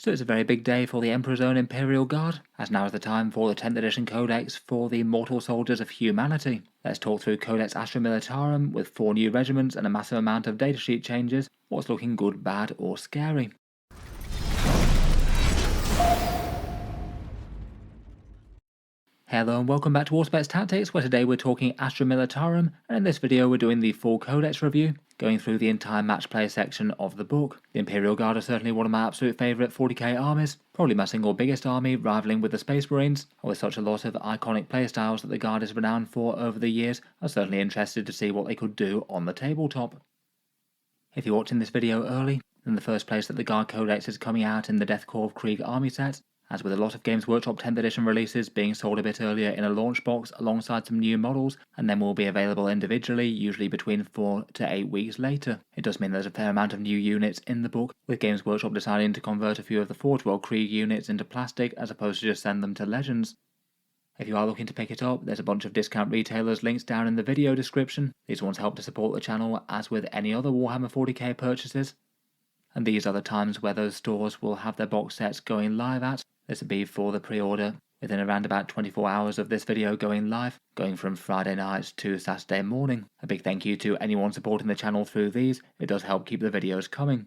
So it's a very big day for the Emperor's own Imperial Guard, as now is the time for the 10th edition Codex for the Mortal Soldiers of Humanity. Let's talk through Codex Astra Militarum with 4 new regiments and a massive amount of datasheet changes, what's looking good, bad or scary. Hello and welcome back to Auspex Tactics, where today we're talking Astra Militarum, and in this video we're doing the full Codex review, going through the entire match play section of the book. The Imperial Guard are certainly one of my absolute favourite 40k armies, probably my single biggest army, rivaling with the Space Marines, and with such a lot of iconic playstyles that the Guard is renowned for over the years. I'm certainly interested to see what they could do on the tabletop. If you're watching this video early, then the first place that the Guard Codex is coming out in the Deathcore of Krieg army set, as with a lot of Games Workshop 10th edition releases being sold a bit earlier in a launch box alongside some new models, and then will be available individually, usually between 4 to 8 weeks later. It does mean there's a fair amount of new units in the book, with Games Workshop deciding to convert a few of the Forge World Krieg units into plastic as opposed to just send them to Legends. If you are looking to pick it up, there's a bunch of discount retailers links down in the video description. These ones help to support the channel as with any other Warhammer 40k purchases. And these are the times where those stores will have their box sets going live at. This will be for the pre-order within around about 24 hours of this video going live, going from Friday night to Saturday morning. A big thank you to anyone supporting the channel through these, it does help keep the videos coming.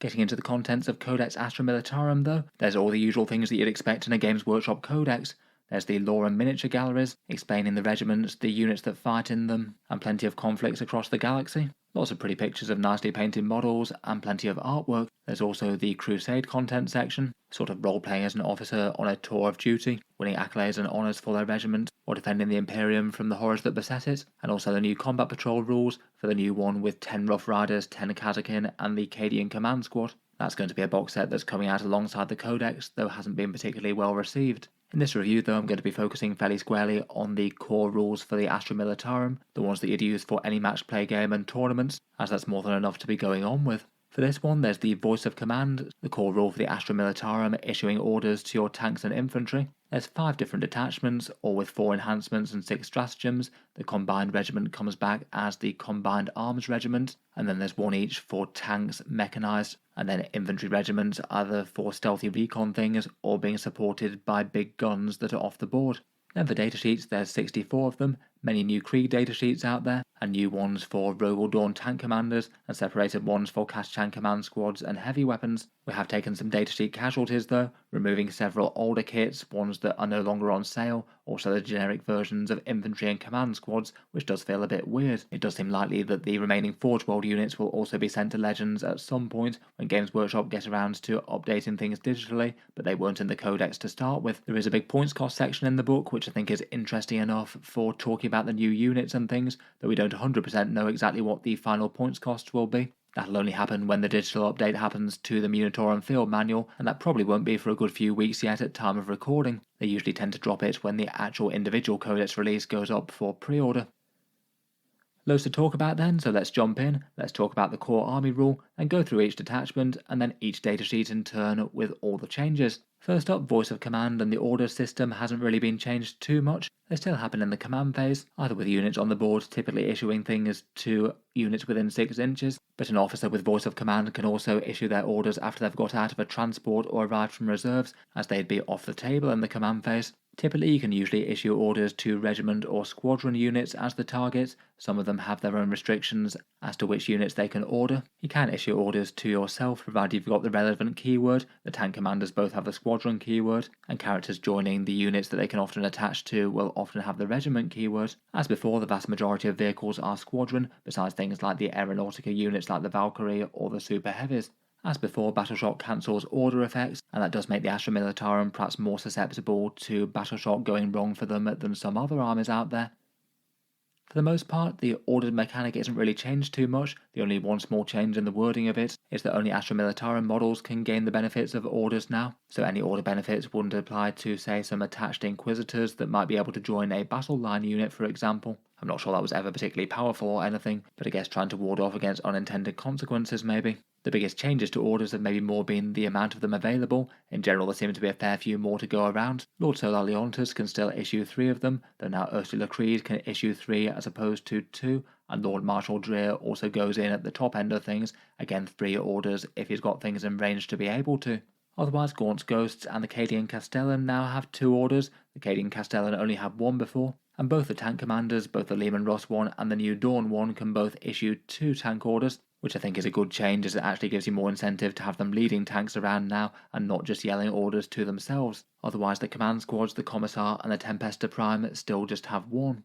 Getting into the contents of Codex Astra Militarum though, there's all the usual things that you'd expect in a Games Workshop Codex. There's the lore and miniature galleries, explaining the regiments, the units that fight in them, and plenty of conflicts across the galaxy. Lots of pretty pictures of nicely painted models, and plenty of artwork. There's also the Crusade content section, sort of role-playing as an officer on a tour of duty, winning accolades and honours for their regiment, or defending the Imperium from the horrors that beset it, and also the new combat patrol rules for the new one with 10 Rough Riders, 10 Kazakin, and the Cadian Command Squad. That's going to be a box set that's coming out alongside the Codex, though hasn't been particularly well received. In this review though, I'm going to be focusing fairly squarely on the core rules for the Astra Militarum, the ones that you'd use for any match play game and tournaments, as that's more than enough to be going on with. For this one, there's the Voice of Command, the core rule for the Astra Militarum, issuing orders to your tanks and infantry. There's 5 different detachments, all with 4 enhancements and 6 stratagems. The combined regiment comes back as the Combined Arms Regiment, and then there's 1 each for tanks, Mechanised, and then infantry regiments either for stealthy recon things or being supported by big guns that are off the board. Then for datasheets, there's 64 of them, many new Krieg datasheets out there, and new ones for Rogal Dorn tank commanders, and separated ones for Kazachan command squads and heavy weapons. We have taken some datasheet casualties though, removing several older kits, ones that are no longer on sale, also the generic versions of infantry and command squads, which does feel a bit weird. It does seem likely that the remaining Forge World units will also be sent to Legends at some point when Games Workshop get around to updating things digitally, but they weren't in the Codex to start with. There is a big points cost section in the book, which I think is interesting enough for talking about the new units and things, though we don't 100% know exactly what the final points costs will be. That'll only happen when the digital update happens to the Munitorum Field Manual, and that probably won't be for a good few weeks yet at time of recording. They usually tend to drop it when the actual individual Codex release goes up for pre-order. Loads to talk about then, so let's jump in, let's talk about the core army rule, and go through each detachment and then each datasheet in turn with all the changes. First up, Voice of Command and the order system hasn't really been changed too much. They still happen in the command phase, either with units on the board typically issuing things to units within 6 inches, but an officer with Voice of Command can also issue their orders after they've got out of a transport or arrived from reserves, as they'd be off the table in the command phase. Typically you can usually issue orders to regiment or squadron units as the targets. Some of them have their own restrictions as to which units they can order. You can issue orders to yourself provided you've got the relevant keyword. The tank commanders both have the squadron keyword, and characters joining the units that they can often attach to will often have the regiment keyword. As before, the vast majority of vehicles are squadron, besides things like the aeronautica units like the Valkyrie or the Super Heavies. As before, Battleshock cancels order effects, and that does make the Astra Militarum perhaps more susceptible to Battleshock going wrong for them than some other armies out there. For the most part, the ordered mechanic isn't really changed too much. The only one small change in the wording of it is that only Astra Militarum models can gain the benefits of orders now, so any order benefits wouldn't apply to, say, some attached Inquisitors that might be able to join a battle line unit, for example. I'm not sure that was ever particularly powerful or anything, but I guess trying to ward off against unintended consequences maybe. The biggest changes to orders have maybe more been the amount of them available. In general, there seem to be a fair few more to go around. Lord Solar Leontus can still issue 3 of them, though now Ursula Creed can issue 3 as opposed to 2, and Lord Marshal Dreir also goes in at the top end of things, again 3 orders if he's got things in range to be able to. Otherwise, Gaunt's Ghosts and the Cadian Castellan now have 2 orders. The Cadian Castellan only had 1 before, and both the tank commanders, both the Lehman Russ one and the new Dorn one, can both issue 2 tank orders, which I think is a good change as it actually gives you more incentive to have them leading tanks around now and not just yelling orders to themselves. Otherwise, the command squads, the Commissar and the Tempestus Prime still just have 1.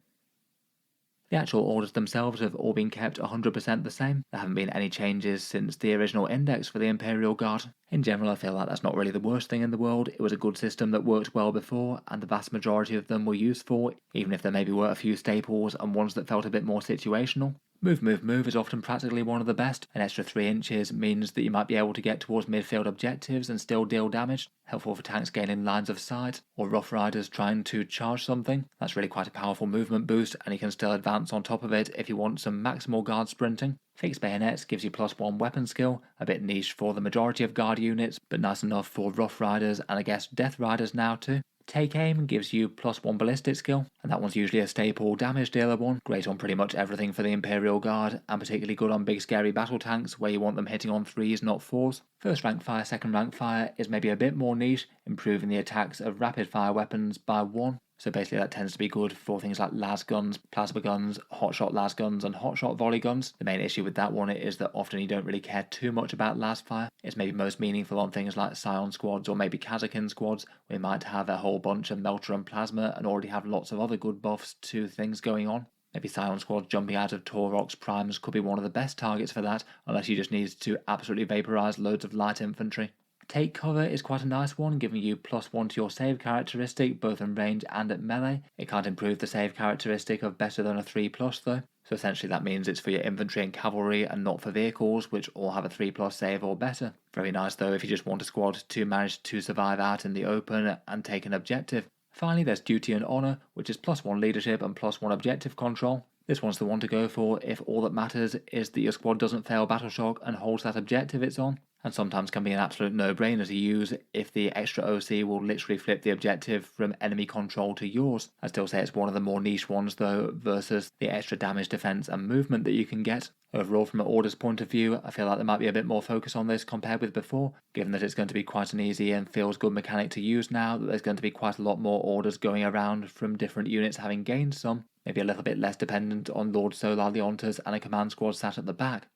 The actual orders themselves have all been kept 100% the same. There haven't been any changes since the original index for the Imperial Guard. In general, I feel like that's not really the worst thing in the world. It was a good system that worked well before, and the vast majority of them were useful, even if there maybe were a few staples and ones that felt a bit more situational. Move, move, move is often practically one of the best. An extra 3 inches means that you might be able to get towards midfield objectives and still deal damage, helpful for tanks gaining lines of sight, or Rough Riders trying to charge something. That's really quite a powerful movement boost, and you can still advance on top of it if you want some maximal guard sprinting. Fixed Bayonets gives you +1 weapon skill, a bit niche for the majority of guard units, but nice enough for Rough Riders and I guess Death Riders now too. Take Aim gives you +1 ballistic skill, and that one's usually a staple damage dealer one, great on pretty much everything for the Imperial Guard, and particularly good on big scary battle tanks where you want them hitting on 3s not 4s. First rank fire, second rank fire is maybe a bit more niche, improving the attacks of rapid fire weapons by 1. So basically that tends to be good for things like las guns, plasma guns, hotshot las guns and hotshot volley guns. The main issue with that one is that often you don't really care too much about las fire. It's maybe most meaningful on things like Scion squads or maybe Kazakin squads. We might have a whole bunch of melter and plasma and already have lots of other good buffs to things going on. Maybe Scion squads jumping out of Taurox primes could be one of the best targets for that, unless you just need to absolutely vaporize loads of light infantry. Take Cover is quite a nice one, giving you +1 to your save characteristic, both in range and at melee. It can't improve the save characteristic of better than a 3+ though, so essentially that means it's for your infantry and cavalry and not for vehicles, which all have a 3+ save or better. Very nice though if you just want a squad to manage to survive out in the open and take an objective. Finally, there's Duty and Honour, which is +1 leadership and +1 objective control. This one's the one to go for if all that matters is that your squad doesn't fail battle shock and holds that objective it's on, and sometimes can be an absolute no-brainer to use if the extra OC will literally flip the objective from enemy control to yours. I'd still say it's one of the more niche ones though, versus the extra damage, defense and movement that you can get. Overall, from an orders point of view, I feel like there might be a bit more focus on this compared with before, given that it's going to be quite an easy and feels good mechanic to use now, that there's going to be quite a lot more orders going around from different units having gained some, maybe a little bit less dependent on Lord Solar Leontus and a command squad sat at the back.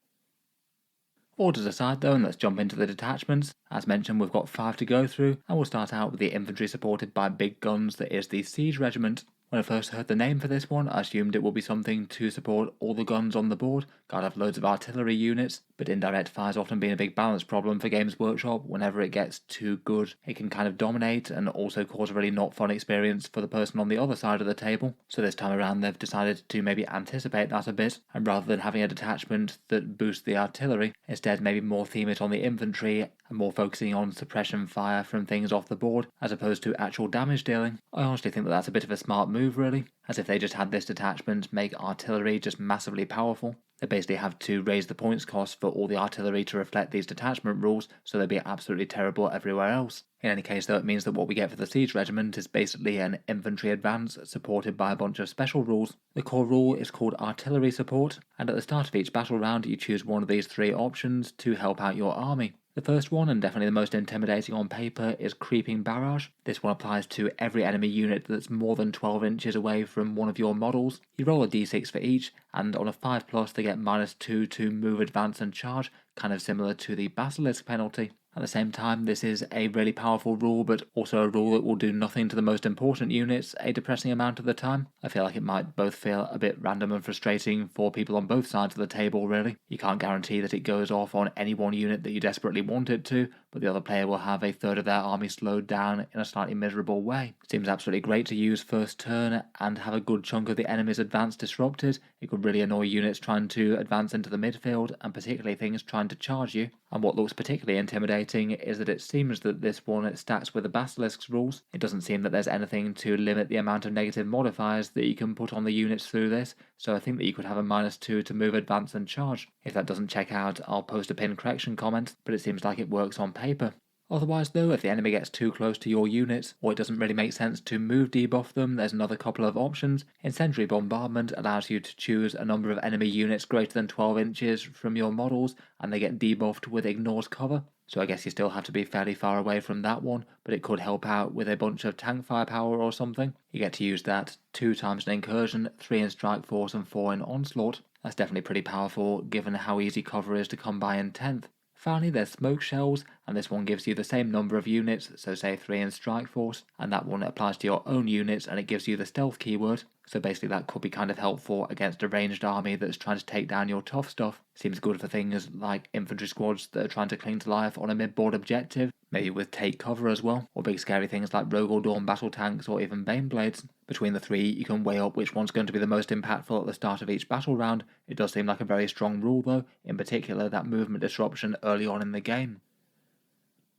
Orders aside though, and let's jump into the detachments. As mentioned, we've got 5 to go through, and we'll start out with the infantry supported by big guns that is the Siege Regiment. When I first heard the name for this one, I assumed it would be something to support all the guns on the board. Gotta have loads of artillery units, but indirect fire's often been a big balance problem for Games Workshop. Whenever it gets too good, it can kind of dominate and also cause a really not fun experience for the person on the other side of the table. So this time around they've decided to maybe anticipate that a bit, and rather than having a detachment that boosts the artillery, instead maybe more theme it on the infantry and more focusing on suppression fire from things off the board as opposed to actual damage dealing. I honestly think that that's a bit of a smart move really, as if they just had this detachment make artillery just massively powerful. They basically have to raise the points cost for all the artillery to reflect these detachment rules, so they'll be absolutely terrible everywhere else. In any case though, it means that what we get for the Siege Regiment is basically an infantry advance supported by a bunch of special rules. The core rule is called Artillery Support, and at the start of each battle round you choose one of these 3 options to help out your army. The first one, and definitely the most intimidating on paper, is Creeping Barrage. This one applies to every enemy unit that's more than 12 inches away from one of your models. You roll a d6 for each, and on a 5+ they get -2 to move, advance and charge, kind of similar to the Basilisk penalty. At the same time, this is a really powerful rule, but also a rule that will do nothing to the most important units a depressing amount of the time. I feel like it might both feel a bit random and frustrating for people on both sides of the table really. You can't guarantee that it goes off on any one unit that you desperately want it to, but the other player will have a third of their army slowed down in a slightly miserable way. It seems absolutely great to use first turn and have a good chunk of the enemy's advance disrupted. It could really annoy units trying to advance into the midfield, and particularly things trying to charge you. And what looks particularly intimidating is that it seems that this one stacks with the Basilisk's rules. It doesn't seem that there's anything to limit the amount of negative modifiers that you can put on the units through this, so I think that you could have a -2 to move, advance and charge. If that doesn't check out, I'll post a pinned correction comment, but it seems like it works on paper. Otherwise though, if the enemy gets too close to your units, or it doesn't really make sense to move debuff them, there's another couple of options. Incendiary Bombardment allows you to choose a number of enemy units greater than 12 inches from your models, and they get debuffed with Ignored Cover. So I guess you still have to be fairly far away from that one, but it could help out with a bunch of tank firepower or something. You get to use that 2 times in Incursion, 3 in Strike Force and 4 in Onslaught. That's definitely pretty powerful given how easy cover is to come by in 10th. Finally, there's Smoke Shells, and this one gives you the same number of units, so say 3 in Strike Force, and that one applies to your own units and it gives you the stealth keyword, so basically that could be kind of helpful against a ranged army that's trying to take down your tough stuff. Seems good for things like infantry squads that are trying to cling to life on a mid-board objective, maybe with take cover as well, or big scary things like Rogal Dorn battle tanks or even Baneblades. Between the three, you can weigh up which one's going to be the most impactful at the start of each battle round. It does seem like a very strong rule though, in particular that movement disruption early on in the game.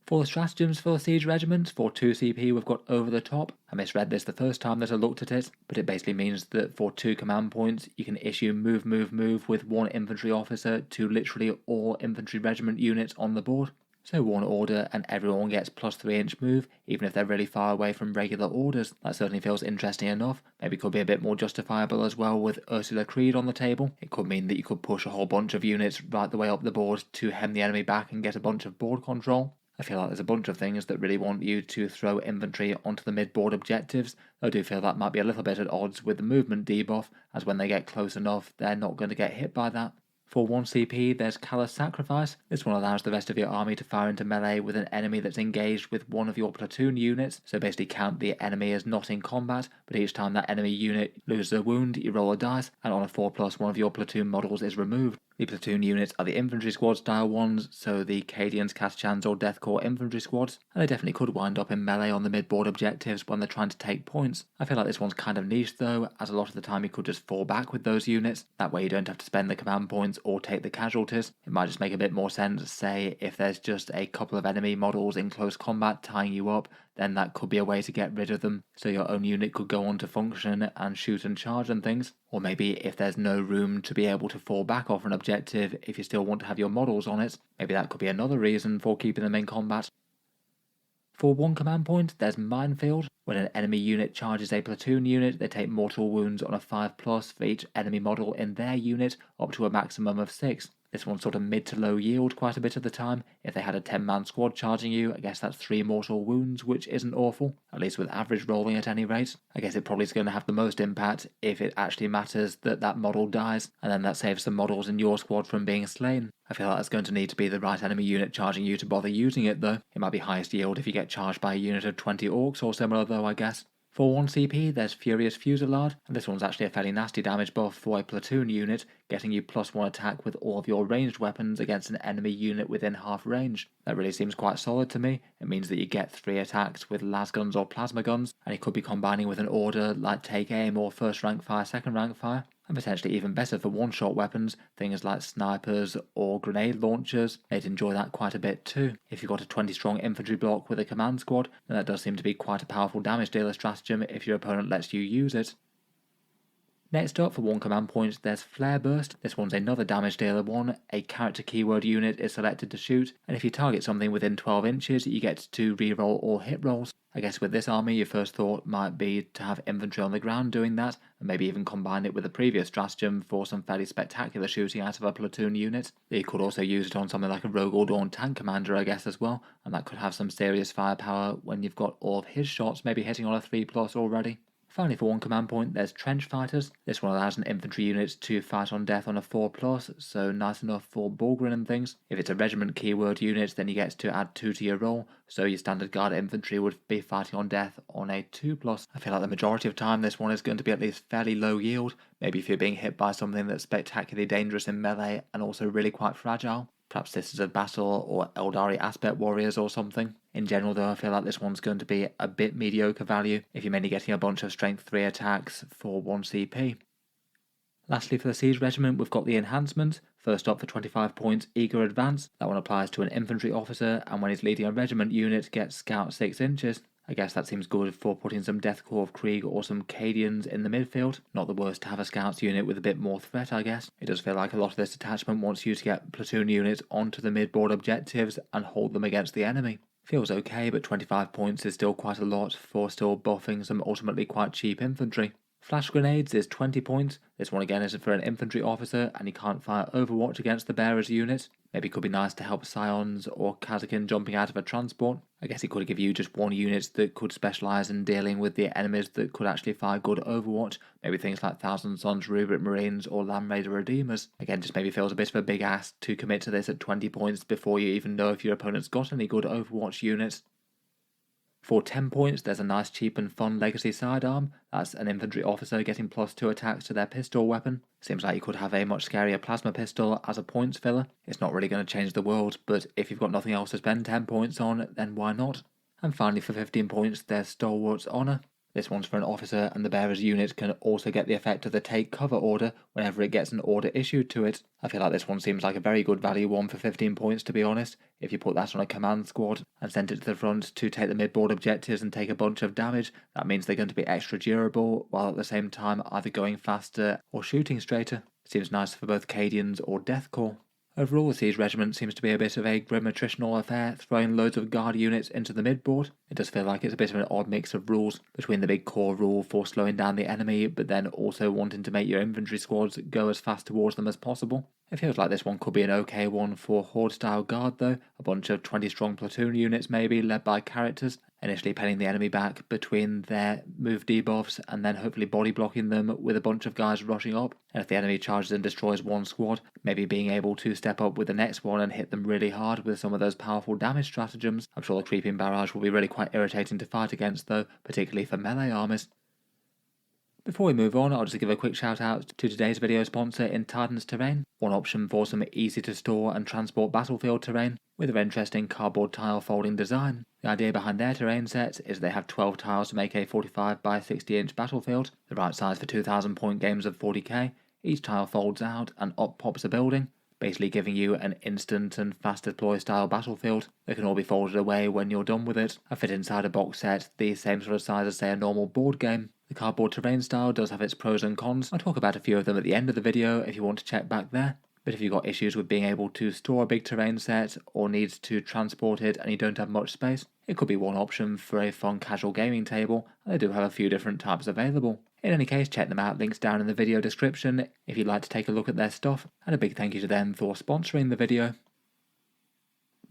For the stratagems for the Siege Regiment, for 2 CP we've got Over the Top. I misread this the first time that I looked at it, but it basically means that for 2 command points you can issue move with 1 infantry officer to literally all infantry regiment units on the board. So 1 order and everyone gets plus 3-inch move, even if they're really far away from regular orders. That certainly feels interesting enough. Maybe could be a bit more justifiable as well with Ursula Creed on the table. It could mean that you could push a whole bunch of units right the way up the board to hem the enemy back and get a bunch of board control. I feel like there's a bunch of things that really want you to throw infantry onto the mid-board objectives. I do feel that might be a little bit at odds with the movement debuff, as when they get close enough, they're not going to get hit by that. For 1 CP, there's Callous Sacrifice. This one allows the rest of your army to fire into melee with an enemy that's engaged with one of your platoon units, so basically count the enemy as not in combat, but each time that enemy unit loses a wound, you roll a dice, and on a 4+, one of your platoon models is removed. The platoon units are the infantry squad style ones, so the Cadians, Kaschans or Deathcore infantry squads, and they definitely could wind up in melee on the mid-board objectives when they're trying to take points. I feel like this one's kind of niche though, as a lot of the time you could just fall back with those units. That way you don't have to spend the command points or take the casualties. It might just make a bit more sense, say, if there's just a couple of enemy models in close combat tying you up, then that could be a way to get rid of them, so your own unit could go on to function and shoot and charge and things. Or maybe if there's no room to be able to fall back off an objective, if you still want to have your models on it, maybe that could be another reason for keeping them in combat. For 1 command point, there's Minefield. When an enemy unit charges a platoon unit, they take mortal wounds on a 5+ for each enemy model in their unit, up to a maximum of 6. This one's sort of mid to low yield quite a bit of the time. If they had a 10-man squad charging you, I guess that's 3 mortal wounds, which isn't awful, at least with average rolling at any rate. I guess it probably is going to have the most impact if it actually matters that that model dies, and then that saves some models in your squad from being slain. I feel like that's going to need to be the right enemy unit charging you to bother using it though. It might be highest yield if you get charged by a unit of 20 orcs or similar though, I guess. For 1 CP, there's Furious Fusillade, and this one's actually a fairly nasty damage buff for a platoon unit, getting you +1 attack with all of your ranged weapons against an enemy unit within half range. That really seems quite solid to me. It means that you get 3 attacks with las guns or plasma guns, and you could be combining with an order like Take Aim or first rank fire, second rank fire. And potentially even better for one-shot weapons, things like snipers or grenade launchers. They'd enjoy that quite a bit too. If you've got a 20-strong infantry block with a command squad, then that does seem to be quite a powerful damage dealer stratagem if your opponent lets you use it. Next up, for 1 command point, there's Flare Burst. This one's another damage dealer one. A character keyword unit is selected to shoot, and if you target something within 12 inches, you get to reroll all hit rolls. I guess with this army, your first thought might be to have infantry on the ground doing that, and maybe even combine it with the previous stratagem for some fairly spectacular shooting out of a platoon unit. You could also use it on something like a Rogal Dorn tank commander, I guess, as well, and that could have some serious firepower when you've got all of his shots maybe hitting on a 3+ already. Finally, for 1 command point, there's Trench Fighters. This one allows an infantry unit to fight on death on a 4+, so nice enough for Bulgrin and things. If it's a regiment keyword unit, then you get to add 2 to your roll, so your standard guard infantry would be fighting on death on a 2+. I feel like the majority of time this one is going to be at least fairly low yield, maybe if you're being hit by something that's spectacularly dangerous in melee and also really quite fragile. Perhaps Sisters of Battle or Eldari Aspect Warriors or something. In general though, I feel like this one's going to be a bit mediocre value if you're mainly getting a bunch of strength 3 attacks for 1 CP. Lastly, for the Siege Regiment, we've got the Enhancements. First up, for 25 points, Eager Advance. That one applies to an infantry officer, and when he's leading a regiment unit, gets Scout 6 inches. I guess that seems good for putting some Deathcore of Krieg or some Cadians in the midfield. Not the worst to have a scouts unit with a bit more threat, I guess. It does feel like a lot of this detachment wants you to get platoon units onto the midboard objectives and hold them against the enemy. Feels okay, but 25 points is still quite a lot for still buffing some ultimately quite cheap infantry. Flash grenades is 20 points. This one again is for an infantry officer and you can't fire Overwatch against the bearer's unit. Maybe it could be nice to help Scions or Kazakin jumping out of a transport. I guess it could give you just one unit that could specialise in dealing with the enemies that could actually fire good Overwatch. Maybe things like Thousand Sons Rubric Marines or Land Raider Redeemers. Again, just maybe feels a bit of a big ask to commit to this at 20 points before you even know if your opponent's got any good Overwatch units. For 10 points, there's a nice cheap and fun legacy sidearm. That's an infantry officer getting +2 attacks to their pistol weapon. Seems like you could have a much scarier plasma pistol as a points filler. It's not really going to change the world, but if you've got nothing else to spend 10 points on, then why not? And finally for 15 points, there's Stalwart's Honour. This one's for an officer, and the bearer's unit can also get the effect of the take cover order whenever it gets an order issued to it. I feel like this one seems like a very good value one for 15 points, to be honest. If you put that on a command squad and send it to the front to take the midboard objectives and take a bunch of damage, that means they're going to be extra durable, while at the same time either going faster or shooting straighter. Seems nice for both Cadians or Deathcore. Overall, the Siege Regiment seems to be a bit of a grim attritional affair, throwing loads of guard units into the midboard. It does feel like it's a bit of an odd mix of rules between the big core rule for slowing down the enemy, but then also wanting to make your infantry squads go as fast towards them as possible. It feels like this one could be an okay one for Horde-style guard though, a bunch of 20-strong platoon units maybe, led by characters, initially penning the enemy back between their move debuffs and then hopefully body blocking them with a bunch of guys rushing up, and if the enemy charges and destroys one squad, maybe being able to step up with the next one and hit them really hard with some of those powerful damage stratagems. I'm sure the creeping barrage will be really quite irritating to fight against though, particularly for melee armies. Before we move on, I'll just give a quick shout out to today's video sponsor, Intiden's Terrain, one option for some easy to store and transport battlefield terrain with their interesting cardboard tile folding design. The idea behind their terrain set is they have 12 tiles to make a 45 by 60 inch battlefield, the right size for 2,000 point games of 40k. Each tile folds out and up pops a building, basically giving you an instant and fast deploy style battlefield that can all be folded away when you're done with it and fit inside a box set the same sort of size as say a normal board game. The cardboard terrain style does have its pros and cons. I'll talk about a few of them at the end of the video if you want to check back there. But if you've got issues with being able to store a big terrain set or need to transport it and you don't have much space, it could be one option for a fun casual gaming table, and they do have a few different types available. In any case, check them out, links down in the video description if you'd like to take a look at their stuff, and a big thank you to them for sponsoring the video.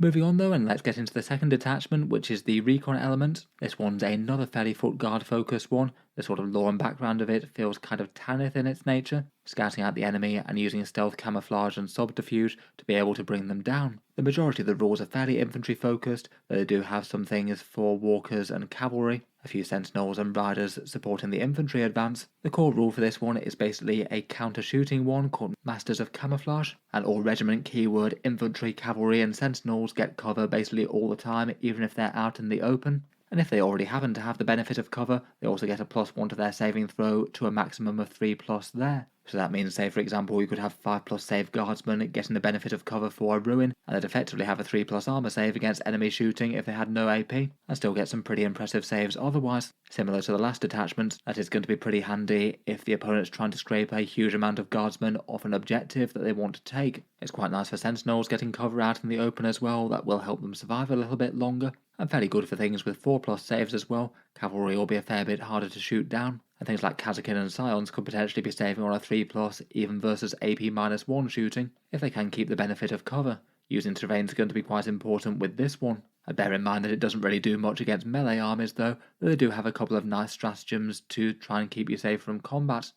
Moving on though, and let's get into the second detachment, which is the Recon element. This one's another fairly foot guard focused one. The sort of lore and background of it feels kind of Tanith in its nature, scouting out the enemy and using stealth camouflage and subterfuge to be able to bring them down. The majority of the rules are fairly infantry focused, though they do have some things for walkers and cavalry, a few sentinels and riders supporting the infantry advance. The core rule for this one is basically a counter-shooting one called Masters of Camouflage, and all regiment keyword infantry, cavalry and sentinels get cover basically all the time, even if they're out in the open. And if they already happen to have the benefit of cover, they also get a +1 to their saving throw to a maximum of 3+ there. So that means, say for example, you could have 5+ save guardsmen getting the benefit of cover for a ruin, and they'd effectively have a 3+ armor save against enemy shooting if they had no AP, and still get some pretty impressive saves otherwise. Similar to the last detachment, that is going to be pretty handy if the opponent's trying to scrape a huge amount of guardsmen off an objective that they want to take. It's quite nice for sentinels getting cover out in the open as well, that will help them survive a little bit longer, and fairly good for things with 4+ saves as well. Cavalry will be a fair bit harder to shoot down, and things like Kazakin and Scions could potentially be saving on a 3+ even versus AP -1 shooting, if they can keep the benefit of cover. Using terrain is going to be quite important with this one. And bear in mind that it doesn't really do much against melee armies though they do have a couple of nice stratagems to try and keep you safe from combat.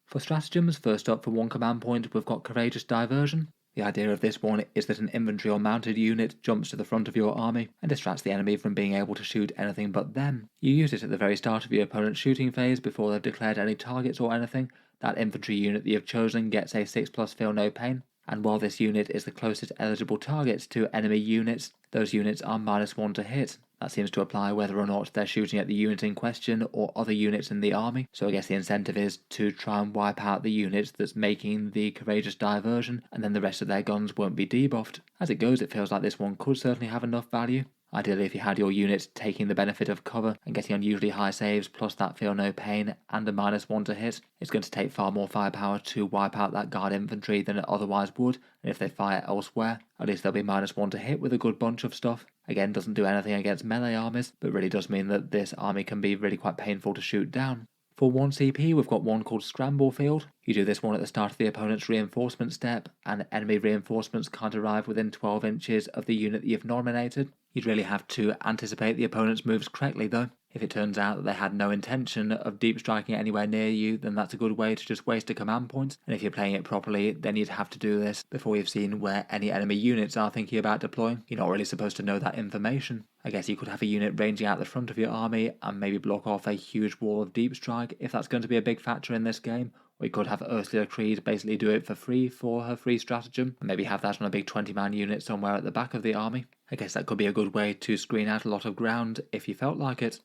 For stratagems, first up for 1 command point we've got Courageous Diversion. The idea of this one is that an infantry or mounted unit jumps to the front of your army and distracts the enemy from being able to shoot anything but them. You use it at the very start of your opponent's shooting phase before they've declared any targets or anything. That infantry unit that you've chosen gets a 6+ feel no pain, and while this unit is the closest eligible target to enemy units, those units are -1 to hit. That seems to apply whether or not they're shooting at the unit in question or other units in the army, so I guess the incentive is to try and wipe out the unit that's making the Courageous Diversion, and then the rest of their guns won't be debuffed. As it goes, it feels like this one could certainly have enough value. Ideally, if you had your units taking the benefit of cover and getting unusually high saves plus that feel no pain and a -1 to hit, it's going to take far more firepower to wipe out that guard infantry than it otherwise would, and if they fire elsewhere, at least they'll be -1 to hit with a good bunch of stuff. Again, doesn't do anything against melee armies, but really does mean that this army can be really quite painful to shoot down. For 1 CP, we've got one called Scramble Field. You do this one at the start of the opponent's reinforcement step, and enemy reinforcements can't arrive within 12 inches of the unit that you've nominated. You'd really have to anticipate the opponent's moves correctly though. If it turns out that they had no intention of deep striking anywhere near you, then that's a good way to just waste a command point, and if you're playing it properly, then you'd have to do this before you've seen where any enemy units are thinking about deploying. You're not really supposed to know that information. I guess you could have a unit ranging out the front of your army and maybe block off a huge wall of deep strike if that's going to be a big factor in this game. Or you could have Ursula Creed basically do it for free for her free stratagem, and maybe have that on a big 20-man unit somewhere at the back of the army. I guess that could be a good way to screen out a lot of ground if you felt like it.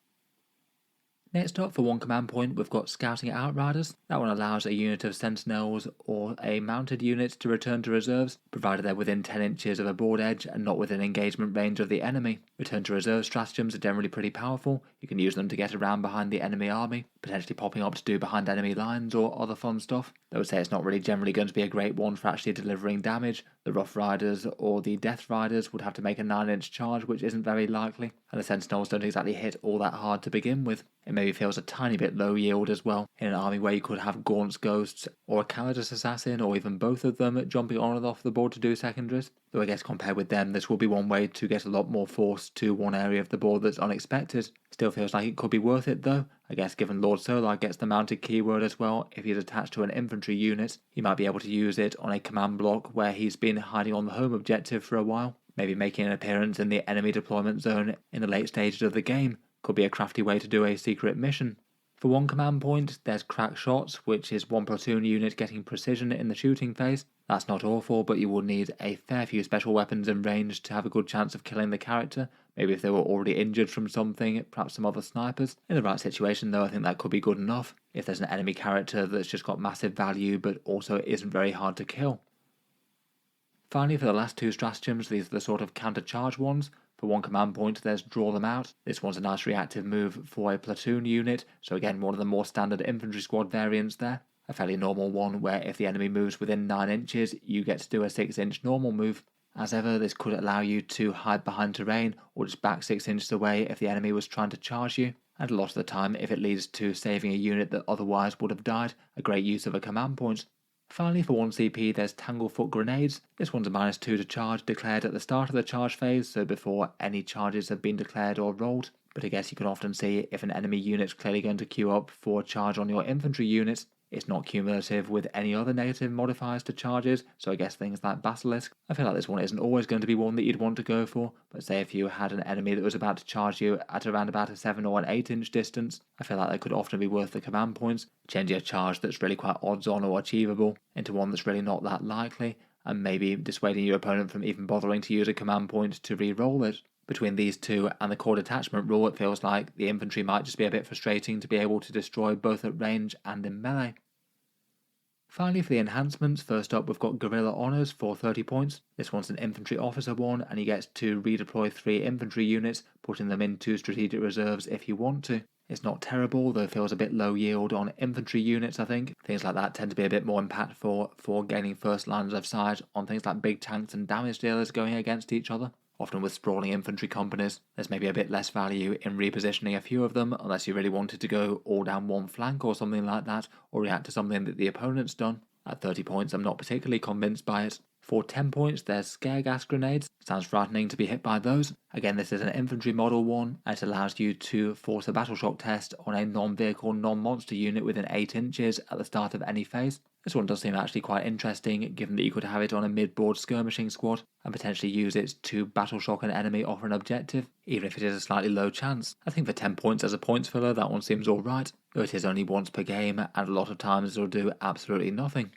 Next up, for 1 command point, we've got Scouting Outriders. That one allows a unit of sentinels or a mounted unit to return to reserves, provided they're within 10 inches of a board edge and not within engagement range of the enemy. Return to reserve stratagems are generally pretty powerful. You can use them to get around behind the enemy army, potentially popping up to do behind enemy lines or other fun stuff. I would say it's not really generally going to be a great one for actually delivering damage. The Rough Riders or the Death Riders would have to make a 9-inch charge, which isn't very likely, and the Sentinels don't exactly hit all that hard to begin with. It maybe feels a tiny bit low yield as well, in an army where you could have Gaunt's Ghosts or a Calidus Assassin or even both of them jumping on and off the board to do secondaries. Though I guess compared with them, this will be one way to get a lot more force to one area of the board that's unexpected. Still feels like it could be worth it though. I guess given Lord Solar gets the mounted keyword as well, if he's attached to an infantry unit, you might be able to use it on a command block where he's been hiding on the home objective for a while. Maybe making an appearance in the enemy deployment zone in the late stages of the game could be a crafty way to do a secret mission. For 1 command point, there's Crack Shots, which is 1 platoon unit getting precision in the shooting phase. That's not awful, but you will need a fair few special weapons in range to have a good chance of killing the character. Maybe if they were already injured from something, perhaps some other snipers. In the right situation though, I think that could be good enough. If there's an enemy character that's just got massive value but also isn't very hard to kill. Finally, for the last 2 stratagems, these are the sort of counter-charge ones. For 1 command point, there's Draw Them Out. This one's a nice reactive move for a platoon unit, so again one of the more standard infantry squad variants there. A fairly normal one where if the enemy moves within 9 inches, you get to do a 6-inch normal move. As ever, this could allow you to hide behind terrain or just back 6 inches away if the enemy was trying to charge you, and a lot of the time if it leads to saving a unit that otherwise would have died, a great use of a command point. Finally, for 1 CP, there's Tanglefoot Grenades. This one's a -2 to charge, declared at the start of the charge phase, so before any charges have been declared or rolled. But I guess you can often see if an enemy unit's clearly going to queue up for a charge on your infantry unit. It's not cumulative with any other negative modifiers to charges, so I guess things like Basilisk. I feel like this one isn't always going to be one that you'd want to go for, but say if you had an enemy that was about to charge you at around about a 7 or an 8-inch distance, I feel like they could often be worth the command points, changing a charge that's really quite odds-on or achievable into one that's really not that likely, and maybe dissuading your opponent from even bothering to use a command point to re-roll it. Between these two and the core detachment rule, it feels like the infantry might just be a bit frustrating to be able to destroy both at range and in melee. Finally, for the enhancements, first up we've got Guerrilla Honours for 30 points. This one's an infantry officer one, and he gets to redeploy 3 infantry units, putting them into strategic reserves if you want to. It's not terrible, though it feels a bit low yield on infantry units, I think. Things like that tend to be a bit more impactful for gaining first lines of sight on things like big tanks and damage dealers going against each other. Often with sprawling infantry companies, there's maybe a bit less value in repositioning a few of them unless you really wanted to go all down one flank or something like that, or react to something that the opponent's done. At 30 points, I'm not particularly convinced by it. For 10 points, there's Scare Gas Grenades. Sounds frightening to be hit by those. Again, this is an infantry model one, and it allows you to force a battle shock test on a non-vehicle, non-monster unit within 8 inches at the start of any phase. This one does seem actually quite interesting, given that you could have it on a mid-board skirmishing squad, and potentially use it to battle shock an enemy off an objective, even if it is a slightly low chance. I think for 10 points as a points filler, that one seems alright, though it is only once per game, and a lot of times it'll do absolutely nothing.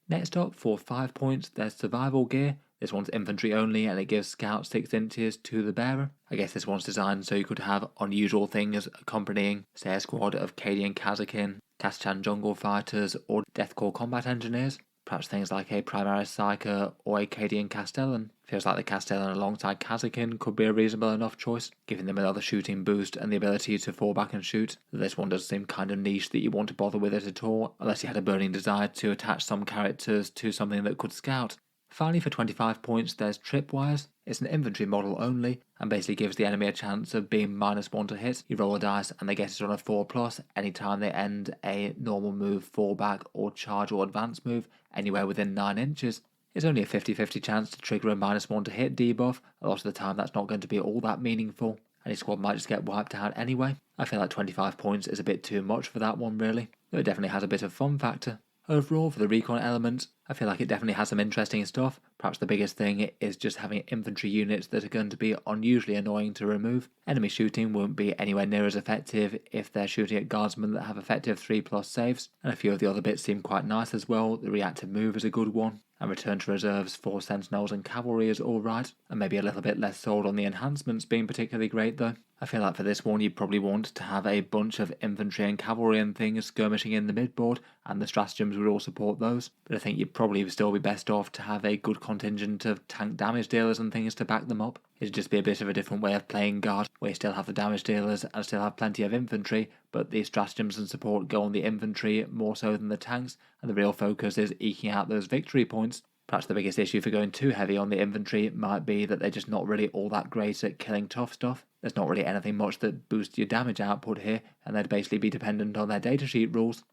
Next up, for 5 points, there's Survival Gear. This one's infantry only, and it gives scouts 6 inches to the bearer. I guess this one's designed so you could have unusual things accompanying, say, a squad of Cadian Kazakin, Kazachan jungle fighters, or Deathcore combat engineers. perhaps things like a Primaris Psyker or a Cadian Castellan. Feels like the Castellan alongside Kazakin could be a reasonable enough choice, giving them another shooting boost and the ability to fall back and shoot. This one does seem kind of niche that you want to bother with it at all, unless you had a burning desire to attach some characters to something that could scout. Finally, for 25 points, there's Tripwires. It's an infantry model only, and basically gives the enemy a chance of being -1 to hit. You roll a dice and they get it on a 4+, anytime they end a normal move, fallback, or charge or advance move, anywhere within 9 inches. It's only a 50-50 chance to trigger a -1 to hit debuff. A lot of the time that's not going to be all that meaningful, and your squad might just get wiped out anyway. I feel like 25 points is a bit too much for that one really, though it definitely has a bit of fun factor. Overall, for the recon element, I feel like it definitely has some interesting stuff. Perhaps the biggest thing is just having infantry units that are going to be unusually annoying to remove. Enemy shooting won't be anywhere near as effective if they're shooting at guardsmen that have effective 3+ saves, and a few of the other bits seem quite nice as well. The reactive move is a good one, and return to reserves for sentinels and cavalry is alright, and maybe a little bit less sold on the enhancements being particularly great though. I feel like for this one you'd probably want to have a bunch of infantry and cavalry and things skirmishing in the midboard, and the stratagems would all support those, but I think you'd probably still be best off to have a good contingent of tank damage dealers and things to back them up. It'd just be a bit of a different way of playing guard, where you still have the damage dealers and still have plenty of infantry, but the stratagems and support go on the infantry more so than the tanks, and the real focus is eking out those victory points. Perhaps the biggest issue for going too heavy on the infantry might be that they're just not really all that great at killing tough stuff. There's not really anything much that boosts your damage output here, and they'd basically be dependent on their datasheet rules.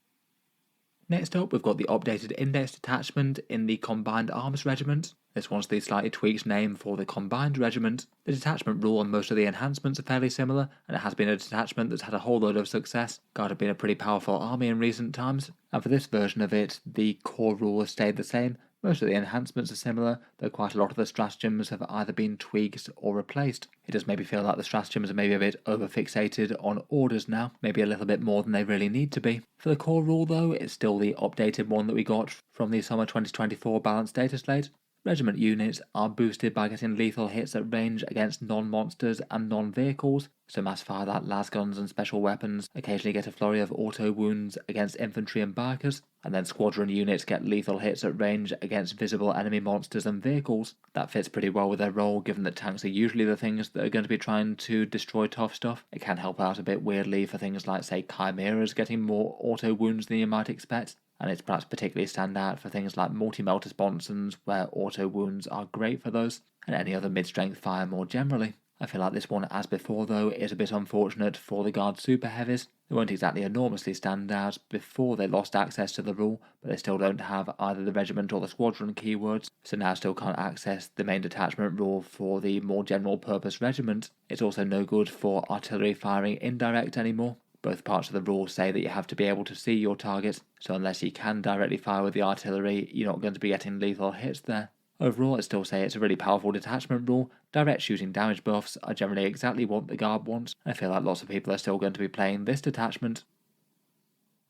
Next up, we've got the updated index detachment in the Combined Arms Regiment. This one's the slightly tweaked name for the Combined Regiment. The detachment rule on most of the enhancements are fairly similar, and it has been a detachment that's had a whole load of success. Guard have been a pretty powerful army in recent times, and for this version of it, the core rule has stayed the same. Most of the enhancements are similar, though quite a lot of the stratagems have either been tweaked or replaced. It does maybe feel like the stratagems are maybe a bit over-fixated on orders now, maybe a little bit more than they really need to be. For the core rule though, it's still the updated one that we got from the summer 2024 balanced data slate. Regiment units are boosted by getting lethal hits at range against non-monsters and non-vehicles, so mass fire like lasguns and special weapons occasionally get a flurry of auto wounds against infantry and bikers, and then squadron units get lethal hits at range against visible enemy monsters and vehicles. That fits pretty well with their role, given that tanks are usually the things that are going to be trying to destroy tough stuff. It can help out a bit weirdly for things like, say, chimeras getting more auto wounds than you might expect, and it's perhaps particularly stand out for things like multi-melter sponsons, where auto wounds are great for those, and any other mid-strength fire more generally. I feel like this one, as before though, is a bit unfortunate for the Guard super heavies. They won't exactly enormously stand out before they lost access to the rule, but they still don't have either the regiment or the squadron keywords, so now still can't access the main detachment rule for the more general purpose regiment. It's also no good for artillery firing indirect anymore. Both parts of the rule say that you have to be able to see your target, so unless you can directly fire with the artillery, you're not going to be getting lethal hits there. Overall, I'd still say it's a really powerful detachment rule. Direct shooting damage buffs are generally exactly what the Guard wants. I feel like lots of people are still going to be playing this detachment.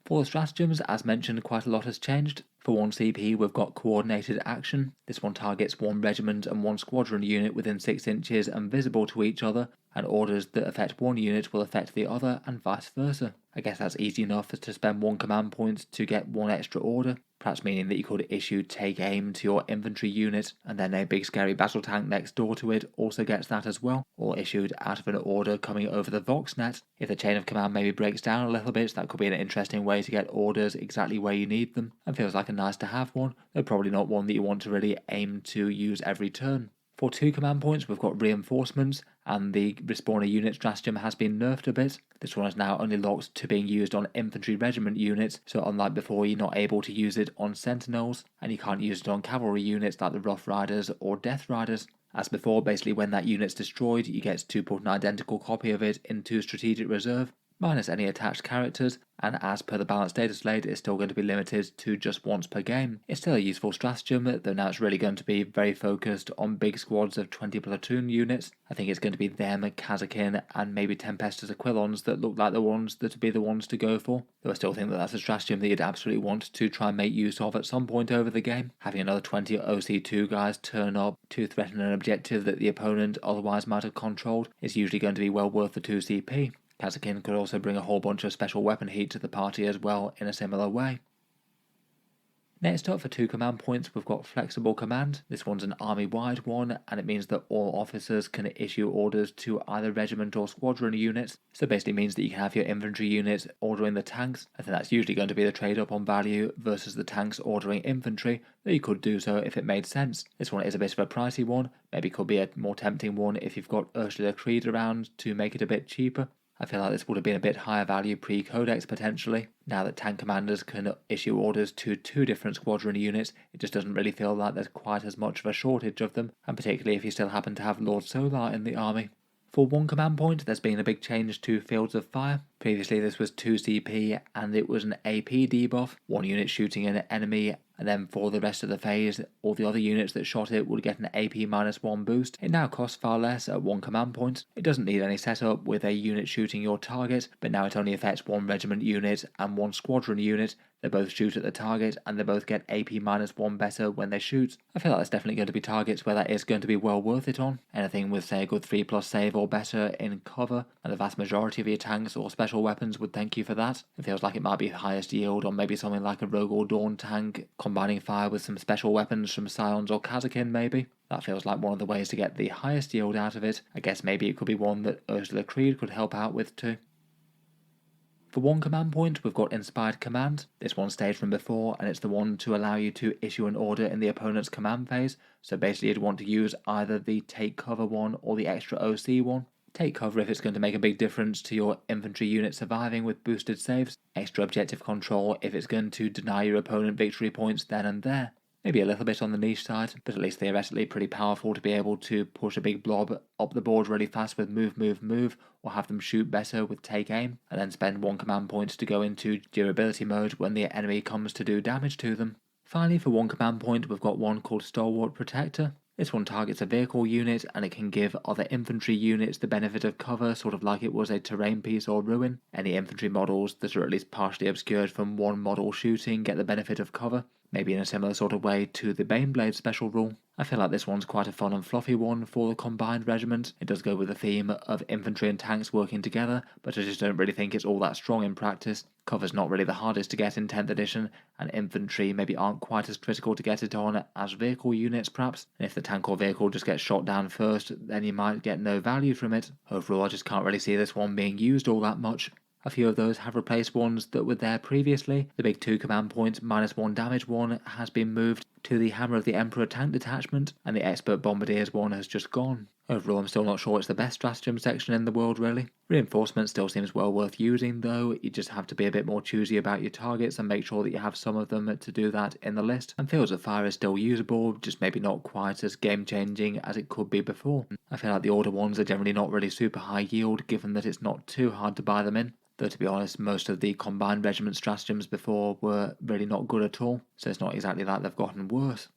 For the stratagems, as mentioned, quite a lot has changed. For 1 CP, we've got coordinated action. This one targets 1 regiment and 1 squadron unit within 6 inches and visible to each other, and orders that affect 1 unit will affect the other, and vice versa. I guess that's easy enough to spend 1 command point to get 1 extra order, perhaps meaning that you could issue take aim to your infantry unit, and then a big scary battle tank next door to it also gets that as well, or issued out of an order coming over the Voxnet. If the chain of command maybe breaks down a little bit, that could be an interesting way to get orders exactly where you need them, and feels like a nice to have one, though probably not one that you want to really aim to use every turn. For 2 command points, we've got reinforcements, and the respawner unit stratagem has been nerfed a bit. This one is now only locked to being used on infantry regiment units, so unlike before, you're not able to use it on sentinels, and you can't use it on cavalry units like the Rough Riders or Death Riders. As before, basically when that unit's destroyed, you get to put an identical copy of it into strategic reserve, minus any attached characters, and as per the balanced data slate, it's still going to be limited to just once per game. It's still a useful stratagem, though now it's really going to be very focused on big squads of 20 platoon units. I think it's going to be them, Kazakin, and maybe Tempestus Aquilons that look like the ones that would be the ones to go for, though I still think that that's a stratagem that you'd absolutely want to try and make use of at some point over the game. Having another 20 OC2 guys turn up to threaten an objective that the opponent otherwise might have controlled is usually going to be well worth the 2 CP. Kazakin could also bring a whole bunch of special weapon heat to the party as well in a similar way. Next up for 2 command points, we've got Flexible Command. This one's an army-wide one, and it means that all officers can issue orders to either regiment or squadron units. So it basically means that you can have your infantry units ordering the tanks. I think that's usually going to be the trade-up on value versus the tanks ordering infantry, though you could do so if it made sense. This one is a bit of a pricey one, maybe could be a more tempting one if you've got Ursula Krieg around to make it a bit cheaper. I feel like this would have been a bit higher value pre-Codex potentially. Now that tank commanders can issue orders to 2 different squadron units, it just doesn't really feel like there's quite as much of a shortage of them, and particularly if you still happen to have Lord Solar in the army. For 1 command point, there's been a big change to Fields of Fire. Previously this was 2 CP and it was an AP debuff, 1 unit shooting an enemy, and then for the rest of the phase, all the other units that shot it would get an AP -1 boost. It now costs far less at 1 command point. It doesn't need any setup with a unit shooting your target, but now it only affects 1 regiment unit and 1 squadron unit. They both shoot at the target and they both get AP -1 better when they shoot. I feel like there's definitely going to be targets where that is going to be well worth it on. Anything with say a good 3+ save or better in cover, and the vast majority of your tanks or special weapons would thank you for that. It feels like it might be highest yield on maybe something like a Rogal Dorn tank, combining fire with some special weapons from Scions or Kazakin maybe. That feels like one of the ways to get the highest yield out of it. I guess maybe it could be one that Ursula Krieg could help out with too. For 1 command point, we've got Inspired Command. This one stayed from before, and it's the one to allow you to issue an order in the opponent's command phase. So basically you'd want to use either the Take Cover one or the extra OC one. Take cover if it's going to make a big difference to your infantry unit surviving with boosted saves. Extra objective control if it's going to deny your opponent victory points then and there. Maybe a little bit on the niche side, but at least theoretically pretty powerful to be able to push a big blob up the board really fast with move, or have them shoot better with take aim, and then spend 1 command point to go into durability mode when the enemy comes to do damage to them. Finally, for 1 command point, we've got one called Stalwart Protector. This one targets a vehicle unit and it can give other infantry units the benefit of cover, sort of like it was a terrain piece or ruin. Any infantry models that are at least partially obscured from one model shooting get the benefit of cover, maybe in a similar sort of way to the Baneblade special rule. I feel like this one's quite a fun and fluffy one for the combined regiment. It does go with the theme of infantry and tanks working together, but I just don't really think it's all that strong in practice. Cover's not really the hardest to get in 10th edition, and infantry maybe aren't quite as critical to get it on as vehicle units perhaps. And if the tank or vehicle just gets shot down first, then you might get no value from it. Overall, I just can't really see this one being used all that much. A few of those have replaced ones that were there previously. The big 2 command points -1 damage one has been moved to the Hammer of the Emperor tank detachment, and the Expert Bombardiers one has just gone. Overall, I'm still not sure it's the best stratagem section in the world really. Reinforcement still seems well worth using though. You just have to be a bit more choosy about your targets and make sure that you have some of them to do that in the list. And Fields of Fire is still usable, just maybe not quite as game changing as it could be before. I feel like the order ones are generally not really super high yield given that it's not too hard to buy them in. Though to be honest, most of the combined regiment stratagems before were really not good at all, so it's not exactly like they've gotten worse.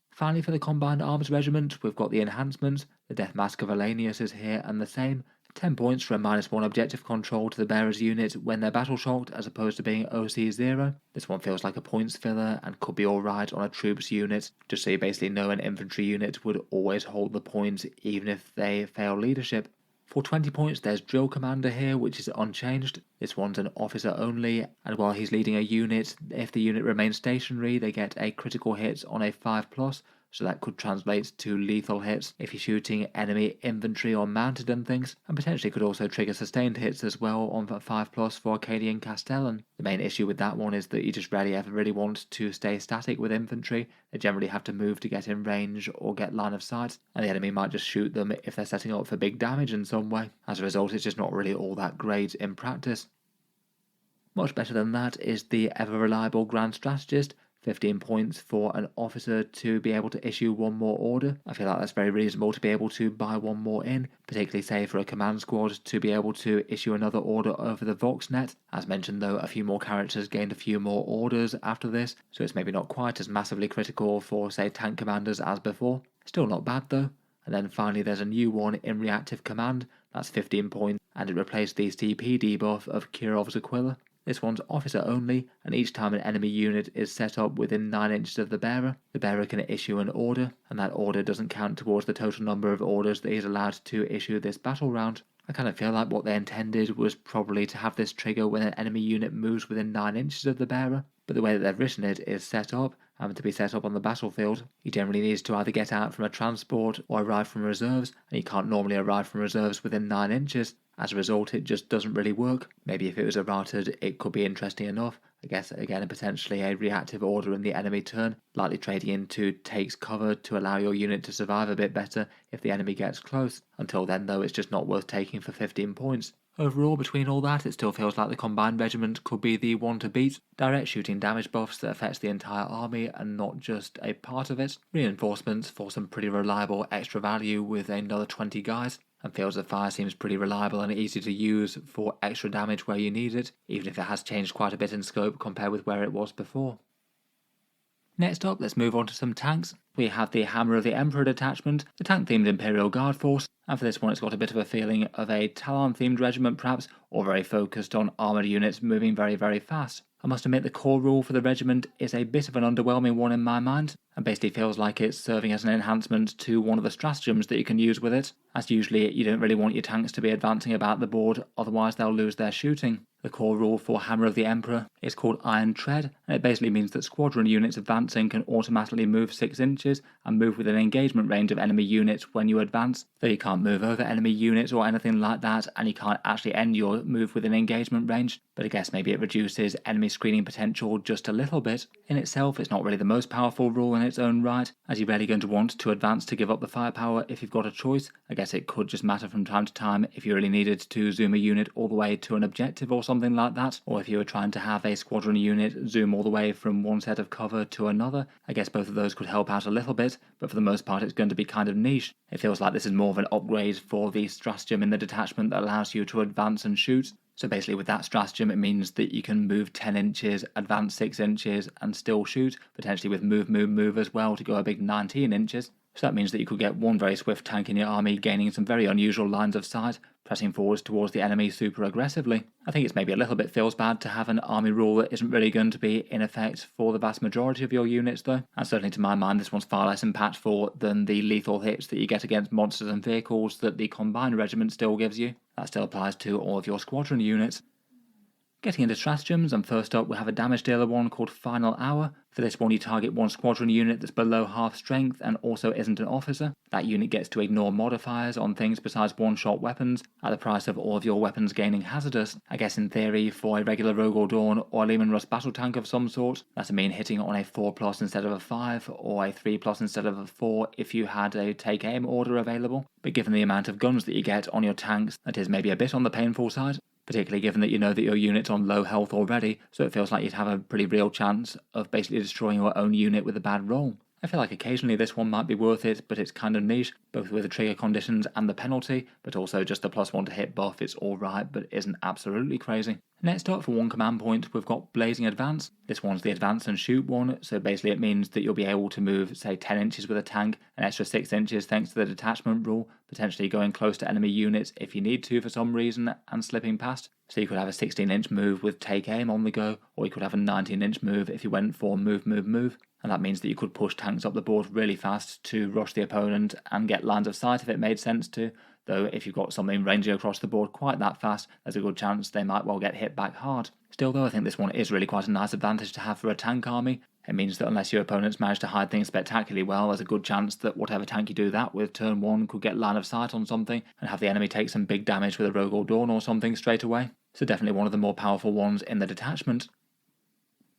Finally, for the combined arms regiment, we've got the enhancements. The Death Mask of Elanius is here and the same. 10 points for a -1 objective control to the bearer's unit when they're battle shocked as opposed to being OC 0. This one feels like a points filler and could be alright on a troops unit, just so you basically know an infantry unit would always hold the points even if they fail leadership. For 20 points there's Drill Commander here, which is unchanged. This one's an officer only, and while he's leading a unit, if the unit remains stationary they get a critical hit on a 5+, so that could translate to lethal hits if you're shooting enemy infantry or mounted and things, and potentially could also trigger sustained hits as well on 5+ for Arcadian Castellan. The main issue with that one is that you just rarely ever really want to stay static with infantry. They generally have to move to get in range or get line of sight, and the enemy might just shoot them if they're setting up for big damage in some way. As a result, it's just not really all that great in practice. Much better than that is the ever-reliable Grand Strategist. 15 points for an officer to be able to issue 1 more order. I feel like that's very reasonable to be able to buy 1 more in, particularly say for a command squad to be able to issue another order over the Voxnet. As mentioned though, a few more characters gained a few more orders after this, so it's maybe not quite as massively critical for say tank commanders as before. Still not bad though. And then finally there's a new one in reactive command, that's 15 points, and it replaced the CP debuff of Kirov's Aquila. This one's officer only, and each time an enemy unit is set up within 9 inches of the bearer can issue an order, and that order doesn't count towards the total number of orders that he's allowed to issue this battle round. I kind of feel like what they intended was probably to have this trigger when an enemy unit moves within 9 inches of the bearer, but the way that they've written it is set up, having to be set up on the battlefield. You generally need to either get out from a transport or arrive from reserves, and you can't normally arrive from reserves within 9 inches. As a result, it just doesn't really work. Maybe if it was errated, it could be interesting enough. I guess, again, potentially a reactive order in the enemy turn, likely trading into takes cover to allow your unit to survive a bit better if the enemy gets close. Until then, though, it's just not worth taking for 15 points. Overall, between all that, it still feels like the Combined Regiment could be the one to beat. Direct shooting damage buffs that affects the entire army and not just a part of it. Reinforcements for some pretty reliable extra value with another 20 guys. And Fields of Fire seems pretty reliable and easy to use for extra damage where you need it, even if it has changed quite a bit in scope compared with where it was before. Next up, let's move on to some tanks. We have the Hammer of the Emperor detachment, the tank-themed Imperial Guard force, and for this one it's got a bit of a feeling of a Talon-themed regiment perhaps, or very focused on armoured units moving very, very fast. I must admit the core rule for the regiment is a bit of an underwhelming one in my mind, and basically feels like it's serving as an enhancement to one of the stratagems that you can use with it, as usually you don't really want your tanks to be advancing about the board, otherwise they'll lose their shooting. The core rule for Hammer of the Emperor is called Iron Tread, and it basically means that squadron units advancing can automatically move 6 inches and move within engagement range of enemy units when you advance, though you can't move over enemy units or anything like that, and you can't actually end your move within engagement range, but I guess maybe it reduces enemy screening potential just a little bit. In itself, it's not really the most powerful rule in its own right, as you're rarely going to want to advance to give up the firepower if you've got a choice. I guess it could just matter from time to time if you really needed to zoom a unit all the way to an objective or something like that, or if you were trying to have a squadron unit zoom all the way from one set of cover to another. I guess both of those could help out a little bit, but for the most part it's going to be kind of niche. It feels like this is more of an upgrade for the stratagem in the detachment that allows you to advance and shoot. So basically with that stratagem it means that you can move 10 inches, advance 6 inches and still shoot, potentially with move as well to go a big 19 inches. So that means that you could get one very swift tank in your army gaining some very unusual lines of sight, pressing forwards towards the enemy super aggressively. I think it's maybe a little bit feels bad to have an army rule that isn't really going to be in effect for the vast majority of your units though, and certainly to my mind this one's far less impactful than the lethal hits that you get against monsters and vehicles that the Combined Regiment still gives you. That still applies to all of your squadron units. Getting into stratagems, and first up we have a damage dealer one called Final Hour. For this one you target one squadron unit that's below half strength and also isn't an officer. That unit gets to ignore modifiers on things besides one-shot weapons, at the price of all of your weapons gaining hazardous. I guess in theory for a regular Rogal Dorn or a Lehman Russ battle tank of some sort, that'd mean hitting on a 4+ instead of a 5, or a 3+ instead of a 4 if you had a take aim order available. But given the amount of guns that you get on your tanks, that is maybe a bit on the painful side. Particularly given that you know that your unit's on low health already, so it feels like you'd have a pretty real chance of basically destroying your own unit with a bad roll. I feel like occasionally this one might be worth it, but it's kind of niche, both with the trigger conditions and the penalty, but also just the +1 to hit buff, it's alright, but isn't absolutely crazy. Next up, for one command point, we've got Blazing Advance. This one's the advance and shoot one, so basically it means that you'll be able to move, say, 10 inches with a tank, an extra 6 inches thanks to the detachment rule, potentially going close to enemy units if you need to for some reason, and slipping past. So you could have a 16-inch move with take aim on the go, or you could have a 19-inch move if you went for move. And that means that you could push tanks up the board really fast to rush the opponent and get lines of sight if it made sense to, though if you've got something ranging across the board quite that fast, there's a good chance they might well get hit back hard. Still though, I think this one is really quite a nice advantage to have for a tank army. It means that unless your opponents manage to hide things spectacularly well, there's a good chance that whatever tank you do that with turn 1 could get line of sight on something and have the enemy take some big damage with a Rogal Dorn or something straight away. So definitely one of the more powerful ones in the detachment.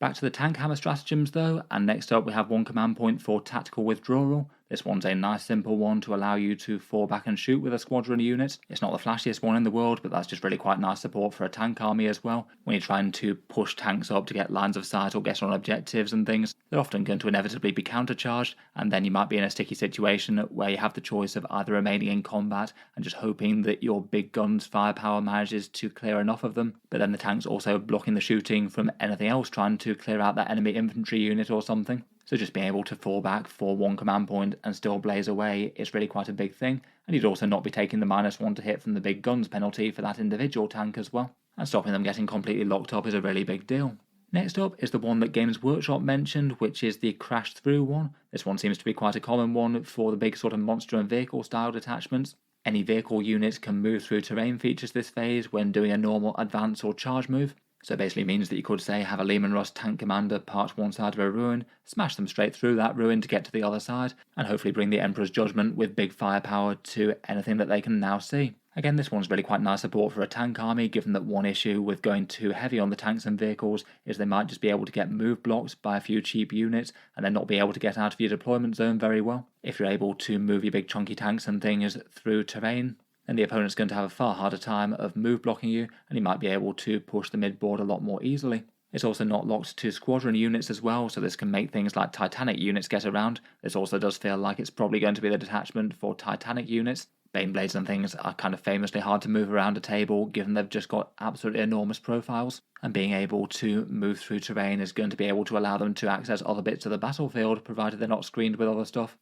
Back to the tank hammer stratagems though, and next up we have one command point for tactical withdrawal. This one's a nice simple one to allow you to fall back and shoot with a squadron unit. It's not the flashiest one in the world, but that's just really quite nice support for a tank army as well. When you're trying to push tanks up to get lines of sight or get on objectives and things, they're often going to inevitably be countercharged, and then you might be in a sticky situation where you have the choice of either remaining in combat and just hoping that your big guns firepower manages to clear enough of them, but then the tank's also blocking the shooting from anything else trying to clear out that enemy infantry unit or something. So just being able to fall back for one command point and still blaze away is really quite a big thing, and you'd also not be taking the -1 to hit from the big guns penalty for that individual tank as well, and stopping them getting completely locked up is a really big deal. Next up is the one that Games Workshop mentioned, which is the Crash Through one. This one seems to be quite a common one for the big sort of monster and vehicle style detachments. Any vehicle unit can move through terrain features this phase when doing a normal advance or charge move. So it basically means that you could say have a Leman Russ tank commander park one side of a ruin, smash them straight through that ruin to get to the other side, and hopefully bring the Emperor's Judgment with big firepower to anything that they can now see. Again, this one's really quite nice support for a tank army, given that one issue with going too heavy on the tanks and vehicles is they might just be able to get move blocked by a few cheap units and then not be able to get out of your deployment zone very well. If you're able to move your big chunky tanks and things through terrain, then the opponent's going to have a far harder time of move blocking you, and you might be able to push the mid-board a lot more easily. It's also not locked to Squadron units as well, so this can make things like Titanic units get around. This also does feel like it's probably going to be the detachment for Titanic units. Baneblades and things are kind of famously hard to move around a table, given they've just got absolutely enormous profiles, and being able to move through terrain is going to be able to allow them to access other bits of the battlefield, provided they're not screened with other stuff.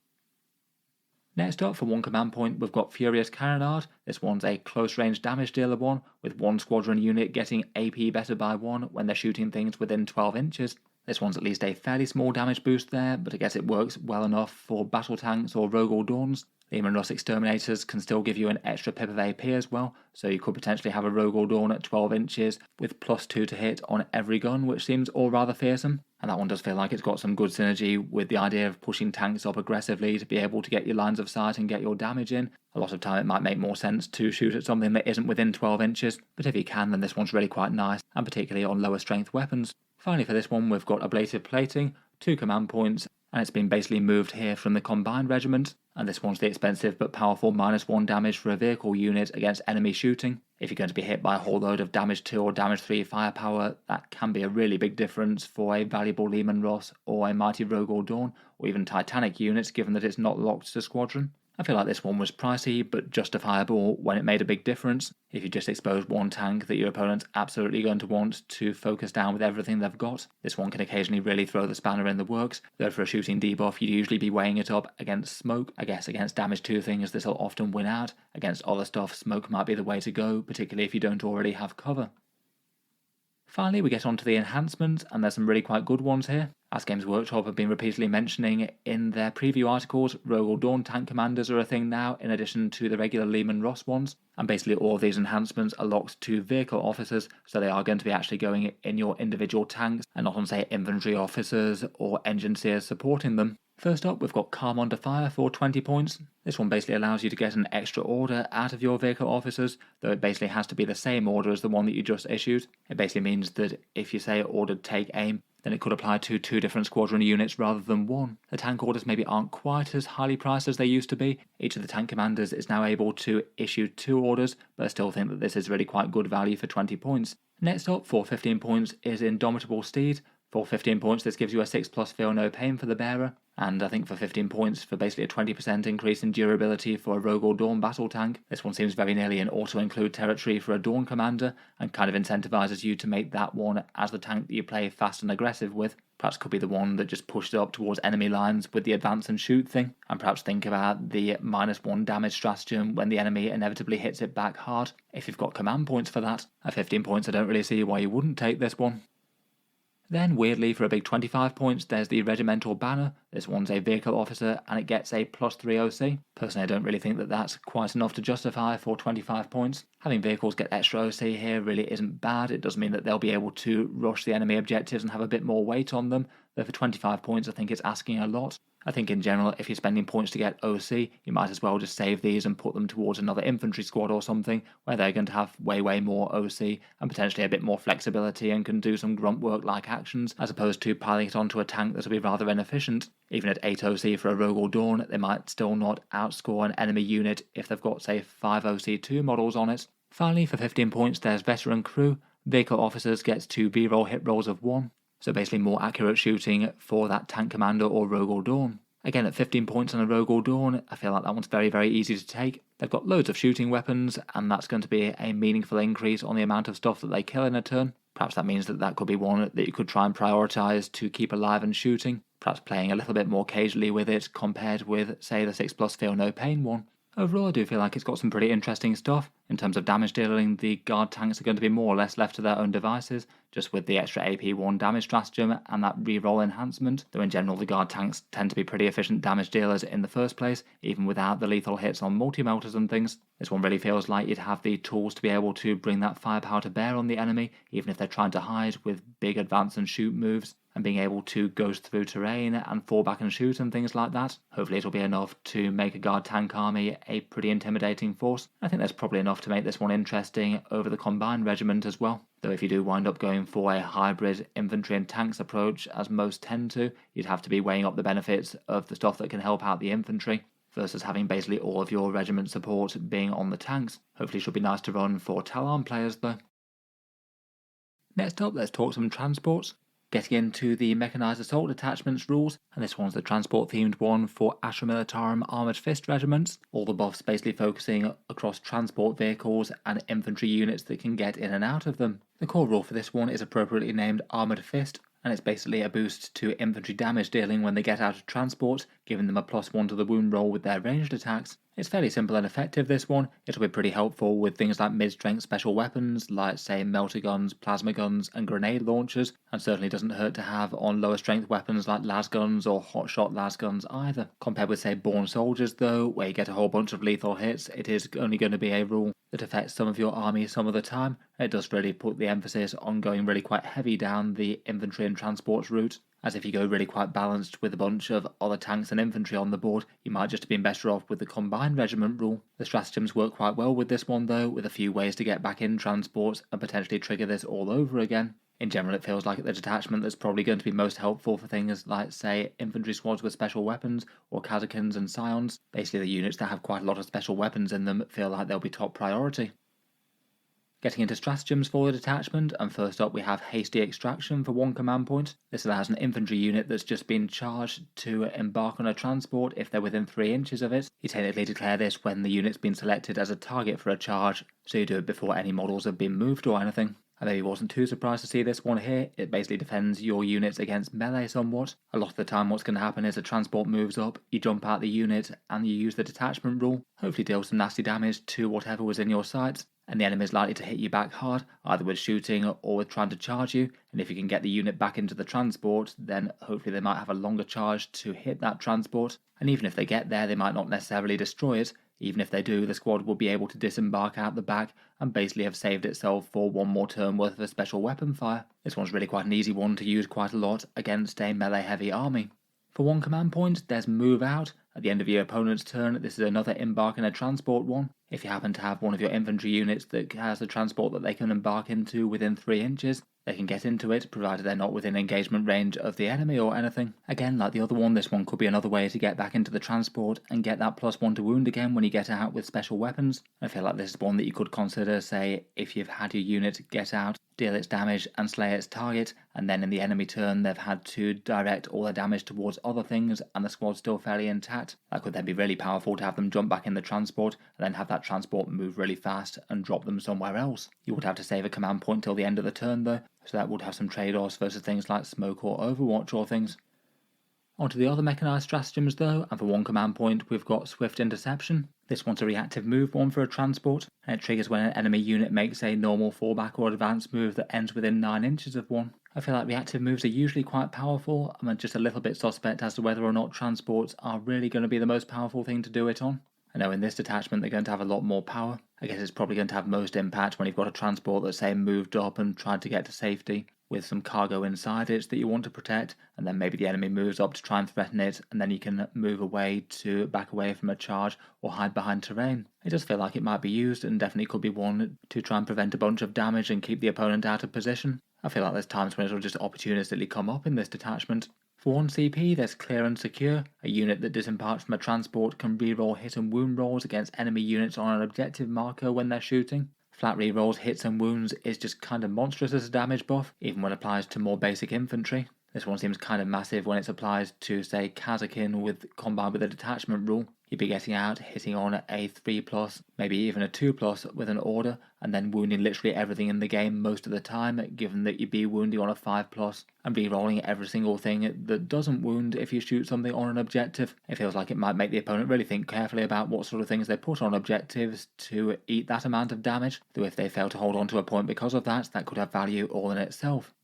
Next up, for one command point, we've got Furious Cannonade. This one's a close-range damage dealer one, with one squadron unit getting AP better by 1 when they're shooting things within 12 inches. This one's at least a fairly small damage boost there, but I guess it works well enough for battle tanks or Rogal Dorns. Leman Russ Exterminators can still give you an extra pip of AP as well, so you could potentially have a Rogal Dorn at 12 inches with +2 to hit on every gun, which seems all rather fearsome. And that one does feel like it's got some good synergy with the idea of pushing tanks up aggressively to be able to get your lines of sight and get your damage in. A lot of time it might make more sense to shoot at something that isn't within 12 inches, but if you can, then this one's really quite nice, and particularly on lower strength weapons. Finally for this one, we've got Ablative Plating, 2 command points, and it's been basically moved here from the Combined Regiment, and this one's the expensive but powerful -1 damage for a vehicle unit against enemy shooting. If you're going to be hit by a whole load of damage 2 or damage 3 firepower, that can be a really big difference for a valuable Leman Russ or a mighty Rogal Dorn, or even Titanic units, given that it's not locked to Squadron. I feel like this one was pricey, but justifiable when it made a big difference. If you just expose one tank that your opponent's absolutely going to want to focus down with everything they've got, this one can occasionally really throw the spanner in the works, though for a shooting debuff you'd usually be weighing it up against smoke. I guess against damage 2 things this will often win out. Against other stuff, smoke might be the way to go, particularly if you don't already have cover. Finally, we get on to the enhancements, and there's some really quite good ones here. As Games Workshop have been repeatedly mentioning in their preview articles, Rogal Dorn tank commanders are a thing now, in addition to the regular Leman Russ ones, and basically all of these enhancements are locked to vehicle officers, so they are going to be actually going in your individual tanks, and not on, say, infantry officers or engineers supporting them. First up, we've got Calm Under Fire for 20 points. This one basically allows you to get an extra order out of your vehicle officers, though it basically has to be the same order as the one that you just issued. It basically means that if you say ordered take aim, then it could apply to 2 different squadron units rather than 1. The tank orders maybe aren't quite as highly priced as they used to be. Each of the tank commanders is now able to issue 2 orders, but I still think that this is really quite good value for 20 points. Next up, for 15 points, is Indomitable Steed. For 15 points, this gives you a 6+ feel no pain for the bearer, and I think for 15 points, for basically a 20% increase in durability for a Rogal Dorn battle tank, this one seems very nearly an auto-include territory for a Dorn commander, and kind of incentivizes you to make that one as the tank that you play fast and aggressive with. Perhaps could be the one that just pushes up towards enemy lines with the advance and shoot thing, and perhaps think about the -1 damage stratagem when the enemy inevitably hits it back hard, if you've got command points for that. At 15 points, I don't really see why you wouldn't take this one. Then, weirdly, for a big 25 points, there's the Regimental Banner. This one's a vehicle officer, and it gets a +3 OC. Personally, I don't really think that that's quite enough to justify for 25 points. Having vehicles get extra OC here really isn't bad. It does mean that they'll be able to rush the enemy objectives and have a bit more weight on them, though for 25 points I think it's asking a lot. I think in general, if you're spending points to get OC, you might as well just save these and put them towards another infantry squad or something, where they're going to have way more OC and potentially a bit more flexibility and can do some grunt work like actions, as opposed to piling it onto a tank that will be rather inefficient. Even at 8 OC for a Rogal Dorn, they might still not outscore an enemy unit if they've got, say, 5 OC2 models on it. Finally, for 15 points, there's Veteran Crew. Vehicle officers gets 2 B-roll hit rolls of 1. So basically more accurate shooting for that tank commander or Rogal Dorn. Again, at 15 points on a Rogal Dorn, I feel like that one's very easy to take. They've got loads of shooting weapons, and that's going to be a meaningful increase on the amount of stuff that they kill in a turn. Perhaps that means that could be one that you could try and prioritise to keep alive and shooting. Perhaps playing a little bit more cagely with it compared with, say, the 6+ feel no pain one. Overall, I do feel like it's got some pretty interesting stuff. In terms of damage dealing, the guard tanks are going to be more or less left to their own devices, just with the extra AP1 damage stratagem and that reroll enhancement, though in general the guard tanks tend to be pretty efficient damage dealers in the first place, even without the lethal hits on multi-melters and things. This one really feels like you'd have the tools to be able to bring that firepower to bear on the enemy, even if they're trying to hide, with big advance and shoot moves, and being able to ghost through terrain and fall back and shoot and things like that. Hopefully it'll be enough to make a guard tank army a pretty intimidating force. I think there's probably enough to make this one interesting over the combined regiment as well. Though if you do wind up going for a hybrid infantry and tanks approach, as most tend to, you'd have to be weighing up the benefits of the stuff that can help out the infantry versus having basically all of your regiment support being on the tanks. Hopefully it should be nice to run for Talon players though. Next up, let's talk some transports. Getting into the Mechanised Assault Detachments rules, and this one's the transport-themed one for Astra Militarum Armoured Fist regiments. All the buffs basically focusing across transport vehicles and infantry units that can get in and out of them. The core rule for this one is appropriately named Armoured Fist, and it's basically a boost to infantry damage dealing when they get out of transport, giving them a +1 to the wound roll with their ranged attacks. It's fairly simple and effective, this one. It'll be pretty helpful with things like mid-strength special weapons, like say melter guns, plasma guns, and grenade launchers, and certainly doesn't hurt to have on lower strength weapons like las guns or hotshot las guns either. Compared with say born soldiers though, where you get a whole bunch of lethal hits, it is only going to be a rule that affects some of your army some of the time. It does really put the emphasis on going really quite heavy down the infantry and transports route, as if you go really quite balanced with a bunch of other tanks and infantry on the board, you might just have been better off with the combined regiment rule. The stratagems work quite well with this one though, with a few ways to get back in transports and potentially trigger this all over again. In general, it feels like the detachment that's probably going to be most helpful for things like, say, infantry squads with special weapons, or Kazakins and Scions. Basically the units that have quite a lot of special weapons in them feel like they'll be top priority. Getting into stratagems for the detachment, and first up we have Hasty Extraction for 1 command point. This allows an infantry unit that's just been charged to embark on a transport if they're within 3 inches of it. You technically declare this when the unit's been selected as a target for a charge, so you do it before any models have been moved or anything. I maybe wasn't too surprised to see this one here. It basically defends your units against melee somewhat. A lot of the time what's going to happen is a transport moves up, you jump out the unit, and you use the detachment rule, hopefully deal some nasty damage to whatever was in your sights, and the enemy is likely to hit you back hard, either with shooting or with trying to charge you, and if you can get the unit back into the transport, then hopefully they might have a longer charge to hit that transport, and even if they get there they might not necessarily destroy it. Even if they do, the squad will be able to disembark out the back and basically have saved itself for 1 more turn worth of a special weapon fire. This one's really quite an easy one to use quite a lot against a melee heavy army. For 1 command point, there's Move Out. At the end of your opponent's turn, this is another embark in a transport one. If you happen to have one of your infantry units that has a transport that they can embark into within 3 inches, they can get into it, provided they're not within engagement range of the enemy or anything. Again, like the other one, this one could be another way to get back into the transport and get that +1 to wound again when you get out with special weapons. I feel like this is one that you could consider, say, if you've had your unit get out, deal its damage and slay its target, and then in the enemy turn they've had to direct all their damage towards other things and the squad's still fairly intact. That could then be really powerful to have them jump back in the transport and then have that transport move really fast and drop them somewhere else. You would have to save a command point till the end of the turn though, so that would have some trade-offs versus things like Smoke or Overwatch or things. Onto the other Mechanised stratagems though, and for 1 command point we've got Swift Interception. This one's a reactive move one for a transport, and it triggers when an enemy unit makes a normal fallback or advanced move that ends within 9 inches of one. I feel like reactive moves are usually quite powerful. I'm just a little bit suspect as to whether or not transports are really going to be the most powerful thing to do it on. I know in this detachment they're going to have a lot more power. I guess it's probably going to have most impact when you've got a transport that's say moved up and tried to get to safety, with some cargo inside it that you want to protect, and then maybe the enemy moves up to try and threaten it, and then you can move away to back away from a charge or hide behind terrain. It does feel like it might be used, and definitely could be one to try and prevent a bunch of damage and keep the opponent out of position. I feel like there's times when it'll just opportunistically come up in this detachment. For 1 CP, there's Clear and Secure. A unit that disembarks from a transport can reroll hit and wound rolls against enemy units on an objective marker when they're shooting. Flat rerolls, hits and wounds is just kind of monstrous as a damage buff, even when applied to more basic infantry. This one seems kind of massive when it's applied to, say, Kazakin combined with a detachment rule. you'd be getting out, hitting on a 3+, maybe even a 2+ with an order, and then wounding literally everything in the game most of the time, given that you'd be wounding on a 5+, and re-rolling every single thing that doesn't wound if you shoot something on an objective. It feels like it might make the opponent really think carefully about what sort of things they put on objectives to eat that amount of damage, though if they fail to hold on to a point because of that, that could have value all in itself.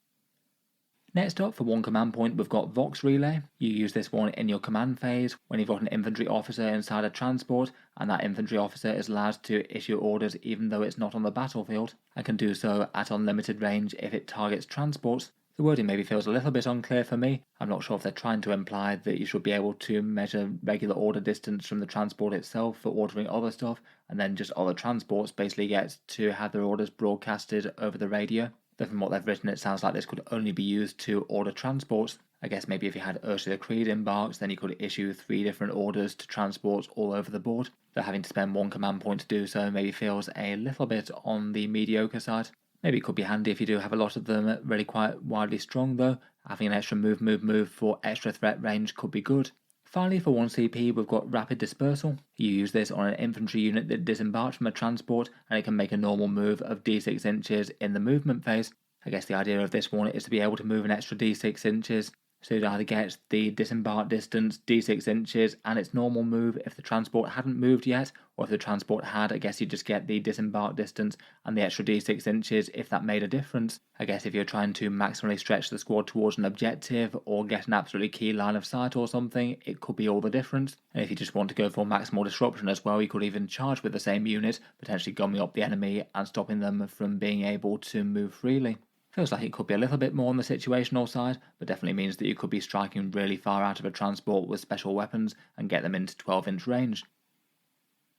Next up, for 1 command point, we've got Vox Relay. You use this one in your command phase when you've got an infantry officer inside a transport, and that infantry officer is allowed to issue orders even though it's not on the battlefield, and can do so at unlimited range if it targets transports. The wording maybe feels a little bit unclear for me. I'm not sure if they're trying to imply that you should be able to measure regular order distance from the transport itself for ordering other stuff, and then just other transports basically get to have their orders broadcasted over the radio. Though from what they've written, it sounds like this could only be used to order transports. I guess maybe if you had Ursula Creed embarked, then you could issue 3 different orders to transports all over the board. Though having to spend 1 command point to do so maybe feels a little bit on the mediocre side. Maybe it could be handy if you do have a lot of them really quite widely strung though. Having an extra move for extra threat range could be good. Finally, for 1 CP, we've got Rapid Dispersal. You use this on an infantry unit that disembarked from a transport, and it can make a normal move of d6 inches in the movement phase. I guess the idea of this one is to be able to move an extra d6 inches, so you'd either get the disembark distance d6 inches and its normal move if the transport hadn't moved yet, or if the transport had, I guess you just get the disembark distance and the extra d6 inches if that made a difference. I guess if you're trying to maximally stretch the squad towards an objective or get an absolutely key line of sight or something, it could be all the difference. And if you just want to go for maximal disruption as well, you could even charge with the same unit, potentially gumming up the enemy and stopping them from being able to move freely. Feels like it could be a little bit more on the situational side, but definitely means that you could be striking really far out of a transport with special weapons and get them into 12-inch range.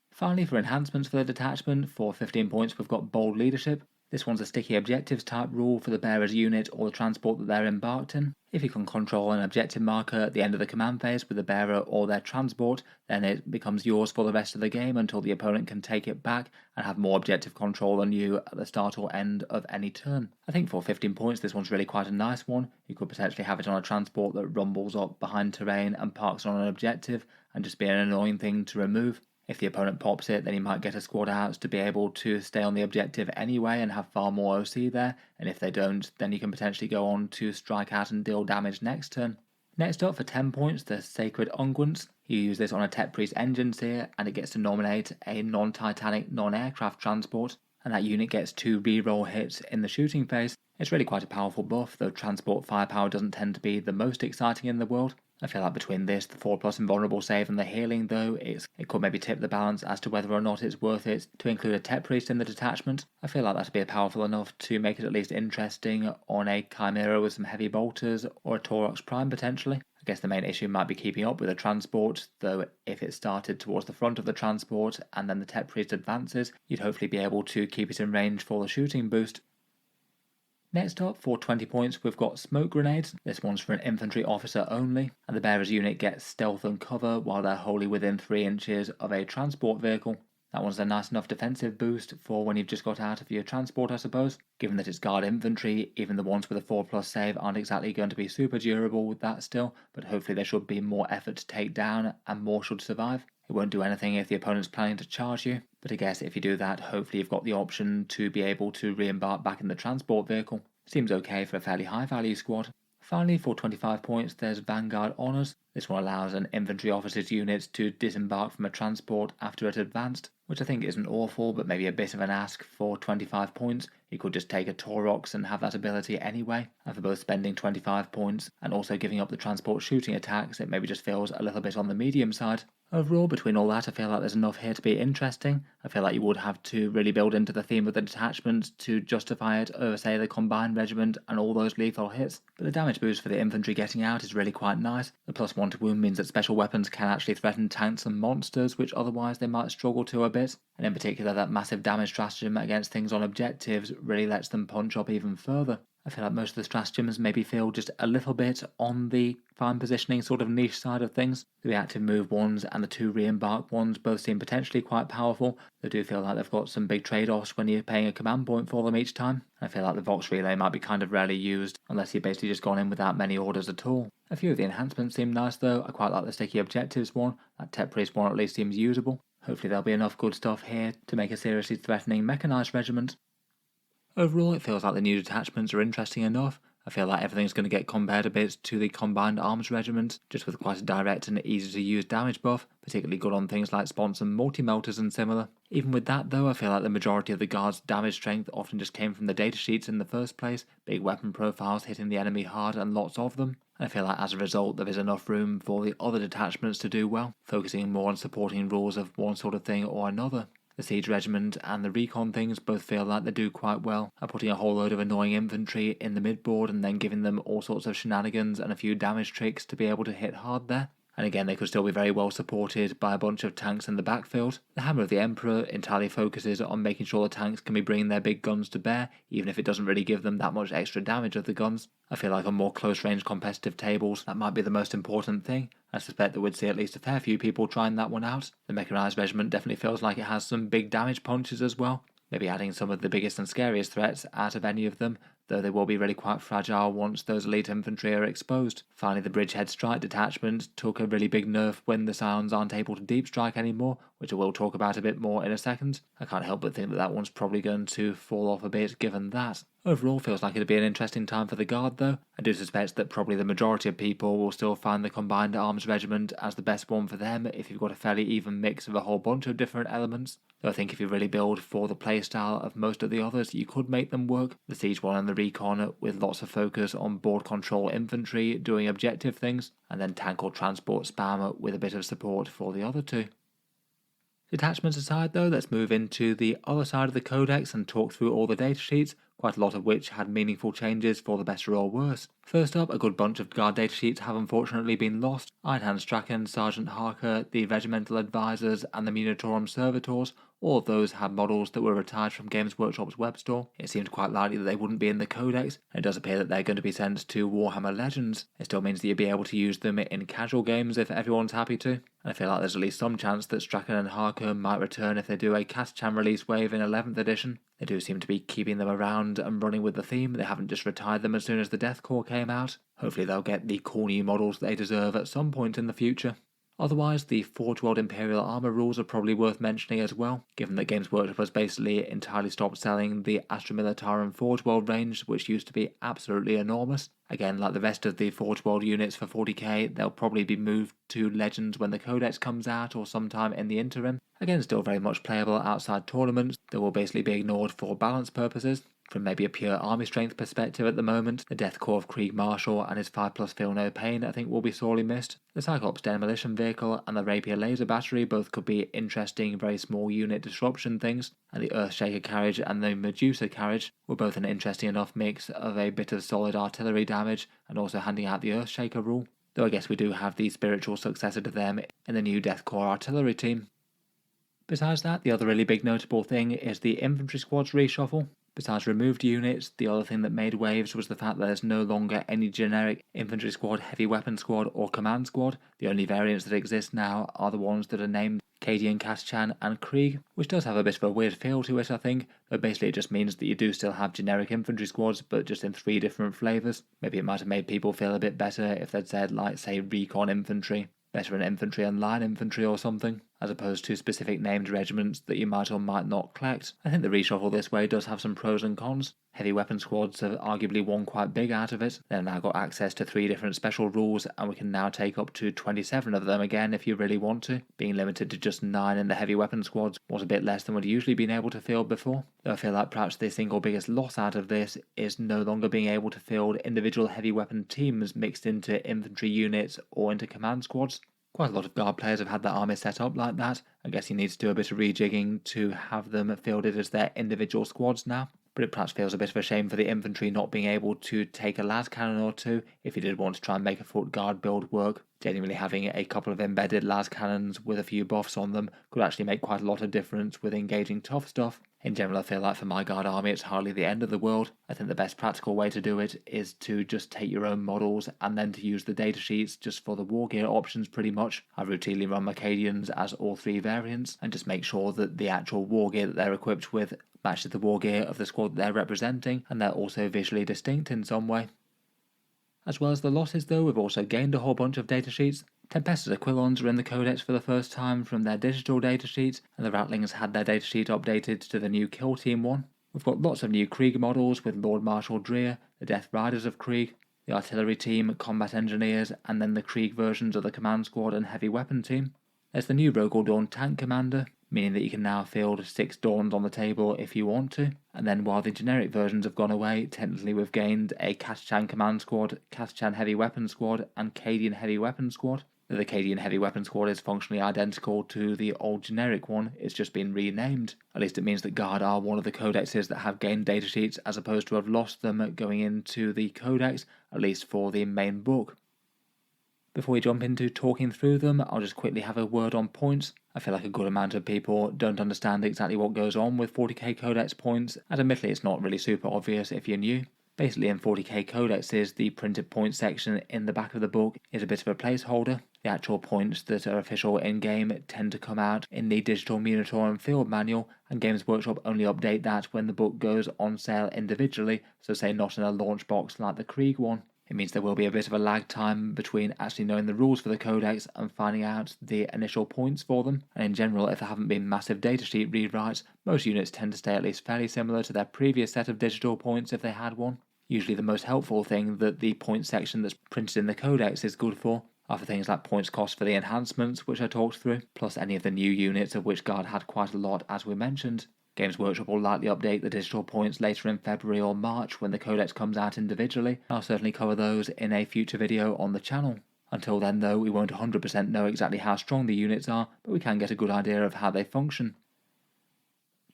Finally, for enhancements for the detachment, for 15 points we've got Bold Leadership. This one's a sticky objectives type rule for the bearer's unit or the transport that they're embarked in. If you can control an objective marker at the end of the command phase with the bearer or their transport, then it becomes yours for the rest of the game until the opponent can take it back and have more objective control than you at the start or end of any turn. I think for 15 points this one's really quite a nice one. You could potentially have it on a transport that rumbles up behind terrain and parks on an objective and just be an annoying thing to remove. If the opponent pops it, then you might get a squad out to be able to stay on the objective anyway and have far more OC there, and if they don't, then you can potentially go on to strike out and deal damage next turn. Next up, for 10 points, the Sacred Unguents. You use this on a Tech Priest engine seer, and it gets to nominate a non-Titanic, non-aircraft transport, and that unit gets 2 reroll hits in the shooting phase. It's really quite a powerful buff, though transport firepower doesn't tend to be the most exciting in the world. I feel like between this, the 4+ invulnerable save and the healing though, it could maybe tip the balance as to whether or not it's worth it to include a Tech Priest in the detachment. I feel like that'd be powerful enough to make it at least interesting on a Chimera with some heavy bolters or a Taurox Prime potentially. I guess the main issue might be keeping up with the transport, though if it started towards the front of the transport and then the Tech Priest advances, you'd hopefully be able to keep it in range for the shooting boost. Next up, for 20 points, we've got Smoke Grenades. This one's for an infantry officer only, and the bearer's unit gets stealth and cover while they're wholly within 3 inches of a transport vehicle. That one's a nice enough defensive boost for when you've just got out of your transport, I suppose. Given that it's guard infantry, even the ones with a 4+ save aren't exactly going to be super durable with that still, but hopefully there should be more effort to take down and more should survive. It won't do anything if the opponent's planning to charge you, but I guess if you do that, hopefully you've got the option to be able to re-embark back in the transport vehicle. Seems okay for a fairly high value squad. Finally, for 25 points, there's Vanguard Honours. This one allows an infantry officer's unit to disembark from a transport after it advanced, which I think isn't awful, but maybe a bit of an ask for 25 points. You could just take a Taurox and have that ability anyway, and for both spending 25 points and also giving up the transport shooting attacks, it maybe just feels a little bit on the medium side. Overall, between all that, I feel like there's enough here to be interesting. I feel like you would have to really build into the theme of the detachment to justify it over, say, the combined regiment and all those lethal hits. But the damage boost for the infantry getting out is really quite nice. The +1 to wound means that special weapons can actually threaten tanks and monsters, which otherwise they might struggle to a bit. And in particular, that massive damage stratagem against things on objectives really lets them punch up even further. I feel like most of the stratagems maybe feel just a little bit on the fine positioning sort of niche side of things. The reactive move ones and the 2 re-embark ones both seem potentially quite powerful. They do feel like they've got some big trade-offs when you're paying a command point for them each time. I feel like the Vox Relay might be kind of rarely used unless you've basically just gone in without many orders at all. A few of the enhancements seem nice though. I quite like the sticky objectives one. That Tech Priest one at least seems usable. Hopefully there'll be enough good stuff here to make a seriously threatening Mechanised regiment. Overall, it feels like the new detachments are interesting enough. I feel like everything's going to get compared a bit to the Combined Arms Regiment, just with quite a direct and easy to use damage buff, particularly good on things like spawns and multi-melters and similar. Even with that though, I feel like the majority of the Guard's damage strength often just came from the datasheets in the first place, big weapon profiles hitting the enemy hard and lots of them. And I feel like as a result there is enough room for the other detachments to do well, focusing more on supporting rules of one sort of thing or another. The Siege Regiment and the Recon things both feel like they do quite well at putting a whole load of annoying infantry in the midboard and then giving them all sorts of shenanigans and a few damage tricks to be able to hit hard there. And again, they could still be very well supported by a bunch of tanks in the backfield. The Hammer of the Emperor entirely focuses on making sure the tanks can be bringing their big guns to bear, even if it doesn't really give them that much extra damage of the guns. I feel like on more close-range competitive tables, that might be the most important thing. I suspect that we'd see at least a fair few people trying that one out. The Mechanised Regiment definitely feels like it has some big damage punches as well. Maybe adding some of the biggest and scariest threats out of any of them, though they will be really quite fragile once those elite infantry are exposed. Finally, the Bridgehead Strike detachment took a really big nerf when the Scions aren't able to deep strike anymore, which I will talk about a bit more in a second. I can't help but think that that one's probably going to fall off a bit given that. Overall, feels like it'd be an interesting time for the Guard though. I do suspect that probably the majority of people will still find the Combined Arms Regiment as the best one for them if you've got a fairly even mix of a whole bunch of different elements. Though I think if you really build for the playstyle of most of the others, you could make them work. The Siege one and the Recon with lots of focus on board control infantry doing objective things, and then tank or transport spam with a bit of support for the other two. Detachments aside though, let's move into the other side of the Codex and talk through all the datasheets, quite a lot of which had meaningful changes for the better or worse. First up, a good bunch of Guard datasheets have unfortunately been lost. Ironhand Strachan, Sergeant Harker, the Regimental Advisors and the Munitorum Servitors, all of those had models that were retired from Games Workshop's web store. It seemed quite likely that they wouldn't be in the Codex, and it does appear that they're going to be sent to Warhammer Legends. It still means that you'll be able to use them in casual games if everyone's happy to. And I feel like there's at least some chance that Strachan and Harker might return if they do a Cast-Chan release wave in 11th edition. They do seem to be keeping them around and running with the theme. They haven't just retired them as soon as the Death Corps came out. Hopefully they'll get the cool new models they deserve at some point in the future. Otherwise, the Forge World Imperial Armor rules are probably worth mentioning as well, given that Games Workshop has basically entirely stopped selling the Astra Militarum Forge World range, which used to be absolutely enormous. Again, like the rest of the Forge World units for 40k, they'll probably be moved to Legends when the Codex comes out or sometime in the interim. Again, still very much playable outside tournaments that will basically be ignored for balance purposes. From maybe a pure army strength perspective at the moment, the Death Corps of Krieg Marshal and his 5+ Feel No Pain I think will be sorely missed. The Cyclops Demolition Vehicle and the Rapier Laser Battery both could be interesting, very small unit disruption things, and the Earthshaker Carriage and the Medusa Carriage were both an interesting enough mix of a bit of solid artillery damage and also handing out the Earthshaker rule, though I guess we do have the spiritual successor to them in the new Death Corps artillery team. Besides that, the other really big notable thing is the infantry squads reshuffle. Besides removed units, the other thing that made waves was the fact that there's no longer any generic infantry squad, heavy weapon squad or command squad. The only variants that exist now are the ones that are named Cadian, Cast-Chan and Krieg, which does have a bit of a weird feel to it I think, but basically it just means that you do still have generic infantry squads but just in 3 different flavours. Maybe it might have made people feel a bit better if they'd said like say Recon Infantry, Veteran Infantry and Line Infantry or something, as opposed to specific named regiments that you might or might not collect. I think the reshuffle this way does have some pros and cons. Heavy weapon squads have arguably won quite big out of it. They've now got access to 3 different special rules and we can now take up to 27 of them again if you really want to. Being limited to just 9 in the heavy weapon squads was a bit less than we'd usually been able to field before. Though I feel like perhaps the single biggest loss out of this is no longer being able to field individual heavy weapon teams mixed into infantry units or into command squads. Quite a lot of Guard players have had their army set up like that. I guess you need to do a bit of rejigging to have them fielded as their individual squads now. But it perhaps feels a bit of a shame for the infantry not being able to take a las cannon or two if you did want to try and make a foot guard build work. Genuinely having a couple of embedded las cannons with a few buffs on them could actually make quite a lot of difference with engaging tough stuff. In general, I feel like for my guard army it's hardly the end of the world. I think the best practical way to do it is to just take your own models and then to use the datasheets just for the war gear options pretty much. I routinely run Macadians as all 3 variants and just make sure that the actual war gear that they're equipped with matches the war gear of the squad that they're representing, and they're also visually distinct in some way. As well as the losses though, we've also gained a whole bunch of datasheets. Tempestus Aquilons are in the Codex for the first time from their digital datasheets, and the Ratlings had their datasheet updated to the new Kill Team one. We've got lots of new Krieg models with Lord Marshal Dreir, the Death Riders of Krieg, the Artillery Team, Combat Engineers, and then the Krieg versions of the Command Squad and Heavy Weapon Team. There's the new Rogal Dorn Tank Commander, meaning that you can now field 6 Dorns on the table if you want to. And then while the generic versions have gone away, technically we've gained a Kaschan Command Squad, Kaschan Heavy Weapon Squad, and Cadian Heavy Weapon Squad. The Cadian Heavy Weapon Squad is functionally identical to the old generic one, it's just been renamed. At least it means that Guard are one of the codexes that have gained datasheets as opposed to have lost them going into the codex, at least for the main book. Before we jump into talking through them, I'll just quickly have a word on points. I feel like a good amount of people don't understand exactly what goes on with 40k codex points, and admittedly it's not really super obvious if you're new. Basically in 40k codexes, the printed points section in the back of the book is a bit of a placeholder. The actual points that are official in-game tend to come out in the digital Munitorum field manual, and Games Workshop only update that when the book goes on sale individually, so say not in a launch box like the Krieg one. It means there will be a bit of a lag time between actually knowing the rules for the codex and finding out the initial points for them, and in general if there haven't been massive datasheet rewrites, most units tend to stay at least fairly similar to their previous set of digital points if they had one. Usually the most helpful thing that the points section that's printed in the codex is good for are for things like points cost for the enhancements, which I talked through, plus any of the new units, of which Guard had quite a lot as we mentioned. Games Workshop will likely update the digital points later in February or March when the codex comes out individually. I'll certainly cover those in a future video on the channel. Until then though, we won't 100% know exactly how strong the units are, but we can get a good idea of how they function.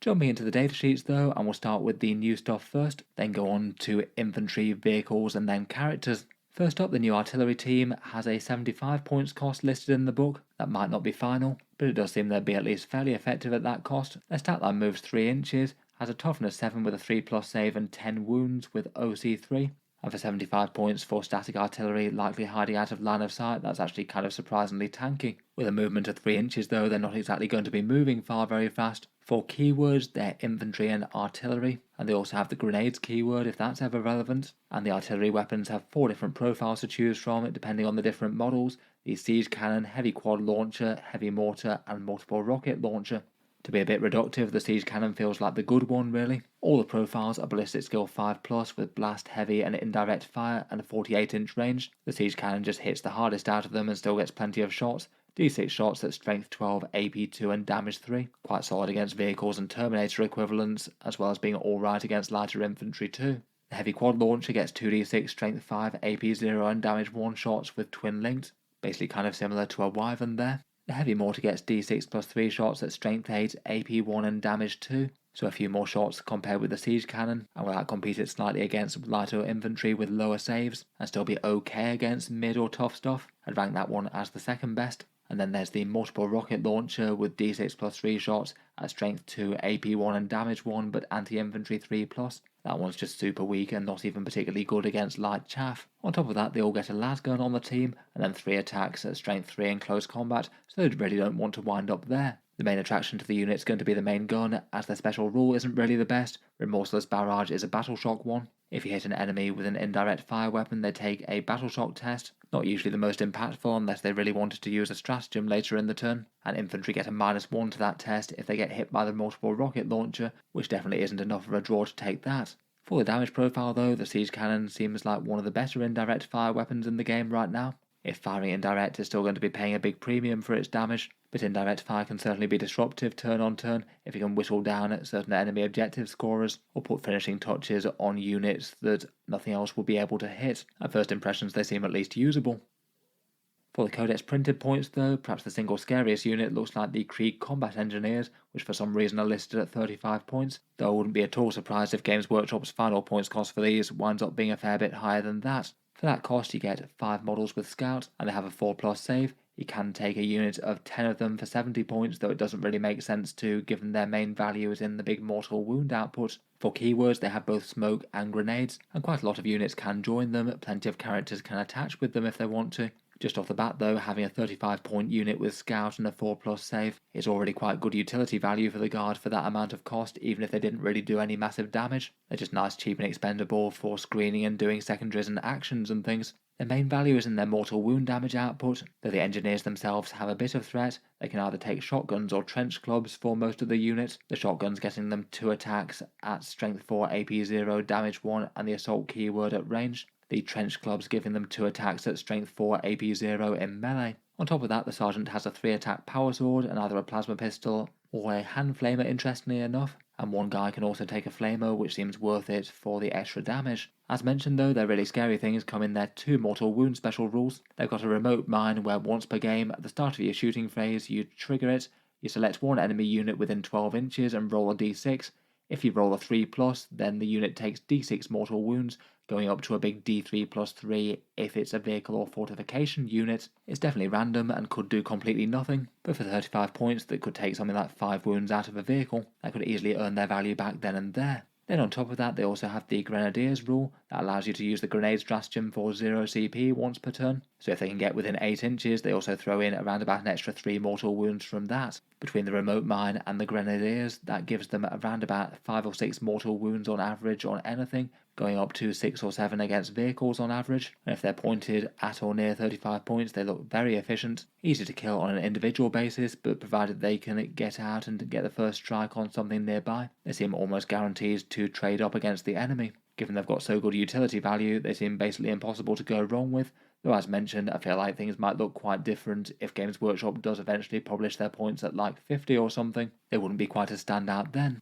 Jumping into the datasheets though, and we'll start with the new stuff first, then go on to infantry, vehicles and then characters. First up, the new artillery team has a 75 points cost listed in the book. That might not be final, but it does seem they'd be at least fairly effective at that cost. Their stat line moves 3 inches, has a toughness 7 with a 3+ save and 10 wounds with OC3. And for 75 points for static artillery likely hiding out of line of sight, that's actually kind of surprisingly tanky. With a movement of 3 inches though, they're not exactly going to be moving far very fast. For keywords, they're infantry and artillery, and they also have the grenades keyword if that's ever relevant. And the artillery weapons have 4 different profiles to choose from depending on the different models: the siege cannon, heavy quad launcher, heavy mortar and multiple rocket launcher. To be a bit reductive, the siege cannon feels like the good one really. All the profiles are ballistic skill 5+ with blast, heavy and indirect fire and a 48-inch range. The siege cannon just hits the hardest out of them and still gets plenty of shots. D6 shots at strength 12, AP 2 and damage 3. Quite solid against vehicles and Terminator equivalents, as well as being alright against lighter infantry too. The heavy quad launcher gets 2d6, strength 5, AP 0 and damage 1 shots with twin linked. Basically kind of similar to a Wyvern there. The heavy mortar gets d6 plus 3 shots at strength 8, AP 1 and damage 2. So a few more shots compared with the siege cannon, and will outcompete it slightly against lighter infantry with lower saves, and still be okay against mid or tough stuff. I'd rank that one as the second best. And then there's the multiple rocket launcher with d6 plus 3 shots at strength 2, AP 1 and damage 1 but anti-infantry 3+. That one's just super weak and not even particularly good against light chaff. On top of that, they all get a lasgun on the team and then 3 attacks at strength 3 in close combat, so they really don't want to wind up there. The main attraction to the unit is going to be the main gun, as their special rule isn't really the best. Remorseless Barrage is a battle shock one. If you hit an enemy with an indirect fire weapon, they take a battle shock test. Not usually the most impactful unless they really wanted to use a stratagem later in the turn. And infantry get a -1 to that test if they get hit by the multiple rocket launcher, which definitely isn't enough of a draw to take that. For the damage profile though, the siege cannon seems like one of the better indirect fire weapons in the game right now. If firing indirect is still going to be paying a big premium for its damage, but indirect fire can certainly be disruptive turn on turn if you can whittle down at certain enemy objective scorers or put finishing touches on units that nothing else will be able to hit. At first impressions they seem at least usable. For the Codex printed points though, perhaps the single scariest unit looks like the Krieg Combat Engineers, which for some reason are listed at 35 points, though I wouldn't be at all surprised if Games Workshop's final points cost for these winds up being a fair bit higher than that. For that cost you get 5 models with Scout, and they have a 4+ save. You can take a unit of 10 of them for 70 points, though it doesn't really make sense to, given their main value is in the big mortal wound output. For keywords, they have both smoke and grenades, and quite a lot of units can join them. Plenty of characters can attach with them if they want to. Just off the bat though, having a 35-point unit with Scout and a 4+ save is already quite good utility value for the Guard for that amount of cost, even if they didn't really do any massive damage. They're just nice, cheap and expendable for screening and doing secondaries and actions and things. Their main value is in their mortal wound damage output, though the engineers themselves have a bit of threat. They can either take shotguns or trench clubs for most of the unit, the shotguns getting them 2 attacks at strength 4 AP 0, damage 1 and the assault keyword at range. The trench clubs giving them 2 attacks at strength 4 AP 0 in melee. On top of that, the sergeant has a 3-attack power sword and either a plasma pistol or a hand flamer, interestingly enough, and one guy can also take a flamer, which seems worth it for the extra damage. As mentioned though, their really scary things come in their 2 mortal wound special rules. They've got a remote mine where once per game, at the start of your shooting phase, you trigger it, you select one enemy unit within 12 inches and roll a d6. If you roll a 3+, then the unit takes d6 mortal wounds, going up to a big d3 plus 3 if it's a vehicle or fortification unit. It's definitely random and could do completely nothing, but for 35 points that could take something like 5 wounds out of a vehicle, that could easily earn their value back then and there. Then on top of that, they also have the Grenadiers rule that allows you to use the grenade stratagem for 0 CP once per turn. So if they can get within 8 inches, they also throw in around about an extra 3 mortal wounds from that. Between the remote mine and the Grenadiers, that gives them around about 5 or 6 mortal wounds on average on anything, going up to 6 or 7 against vehicles on average. And if they're pointed at or near 35 points, they look very efficient, easy to kill on an individual basis, but provided they can get out and get the first strike on something nearby, they seem almost guaranteed to trade up against the enemy. Given they've got so good utility value, they seem basically impossible to go wrong with, though as mentioned, I feel like things might look quite different if Games Workshop does eventually publish their points at like 50 or something. They wouldn't be quite as standout then.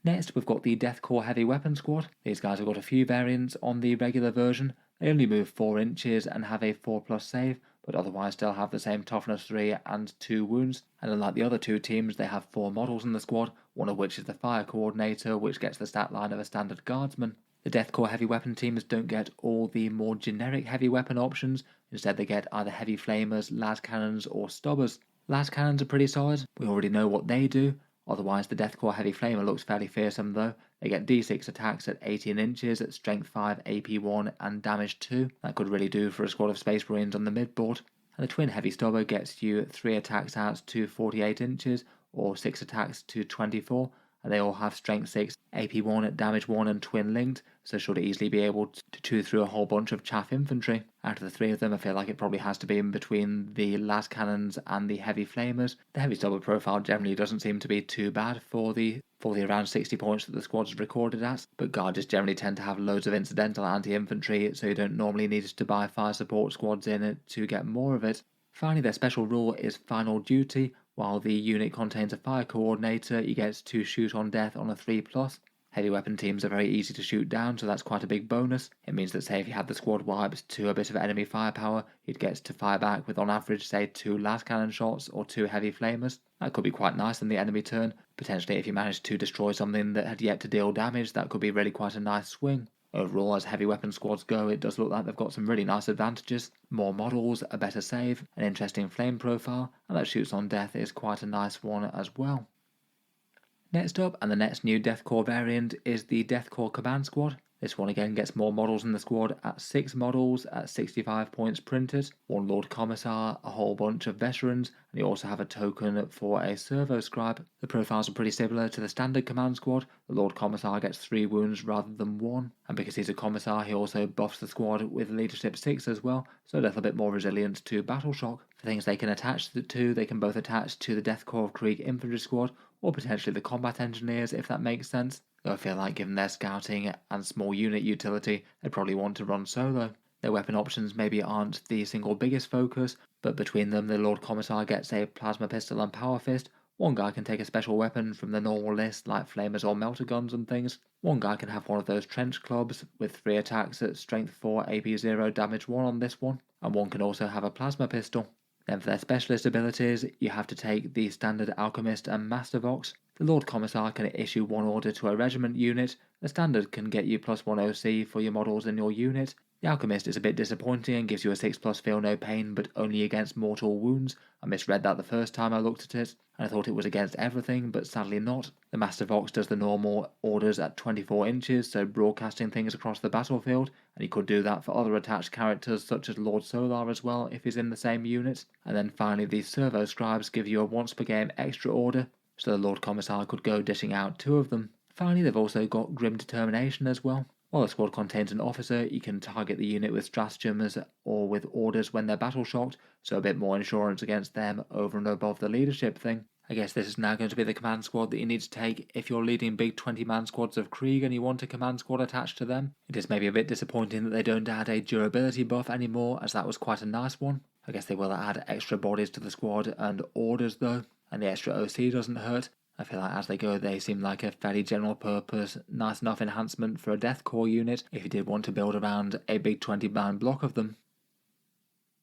Next, we've got the Deathcore Heavy Weapon Squad. These guys have got a few variants on the regular version. They only move 4 inches and have a 4+ save, but otherwise still have the same toughness 3 and 2 wounds. And unlike the other 2 teams, they have 4 models in the squad, one of which is the Fire Coordinator, which gets the stat line of a standard guardsman. The Deathcore Heavy Weapon teams don't get all the more generic heavy weapon options. Instead, they get either heavy flamers, las cannons, or stubbers. Las cannons are pretty solid. We already know what they do. Otherwise, the Deathcore Heavy Flamer looks fairly fearsome though. They get d6 attacks at 18 inches at strength 5, AP 1 and damage 2. That could really do for a squad of Space Marines on the midboard. And the Twin Heavy Stubber gets you 3 attacks out to 48 inches or 6 attacks to 24. And they all have strength 6, AP 1 at damage 1 and twin linked, so should easily be able to chew through a whole bunch of chaff infantry. Out of the 3 of them, I feel like it probably has to be in between the las cannons and the heavy flamers. The heavy stubber profile generally doesn't seem to be too bad for the around 60 points that the squad's recorded at, but Guardians generally tend to have loads of incidental anti-infantry, so you don't normally need to buy fire support squads in it to get more of it. Finally, their special rule is Final Duty. While the unit contains a fire coordinator, you get to shoot on death on a 3+. Heavy weapon teams are very easy to shoot down, so that's quite a big bonus. It means that say if you had the squad wipes to a bit of enemy firepower, you'd get to fire back with on average say 2 las cannon shots or 2 heavy flamers. That could be quite nice in the enemy turn. Potentially if you managed to destroy something that had yet to deal damage, that could be really quite a nice swing. Overall, as heavy weapon squads go, it does look like they've got some really nice advantages. More models, a better save, an interesting flame profile, and that shoots on death is quite a nice one as well. Next up, and the next new Deathcore variant, is the Deathcore Command Squad. This one again gets more models in the squad at 6 models at 65 points printed, 1 Lord Commissar, a whole bunch of veterans, and you also have a token for a servo scribe. The profiles are pretty similar to the standard command squad. The Lord Commissar gets 3 wounds rather than 1, and because he's a commissar he also buffs the squad with leadership 6 as well, so a little bit more resilient to battle shock. For things they can attach to, they can both attach to the Deathcore of Krieg infantry squad, or potentially the combat engineers if that makes sense. Though I feel like given their scouting and small unit utility, they'd probably want to run solo. Their weapon options maybe aren't the single biggest focus, but between them the Lord Commissar gets a plasma pistol and power fist, one guy can take a special weapon from the normal list like flamers or melter guns and things, one guy can have one of those trench clubs with 3 attacks at strength 4 AP 0 damage 1 on this one, and one can also have a plasma pistol. Then for their specialist abilities, you have to take the standard Alchemist and Master Vox. The Lord Commissar can issue 1 order to a regiment unit, the standard can get you +1 OC for your models in your unit, The Alchemist is a bit disappointing and gives you a 6+ feel no pain, but only against mortal wounds. I misread that the first time I looked at it, and I thought it was against everything, but sadly not. The Master Vox does the normal orders at 24 inches, so broadcasting things across the battlefield, and he could do that for other attached characters such as Lord Solar as well if he's in the same unit. And then finally the Servo Scribes give you a once per game extra order, so the Lord Commissar could go dishing out 2 of them. Finally, they've also got Grim Determination as well. While the squad contains an officer, you can target the unit with stratagems or with orders when they're battle shocked, so a bit more insurance against them over and above the leadership thing. I guess this is now going to be the command squad that you need to take if you're leading big 20-man squads of Krieg and you want a command squad attached to them. It is maybe a bit disappointing that they don't add a durability buff anymore, as that was quite a nice one. I guess they will add extra bodies to the squad and orders though, and the extra OC doesn't hurt. I feel like as they go, they seem like a fairly general purpose, nice enough enhancement for a Death Corps unit if you did want to build around a big 20-man block of them.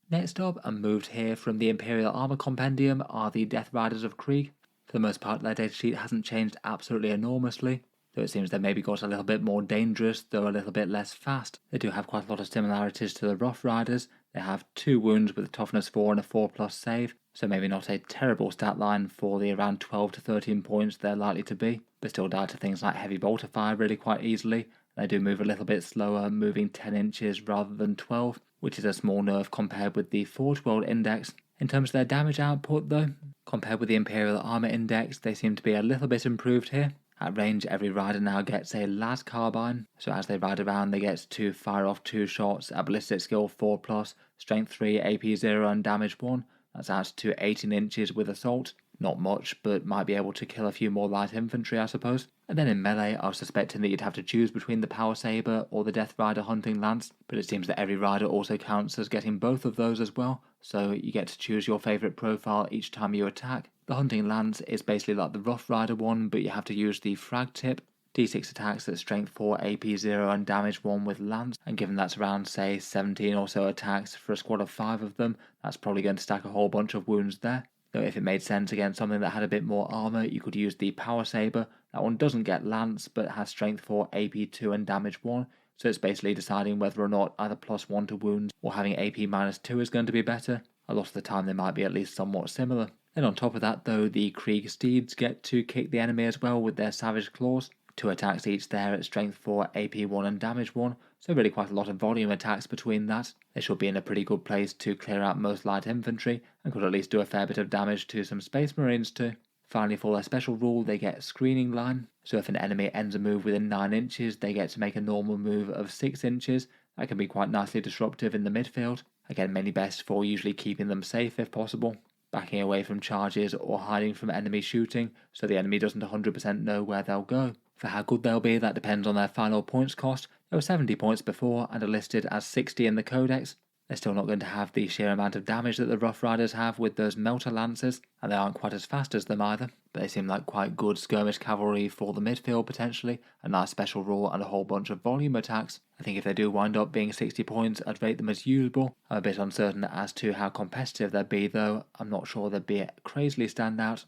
Next up, and moved here from the Imperial Armor Compendium, are the Death Riders of Krieg. For the most part, their datasheet hasn't changed absolutely enormously, though it seems they maybe got a little bit more dangerous, though a little bit less fast. They do have quite a lot of similarities to the Rough Riders. They have 2 wounds with a toughness 4 and a 4+ save, so maybe not a terrible stat line for the around 12 to 13 points they're likely to be, but still die to things like heavy bolter fire really quite easily. They do move a little bit slower, moving 10 inches rather than 12, which is a small nerf compared with the Forge World Index. In terms of their damage output though, compared with the Imperial Armor Index, they seem to be a little bit improved here. At range, every rider now gets a las carbine, so as they ride around they get to fire off 2 shots at ballistic skill 4+, strength 3, AP 0 and damage 1. That's adds to 18 inches with assault. Not much, but might be able to kill a few more light infantry I suppose. And then in melee, I was suspecting that you'd have to choose between the Power Saber or the Death Rider Hunting Lance, but it seems that every rider also counts as getting both of those as well, so you get to choose your favourite profile each time you attack. The Hunting Lance is basically like the Rough Rider one, but you have to use the frag tip. D6 attacks at strength 4, AP 0 and damage 1 with lance, and given that's around say 17 or so attacks for a squad of 5 of them, that's probably going to stack a whole bunch of wounds there. Though if it made sense against something that had a bit more armour, you could use the Power Saber. That one doesn't get lance but has strength 4, AP 2 and damage 1, so it's basically deciding whether or not either +1 to wounds or having AP -2 is going to be better. A lot of the time they might be at least somewhat similar. Then on top of that though, the Krieg Steeds get to kick the enemy as well with their Savage Claws. 2 attacks each there at strength 4, AP 1 and damage 1, so really quite a lot of volume attacks between that. They should be in a pretty good place to clear out most light infantry, and could at least do a fair bit of damage to some Space Marines too. Finally, for their special rule, they get Screening Line, so if an enemy ends a move within 9 inches, they get to make a normal move of 6 inches. That can be quite nicely disruptive in the midfield. Again, mainly best for usually keeping them safe if possible, backing away from charges or hiding from enemy shooting, so the enemy doesn't 100% know where they'll go. For how good they'll be, that depends on their final points cost. There were 70 points before and are listed as 60 in the Codex. They're still not going to have the sheer amount of damage that the Rough Riders have with those Melter Lances, and they aren't quite as fast as them either, but they seem like quite good skirmish cavalry for the midfield potentially, a nice special rule and a whole bunch of volume attacks. I think if they do wind up being 60 points, I'd rate them as usable. I'm a bit uncertain as to how competitive they'd be though. I'm not sure they'd be crazily standout.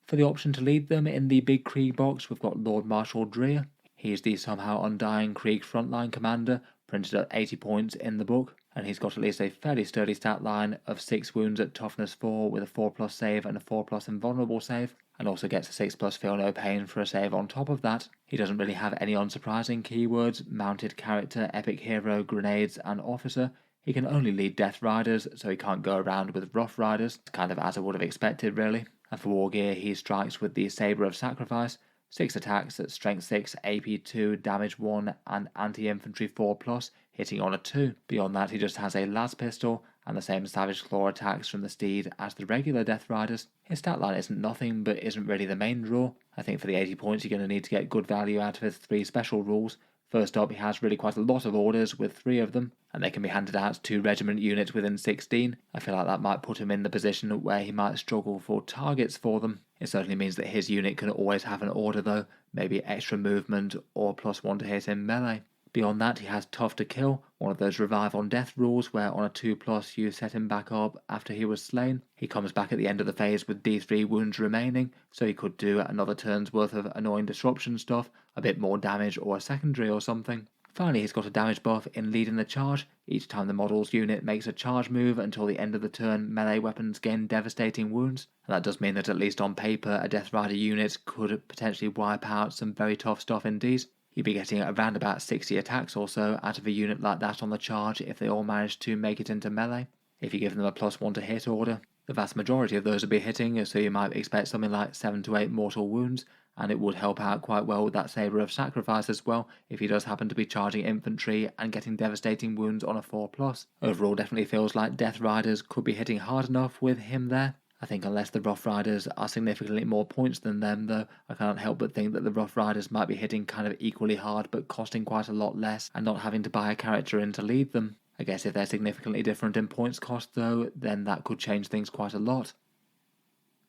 For the option to lead them in the big Krieg box, we've got Lord Marshal Dreir. He's the somehow undying Krieg frontline commander, printed at 80 points in the book, and he's got at least a fairly sturdy stat line of 6 wounds at toughness 4 with a 4+ save and a 4+ invulnerable save, and also gets a 6+ feel no pain for a save on top of that. He doesn't really have any unsurprising keywords: mounted character, epic hero, grenades and officer. He can only lead Death Riders, so he can't go around with Rough Riders, kind of as I would have expected really. And for war gear, he strikes with the Sabre of Sacrifice, 6 attacks at strength 6, AP 2, damage 1 and anti-infantry 4+, hitting on a 2. Beyond that, he just has a las pistol and the same Savage Claw attacks from the Steed as the regular Death Riders. His stat line isn't nothing, but isn't really the main draw. I think for the 80 points you're going to need to get good value out of his 3 special rules. First up, he has really quite a lot of orders with 3 of them, and they can be handed out to regiment units within 16. I feel like that might put him in the position where he might struggle for targets for them. It certainly means that his unit can always have an order though, maybe extra movement or +1 to hit in melee. Beyond that, he has Tough to Kill, one of those revive on death rules where on a 2+ you set him back up after he was slain. He comes back at the end of the phase with D3 wounds remaining, so he could do another turn's worth of annoying disruption stuff, a bit more damage or a secondary or something. Finally, he's got a damage buff in leading the charge. Each time the model's unit makes a charge move until the end of the turn, melee weapons gain devastating wounds. And that does mean that at least on paper, a Death Rider unit could potentially wipe out some very tough stuff indeed. You'd be getting around about 60 attacks or so out of a unit like that on the charge if they all manage to make it into melee. If you give them a +1 to hit order, the vast majority of those will be hitting, so you might expect something like 7 to 8 mortal wounds, and it would help out quite well with that Sabre of Sacrifice as well if he does happen to be charging infantry and getting devastating wounds on a 4+. Overall, definitely feels like Death Riders could be hitting hard enough with him there. I think unless the Rough Riders are significantly more points than them, though, I can't help but think that the Rough Riders might be hitting kind of equally hard but costing quite a lot less and not having to buy a character in to lead them. I guess if they're significantly different in points cost though, then that could change things quite a lot.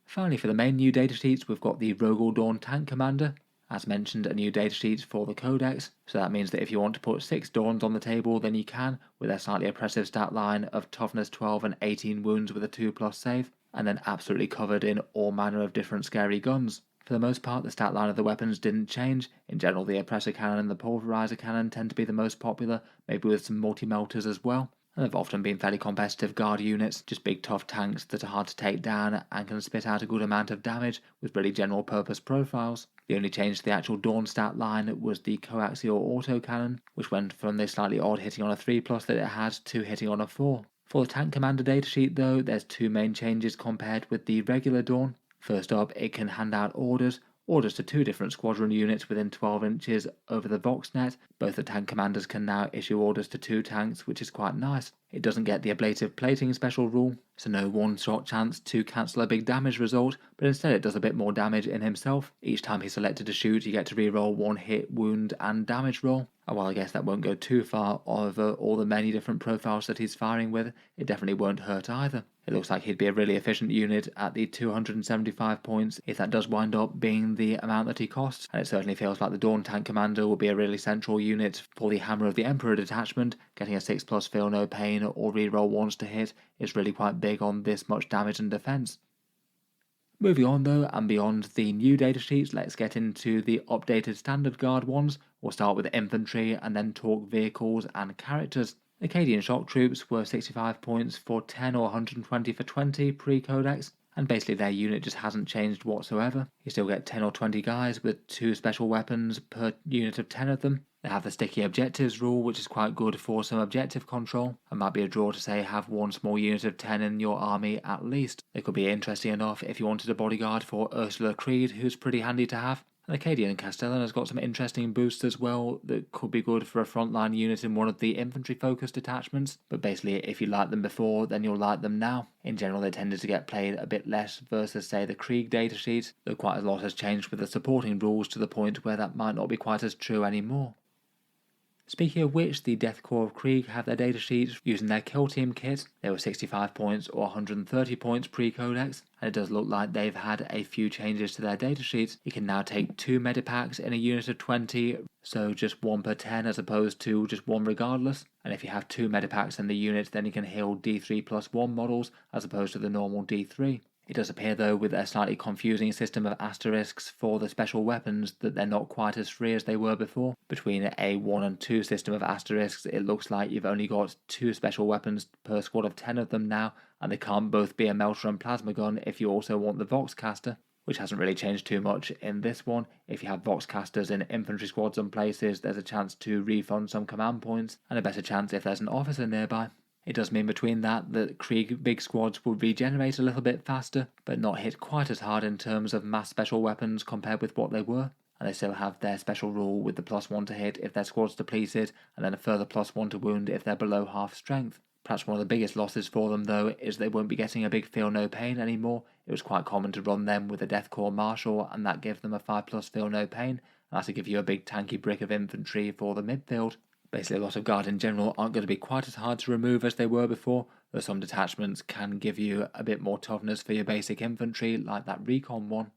Finally, for the main new datasheets, we've got the Rogal Dorn Tank Commander. As mentioned, a new datasheet for the Codex, so that means that if you want to put 6 Dorns on the table, then you can, with their slightly oppressive stat line of toughness 12 and 18 wounds with a 2+ save, and then absolutely covered in all manner of different scary guns. For the most part, the stat line of the weapons didn't change. In general, the Oppressor Cannon and the Pulverizer Cannon tend to be the most popular, maybe with some multi-melters as well. And they've often been fairly competitive guard units, just big tough tanks that are hard to take down and can spit out a good amount of damage with really general purpose profiles. The only change to the actual Dorn stat line was the coaxial autocannon, which went from the slightly odd hitting on a 3+ that it had to hitting on a 4. For the Tank Commander datasheet though, there's 2 main changes compared with the regular Dorn. First up, it can hand out orders to 2 different squadron units within 12 inches over the Voxnet. Both the tank commanders can now issue orders to 2 tanks, which is quite nice. It doesn't get the ablative plating special rule, so no one-shot chance to cancel a big damage result, but instead it does a bit more damage in himself. Each time he's selected to shoot, you get to reroll 1 hit, wound and damage roll. And while I guess that won't go too far over all the many different profiles that he's firing with, it definitely won't hurt either. It looks like he'd be a really efficient unit at the 275 points if that does wind up being the amount that he costs, and it certainly feels like the Dorn Tank Commander will be a really central unit for the Hammer of the Emperor detachment. Getting a 6+ feel no pain or reroll 1s to hit is really quite big on this much damage and defense. Moving on though, and beyond the new datasheets, let's get into the updated standard guard ones. We'll start with infantry and then talk vehicles and characters. Acadian shock troops were 65 points for 10 or 120 for 20 pre-Codex, and basically their unit just hasn't changed whatsoever. You still get 10 or 20 guys with 2 special weapons per unit of 10 of them. They have the sticky objectives rule, which is quite good for some objective control, and might be a draw to say have 1 small unit of 10 in your army at least. It could be interesting enough if you wanted a bodyguard for Ursula Creed, who's pretty handy to have. And Acadian Castellan has got some interesting boosts as well that could be good for a frontline unit in one of the infantry-focused detachments, but basically if you liked them before, then you'll like them now. In general, they tended to get played a bit less versus, say, the Krieg datasheet, though quite a lot has changed with the supporting rules to the point where that might not be quite as true anymore. Speaking of which, the Death Corps of Krieg have their datasheets using their Kill Team kit. They were 65 points or 130 points pre-Codex, and it does look like they've had a few changes to their datasheets. You can now take 2 medipacks in a unit of 20, so just 1 per 10 as opposed to just 1 regardless. And if you have 2 medipacks in the unit, then you can heal D3+1 models as opposed to the normal D3. It does appear though, with a slightly confusing system of asterisks for the special weapons, that they're not quite as free as they were before. Between a 1 and 2 system of asterisks, it looks like you've only got 2 special weapons per squad of 10 of them now, and they can't both be a melter and plasma gun if you also want the Voxcaster, which hasn't really changed too much in this one. If you have Voxcasters in infantry squads and places, there's a chance to refund some command points, and a better chance if there's an officer nearby. It does mean between that Krieg big squads will regenerate a little bit faster, but not hit quite as hard in terms of mass special weapons compared with what they were. And they still have their special rule with the +1 to hit if their squad's depleted, and then a further +1 to wound if they're below half strength. Perhaps one of the biggest losses for them though is they won't be getting a big feel no pain anymore. It was quite common to run them with a Death Corps Marshal, and that gave them a 5+ feel no pain, and that'll give you a big tanky brick of infantry for the midfield. Basically, a lot of guard in general aren't going to be quite as hard to remove as they were before, though some detachments can give you a bit more toughness for your basic infantry, like that Recon one.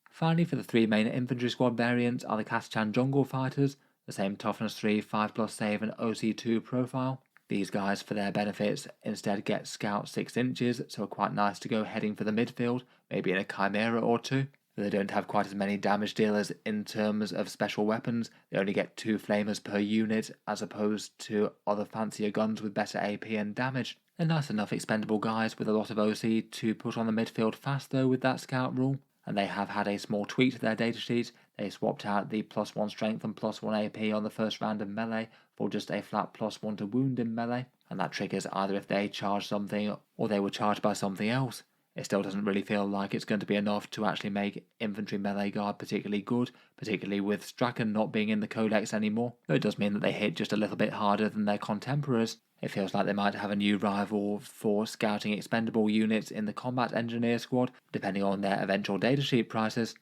Finally, for the 3 main infantry squad variants are the Kaschan Jungle Fighters, the same toughness 3, 5+ save and OC2 profile. These guys, for their benefits, instead get Scout 6 inches, so are quite nice to go heading for the midfield, maybe in a Chimera or 2. They don't have quite as many damage dealers in terms of special weapons. They only get 2 flamers per unit as opposed to other fancier guns with better AP and damage. They're nice enough expendable guys with a lot of OC to put on the midfield fast though with that scout rule, and they have had a small tweak to their datasheet. They swapped out the +1 strength and +1 AP on the first round of melee for just a flat +1 to wound in melee, and that triggers either if they charge something or they were charged by something else. It still doesn't really feel like it's going to be enough to actually make infantry melee guard particularly good, particularly with Strachan not being in the Codex anymore, though it does mean that they hit just a little bit harder than their contemporaries. It feels like they might have a new rival for scouting expendable units in the Combat Engineer Squad, depending on their eventual datasheet prices.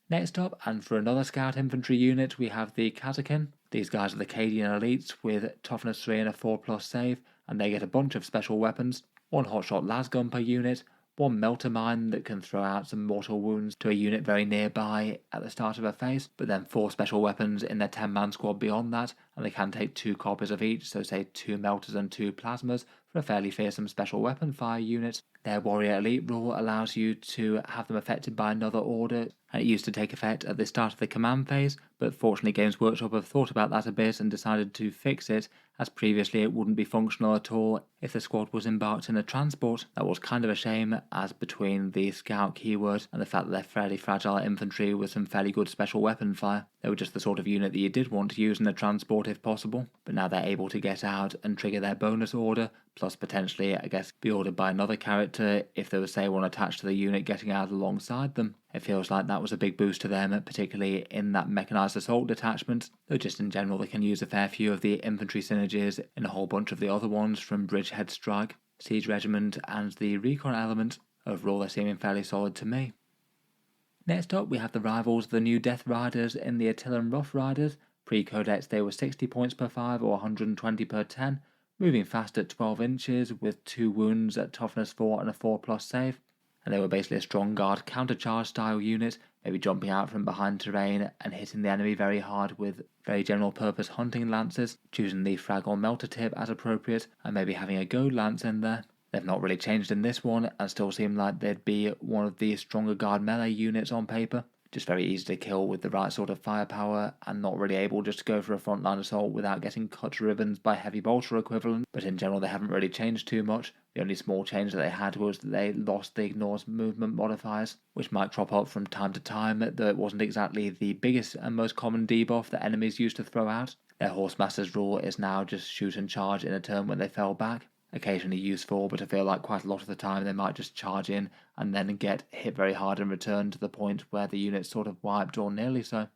Next up, and for another scout infantry unit, we have the Katakin. These guys are the Cadian elites with toughness 3 and a 4+ save, and they get a bunch of special weapons. 1 hotshot lasgun per unit, 1 melter mine that can throw out some mortal wounds to a unit very nearby at the start of a phase, but then 4 special weapons in their 10-man squad beyond that, and they can take 2 copies of each, so say 2 melters and 2 plasmas for a fairly fearsome special weapon fire unit. Their warrior elite rule allows you to have them affected by another order, and it used to take effect at the start of the command phase, but fortunately Games Workshop have thought about that a bit and decided to fix it, as previously it wouldn't be functional at all if the squad was embarked in a transport. That was kind of a shame, as between the scout keyword and the fact that they're fairly fragile infantry with some fairly good special weapon fire, they were just the sort of unit that you did want to use in a transport if possible, but now they're able to get out and trigger their bonus order, plus potentially, I guess, be ordered by another character if there was, say, one attached to the unit getting out alongside them. It feels like that was a big boost to them, particularly in that Mechanised assault detachment, though just in general they can use a fair few of the infantry synergies in a whole bunch of the other ones from Bridgehead Strike, Siege Regiment and the Recon element. Overall they're seeming fairly solid to me. Next up we have the rivals, the new Death Riders in the Attilan Rough Riders. Pre-Codex they were 60 points per 5 or 120 per 10, moving fast at 12 inches with 2 wounds at toughness 4 and a 4+ save. And they were basically a strong guard countercharge style unit, maybe jumping out from behind terrain and hitting the enemy very hard with very general purpose hunting lances, choosing the frag or melter tip as appropriate, and maybe having a goad lance in there. They've not really changed in this one and still seem like they'd be one of the stronger guard melee units on paper. Just very easy to kill with the right sort of firepower and not really able just to go for a frontline assault without getting cut to ribbons by heavy bolter equivalent, but in general they haven't really changed too much. The only small change that they had was that they lost the ignores movement modifiers, which might crop up from time to time, though it wasn't exactly the biggest and most common debuff that enemies used to throw out. Their Horsemaster's rule is now just shoot and charge in a turn when they fell back. Occasionally useful, but I feel like quite a lot of the time they might just charge in and then get hit very hard in return to the point where the unit's sort of wiped or nearly so.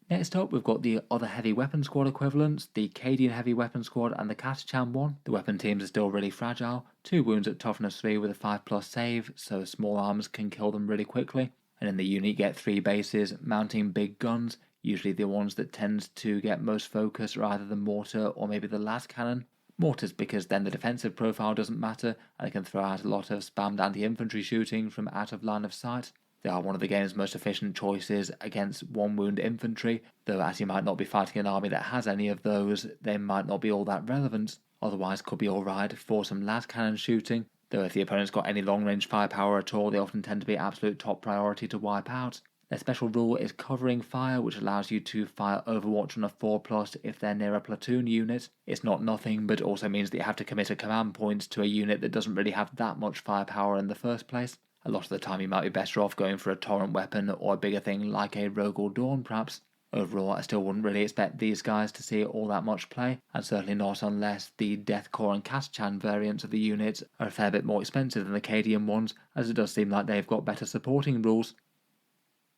Next up we've got the other heavy weapon squad equivalents, the Cadian heavy weapon squad and the Katachan one. The weapon teams are still really fragile, 2 wounds at toughness 3 with a 5+ save, so small arms can kill them really quickly, and in the unit you get 3 bases mounting big guns, usually the ones that tend to get most focus are either the mortar or maybe the las cannon. Mortars because then the defensive profile doesn't matter and they can throw out a lot of spammed anti-infantry shooting from out of line of sight. They are one of the game's most efficient choices against 1 wound infantry, though as you might not be fighting an army that has any of those, they might not be all that relevant. Otherwise could be alright for some las cannon shooting, though if the opponent's got any long range firepower at all they often tend to be absolute top priority to wipe out. Their special rule is covering fire, which allows you to fire Overwatch on a 4+ if they're near a platoon unit. It's not nothing, but also means that you have to commit a command point to a unit that doesn't really have that much firepower in the first place. A lot of the time you might be better off going for a torrent weapon or a bigger thing like a Rogal Dorn perhaps. Overall, I still wouldn't really expect these guys to see all that much play, and certainly not unless the Deathcore and Katachan variants of the unit are a fair bit more expensive than the Cadian ones, as it does seem like they've got better supporting rules.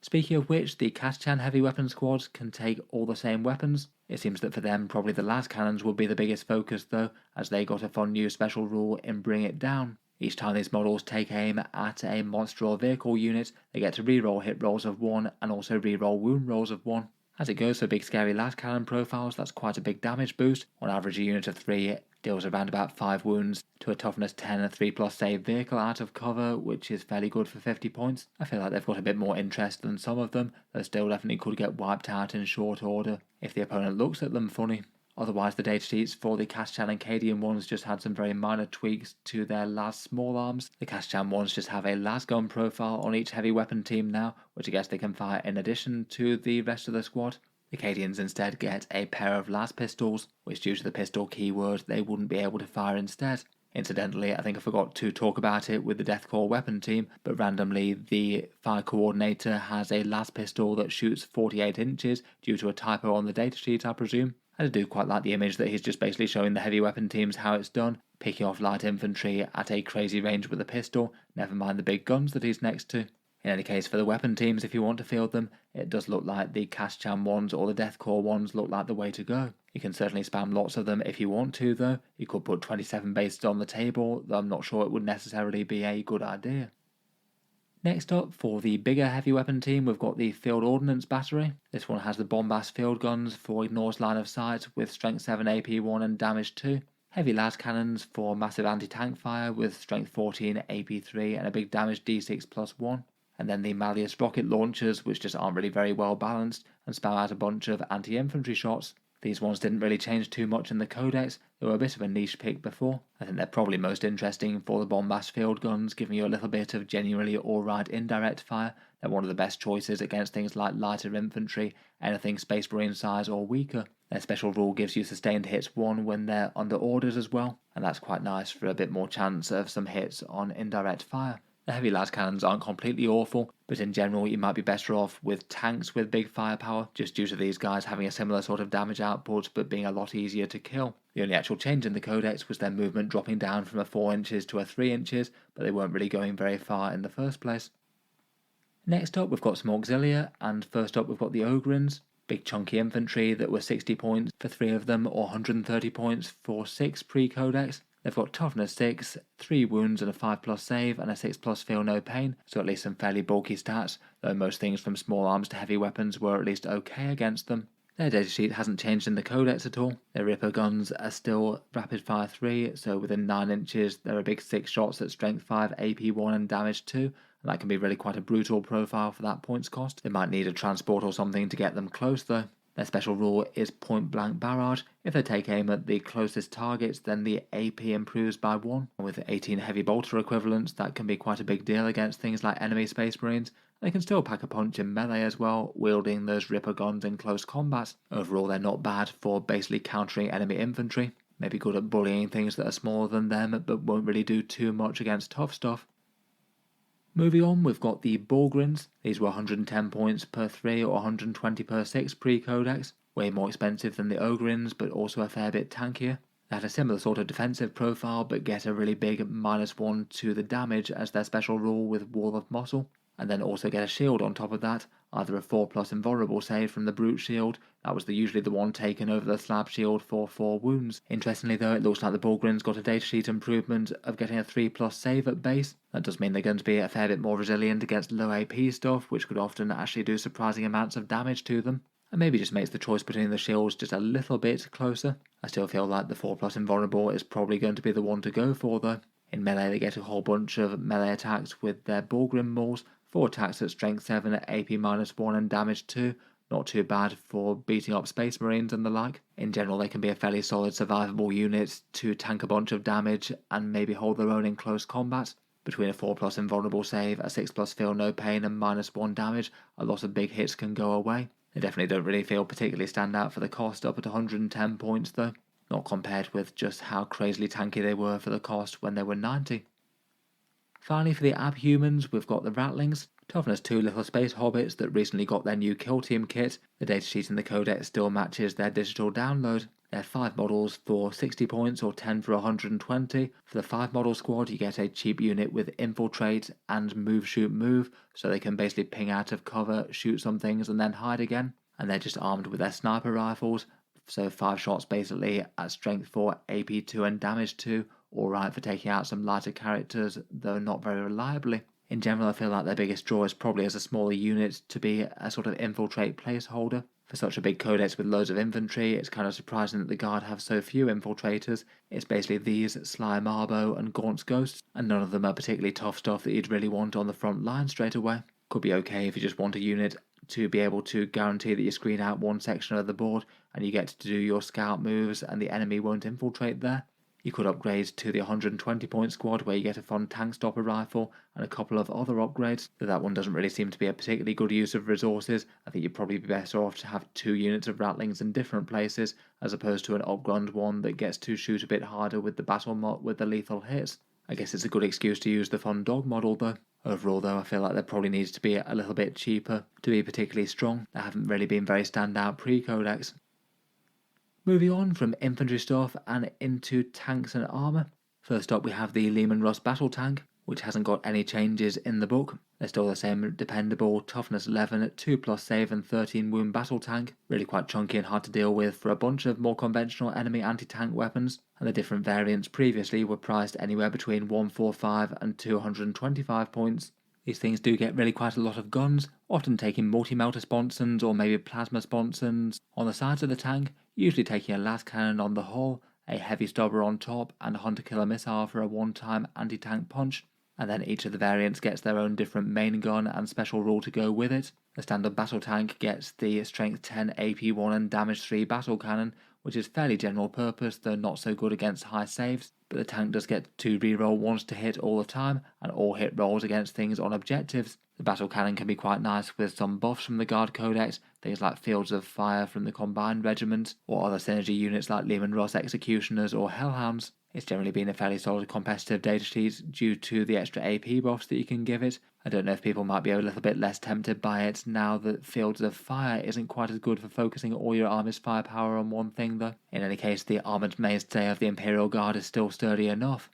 Speaking of which, the Katachan heavy weapon squads can take all the same weapons. It seems that for them probably the las cannons will be the biggest focus though, as they got a fun new special rule in Bring It Down. Each time these models take aim at a monster or vehicle unit, they get to reroll hit rolls of 1 and also reroll wound rolls of 1. As it goes for big scary las cannon profiles, that's quite a big damage boost. On average a unit of 3 deals around about 5 wounds to a toughness 10 and 3+ save vehicle out of cover, which is fairly good for 50 points. I feel like they've got a bit more interest than some of them, though still definitely could get wiped out in short order if the opponent looks at them funny. Otherwise, the datasheets for the Kaschan and Cadian ones just had some very minor tweaks to their las small arms. The Kaschan ones just have a las gun profile on each heavy weapon team now, which I guess they can fire in addition to the rest of the squad. The Cadians instead get a pair of las pistols, which due to the pistol keyword they wouldn't be able to fire instead. Incidentally, I think I forgot to talk about it with the Deathcore weapon team, but randomly the fire coordinator has a las pistol that shoots 48 inches due to a typo on the datasheet, I presume. And I do quite like the image that he's just basically showing the heavy weapon teams how it's done, picking off light infantry at a crazy range with a pistol, never mind the big guns that he's next to. In any case, for the weapon teams, if you want to field them, it does look like the Kaschan ones or the Deathcore ones look like the way to go. You can certainly spam lots of them if you want to, though. You could put 27 bases on the table, though I'm not sure it would necessarily be a good idea. Next up, for the bigger heavy weapon team, we've got the Field Ordnance Battery. This one has the Bombast field guns for ignores line of sight with Strength 7 AP 1 and Damage 2. Heavy las cannons for massive anti-tank fire with Strength 14 AP 3 and a big damage D6 plus 1. And then the Malleus rocket launchers, which just aren't really very well balanced and spam out a bunch of anti-infantry shots. These ones didn't really change too much in the Codex, they were a bit of a niche pick before. I think they're probably most interesting for the Bombast field guns, giving you a little bit of genuinely alright indirect fire. They're one of the best choices against things like lighter infantry, anything Space Marine size or weaker. Their special rule gives you sustained hits 1 when they're under orders as well, and that's quite nice for a bit more chance of some hits on indirect fire. The heavy las cannons aren't completely awful, but in general you might be better off with tanks with big firepower, just due to these guys having a similar sort of damage output but being a lot easier to kill. The only actual change in the Codex was their movement dropping down from a 4 inches to a 3 inches, but they weren't really going very far in the first place. Next up we've got some Auxilia, and first up we've got the Ogrins. Big chunky infantry that were 60 points for 3 of them or 130 points for 6 pre-Codex. They've got toughness 6, 3 wounds and a 5+ save and a 6+ feel no pain, so at least some fairly bulky stats, though most things from small arms to heavy weapons were at least okay against them. Their datasheet hasn't changed in the Codex at all. Their Ripper guns are still rapid fire 3, so within 9 inches there are big 6 shots at strength 5, AP 1 and damage 2, and that can be really quite a brutal profile for that points cost. They might need a transport or something to get them close though. Their special rule is point blank barrage. If they take aim at the closest targets, then the AP improves by 1. With 18 heavy bolter equivalents, that can be quite a big deal against things like enemy Space Marines. They can still pack a punch in melee as well, wielding those Ripper guns in close combat. Overall, they're not bad for basically countering enemy infantry. Maybe good at bullying things that are smaller than them, but won't really do too much against tough stuff. Moving on, we've got the Borgrins. These were 110 points per 3 or 120 per 6 pre-Codex. Way more expensive than the Ogrins, but also a fair bit tankier. They had a similar sort of defensive profile, but get a really big -1 to the damage as their special rule with Wall of Muscle. And then also get a shield on top of that, either a 4+ invulnerable save from the Brute Shield, that was usually the one taken over the Slab Shield for 4 wounds. Interestingly though, it looks like the Borgrins got a datasheet improvement of getting a 3+ save at base. That does mean they're going to be a fair bit more resilient against low AP stuff, which could often actually do surprising amounts of damage to them. And maybe just makes the choice between the shields just a little bit closer. I still feel like the 4+ invulnerable is probably going to be the one to go for though. In melee they get a whole bunch of melee attacks with their Borgrin Mauls, 4 attacks at strength 7 at AP -1 and damage 2, not too bad for beating up Space Marines and the like. In general they can be a fairly solid survivable unit to tank a bunch of damage and maybe hold their own in close combat. Between a 4+ invulnerable save, a 6+ feel no pain and -1 damage, a lot of big hits can go away. They definitely don't really feel particularly stand out for the cost up at 110 points though, not compared with just how crazily tanky they were for the cost when they were 90. Finally, for the Abhumans, we've got the Ratlings. Toughness 2 little space hobbits that recently got their new kill team kit. The datasheet in the Codex still matches their digital download. They're 5 models for 60 points or 10 for 120. For the 5 model squad, you get a cheap unit with infiltrate and move, shoot, move, so they can basically ping out of cover, shoot some things, and then hide again. And they're just armed with their sniper rifles, so 5 shots basically at strength 4, AP 2, and damage 2. Alright for taking out some lighter characters, though not very reliably. In general, I feel like their biggest draw is probably as a smaller unit to be a sort of infiltrate placeholder. For such a big codex with loads of infantry, it's kind of surprising that the Guard have so few infiltrators. It's basically these, Sly Marbo and Gaunt's Ghosts, and none of them are particularly tough stuff that you'd really want on the front line straight away. Could be okay if you just want a unit to be able to guarantee that you screen out one section of the board and you get to do your scout moves and the enemy won't infiltrate there. You could upgrade to the 120 point squad where you get a fun tank stopper rifle and a couple of other upgrades, though that one doesn't really seem to be a particularly good use of resources. I think you'd probably be better off to have 2 units of ratlings in different places as opposed to an upgunned one that gets to shoot a bit harder with the battle mod with the lethal hits. I guess it's a good excuse to use the fun dog model though. Overall though, I feel like there probably needs to be a little bit cheaper to be particularly strong. They haven't really been very standout pre-Codex. Moving on from infantry stuff and into tanks and armour. First up we have the Leman Russ battle tank, which hasn't got any changes in the book. They're still the same dependable toughness 11, 2+ save and 13 wound battle tank, really quite chunky and hard to deal with for a bunch of more conventional enemy anti-tank weapons, and the different variants previously were priced anywhere between 145 and 225 points. These things do get really quite a lot of guns, often taking multi-melter sponsons or maybe plasma sponsons on the sides of the tank, usually taking a las cannon on the hull, a heavy stubber on top, and a hunter-killer missile for a one-time anti-tank punch. And then each of the variants gets their own different main gun and special rule to go with it. The standard battle tank gets the strength 10 AP1 and damage 3 battle cannon, which is fairly general purpose though not so good against high saves, but the tank does get to reroll once to hit all the time and all hit rolls against things on objectives. The battle cannon can be quite nice with some buffs from the Guard Codex, things like Fields of Fire from the Combined Regiment, or other synergy units like Leman Russ Executioners or Hellhounds. It's generally been a fairly solid competitive datasheet due to the extra AP buffs that you can give it. I don't know if people might be a little bit less tempted by it now that Fields of Fire isn't quite as good for focusing all your army's firepower on one thing though. In any case, the armoured mainstay of the Imperial Guard is still sturdy enough.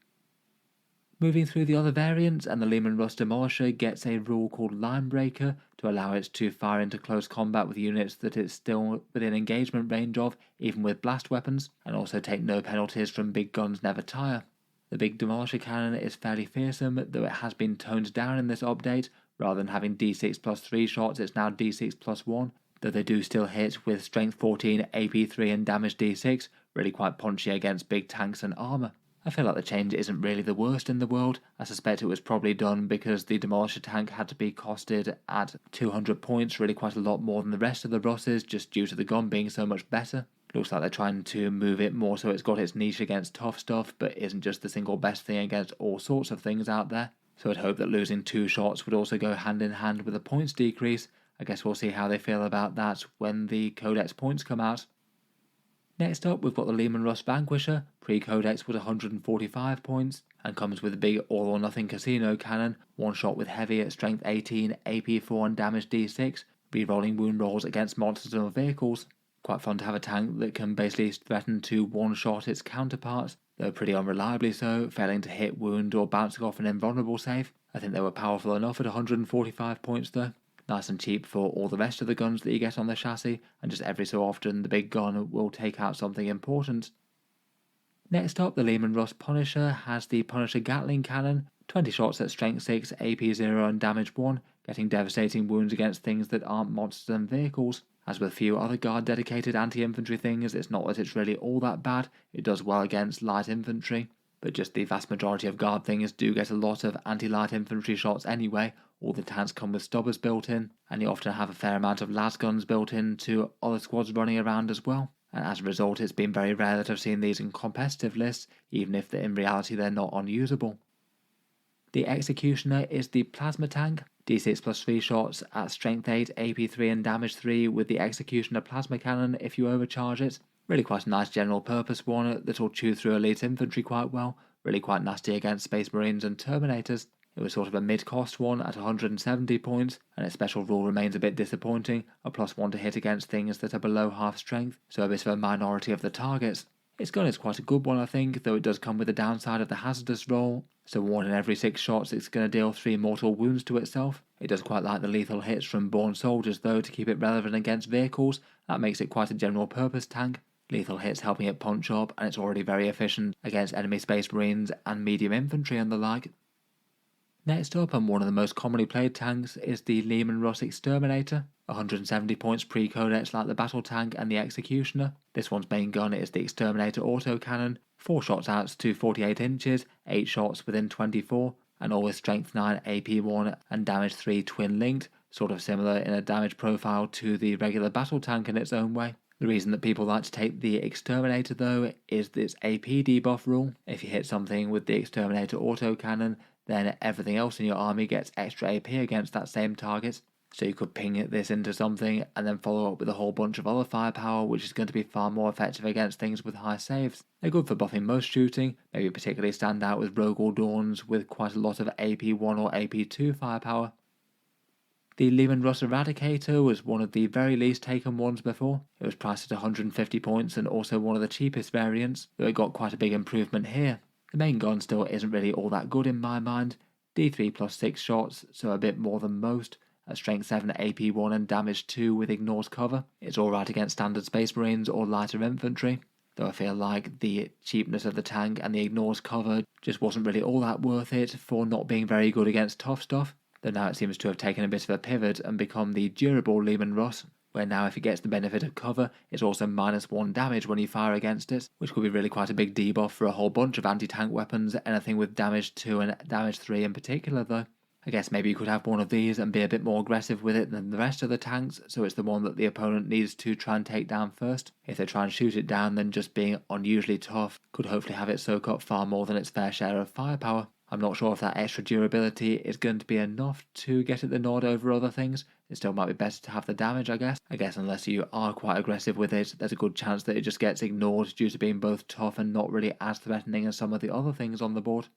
Moving through the other variants, and the Leman Russ Demolisher gets a rule called Line Breaker to allow it to fire into close combat with units that it's still within engagement range of, even with blast weapons, and also take no penalties from big guns never tire. The big Demolisher cannon is fairly fearsome, though it has been toned down in this update. Rather than having D6 plus 3 shots, it's now D6 plus 1, though they do still hit with strength 14, AP 3 and damage D6, really quite punchy against big tanks and armour. I feel like the change isn't really the worst in the world. I suspect it was probably done because the Demolisher tank had to be costed at 200 points, really quite a lot more than the rest of the Russes, just due to the gun being so much better. Looks like they're trying to move it more so it's got its niche against tough stuff, but isn't just the single best thing against all sorts of things out there. So I'd hope that losing 2 shots would also go hand in hand with a points decrease. I guess we'll see how they feel about that when the Codex points come out. Next up, we've got the Leman Russ Vanquisher. Pre-Codex was 145 points and comes with a big all-or-nothing casino cannon, one shot with heavy at strength 18, AP 4 and damage D6, re-rolling wound rolls against monsters or vehicles. Quite fun to have a tank that can basically threaten to one-shot its counterparts, though pretty unreliably so, failing to hit, wound or bouncing off an invulnerable save. I think they were powerful enough at 145 points though. Nice and cheap for all the rest of the guns that you get on the chassis, and just every so often the big gun will take out something important. Next up, the Leman Russ Punisher has the Punisher Gatling Cannon, 20 shots at strength 6, AP 0 and damage 1, getting devastating wounds against things that aren't monsters and vehicles. As with a few other guard dedicated anti-infantry things, it's not that it's really all that bad, it does well against light infantry, but just the vast majority of guard things do get a lot of anti-light infantry shots anyway. All the tanks come with stubbers built in, and you often have a fair amount of las guns built into other squads running around as well. And as a result, it's been very rare that I've seen these in competitive lists, even if in reality they're not unusable. The Executioner is the plasma tank, D6 plus 3 shots at strength 8, AP 3 and damage 3 with the Executioner plasma cannon if you overcharge it. Really quite a nice general purpose one that'll chew through elite infantry quite well, really quite nasty against Space Marines and Terminators. It was sort of a mid-cost one at 170 points, and its special rule remains a bit disappointing, a +1 to hit against things that are below half strength, so a bit of a minority of the targets. Its gun is quite a good one I think, though it does come with the downside of the hazardous roll, so 1 in every 6 shots it's going to deal 3 mortal wounds to itself. It does quite like the lethal hits from born soldiers though to keep it relevant against vehicles, that makes it quite a general purpose tank. Lethal hits helping it punch up, and it's already very efficient against enemy Space Marines and medium infantry and the like. Next up, and one of the most commonly played tanks, is the Leman Russ Exterminator. 170 points pre-Codex like the battle tank and the Executioner. This one's main gun is the Exterminator autocannon, 4 shots out to 48 inches, 8 shots within 24, and all with strength 9 AP1 and damage 3 twin linked, sort of similar in a damage profile to the regular battle tank in its own way. The reason that people like to take the Exterminator though is its AP debuff rule. If you hit something with the Exterminator autocannon, then everything else in your army gets extra AP against that same target. So you could ping this into something and then follow up with a whole bunch of other firepower, which is going to be far more effective against things with high saves. They're good for buffing most shooting, maybe particularly stand out with Rogal Dorns with quite a lot of AP1 or AP2 firepower. The Lehman Russ Eradicator was one of the very least taken ones before. It was priced at 150 points and also one of the cheapest variants, though it got quite a big improvement here. The main gun still isn't really all that good in my mind. D3 plus 6 shots, so a bit more than most. At strength 7 AP1 and damage 2 with ignores cover. It's alright against standard Space Marines or lighter infantry, though I feel like the cheapness of the tank and the ignores cover just wasn't really all that worth it for not being very good against tough stuff, though now it seems to have taken a bit of a pivot and become the durable Lehman Russ, where now if it gets the benefit of cover, it's also -1 damage when you fire against it, which could be really quite a big debuff for a whole bunch of anti-tank weapons, anything with damage 2 and damage 3 in particular though. I guess maybe you could have one of these and be a bit more aggressive with it than the rest of the tanks, so it's the one that the opponent needs to try and take down first. If they try and shoot it down, then just being unusually tough could hopefully have it soak up far more than its fair share of firepower. I'm not sure if that extra durability is going to be enough to get it the nod over other things. It still might be better to have the damage, I guess. Unless you are quite aggressive with it, there's a good chance that it just gets ignored due to being both tough and not really as threatening as some of the other things on the board.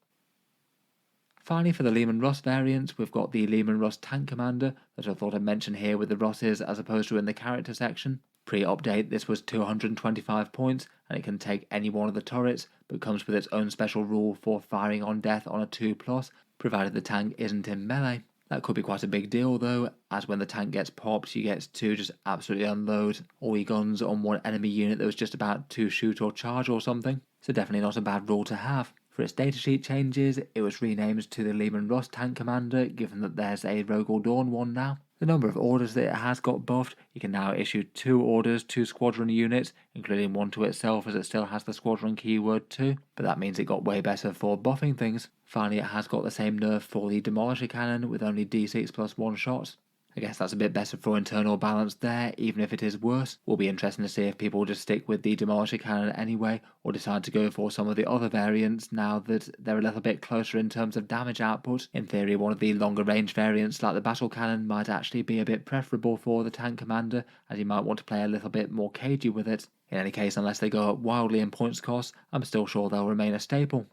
Finally, for the Lehman Russ variant, we've got the Lehman Russ Tank Commander that I thought I'd mention here with the Russes as opposed to in the character section. Pre-update, this was 225 points, and it can take any one of the turrets, but comes with its own special rule for firing on death on a 2+, provided the tank isn't in melee. That could be quite a big deal though, as when the tank gets popped, you get to just absolutely unload all your guns on one enemy unit that was just about to shoot or charge or something, so definitely not a bad rule to have. For its datasheet changes, it was renamed to the Lehman Russ Tank Commander, given that there's a Rogal Dorn one now. The number of orders that it has got buffed. You can now issue 2 orders to Squadron units, including one to itself as it still has the Squadron keyword too, but that means it got way better for buffing things. Finally, it has got the same nerf for the Demolisher Cannon with only D6 plus 1 shots. I guess that's a bit better for internal balance there, even if it is worse. Will be interesting to see if people just stick with the Demolisher Cannon anyway, or decide to go for some of the other variants now that they're a little bit closer in terms of damage output. In theory, one of the longer range variants like the Battle Cannon might actually be a bit preferable for the Tank Commander, as you might want to play a little bit more cagey with it. In any case, unless they go up wildly in points cost, I'm still sure they'll remain a staple.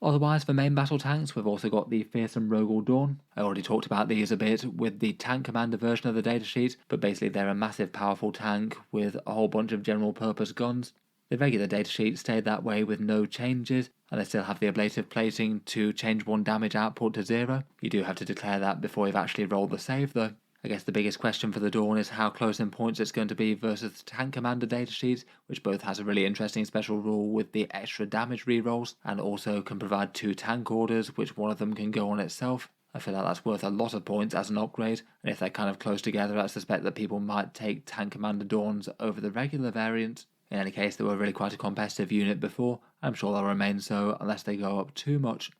Otherwise, for main battle tanks, we've also got the fearsome Rogal Dorn. I already talked about these a bit with the Tank Commander version of the datasheet, but basically they're a massive powerful tank with a whole bunch of general purpose guns. The regular datasheet stayed that way with no changes, and they still have the ablative plating to change one damage output to 0. You do have to declare that before you've actually rolled the save though. I guess the biggest question for the Dorn is how close in points it's going to be versus the Tank Commander datasheet, which both has a really interesting special rule with the extra damage rerolls, and also can provide 2 tank orders, which one of them can go on itself. I feel like that's worth a lot of points as an upgrade, and if they're kind of close together, I suspect that people might take Tank Commander Dorns over the regular variant. In any case, they were really quite a competitive unit before. I'm sure they'll remain so unless they go up too much.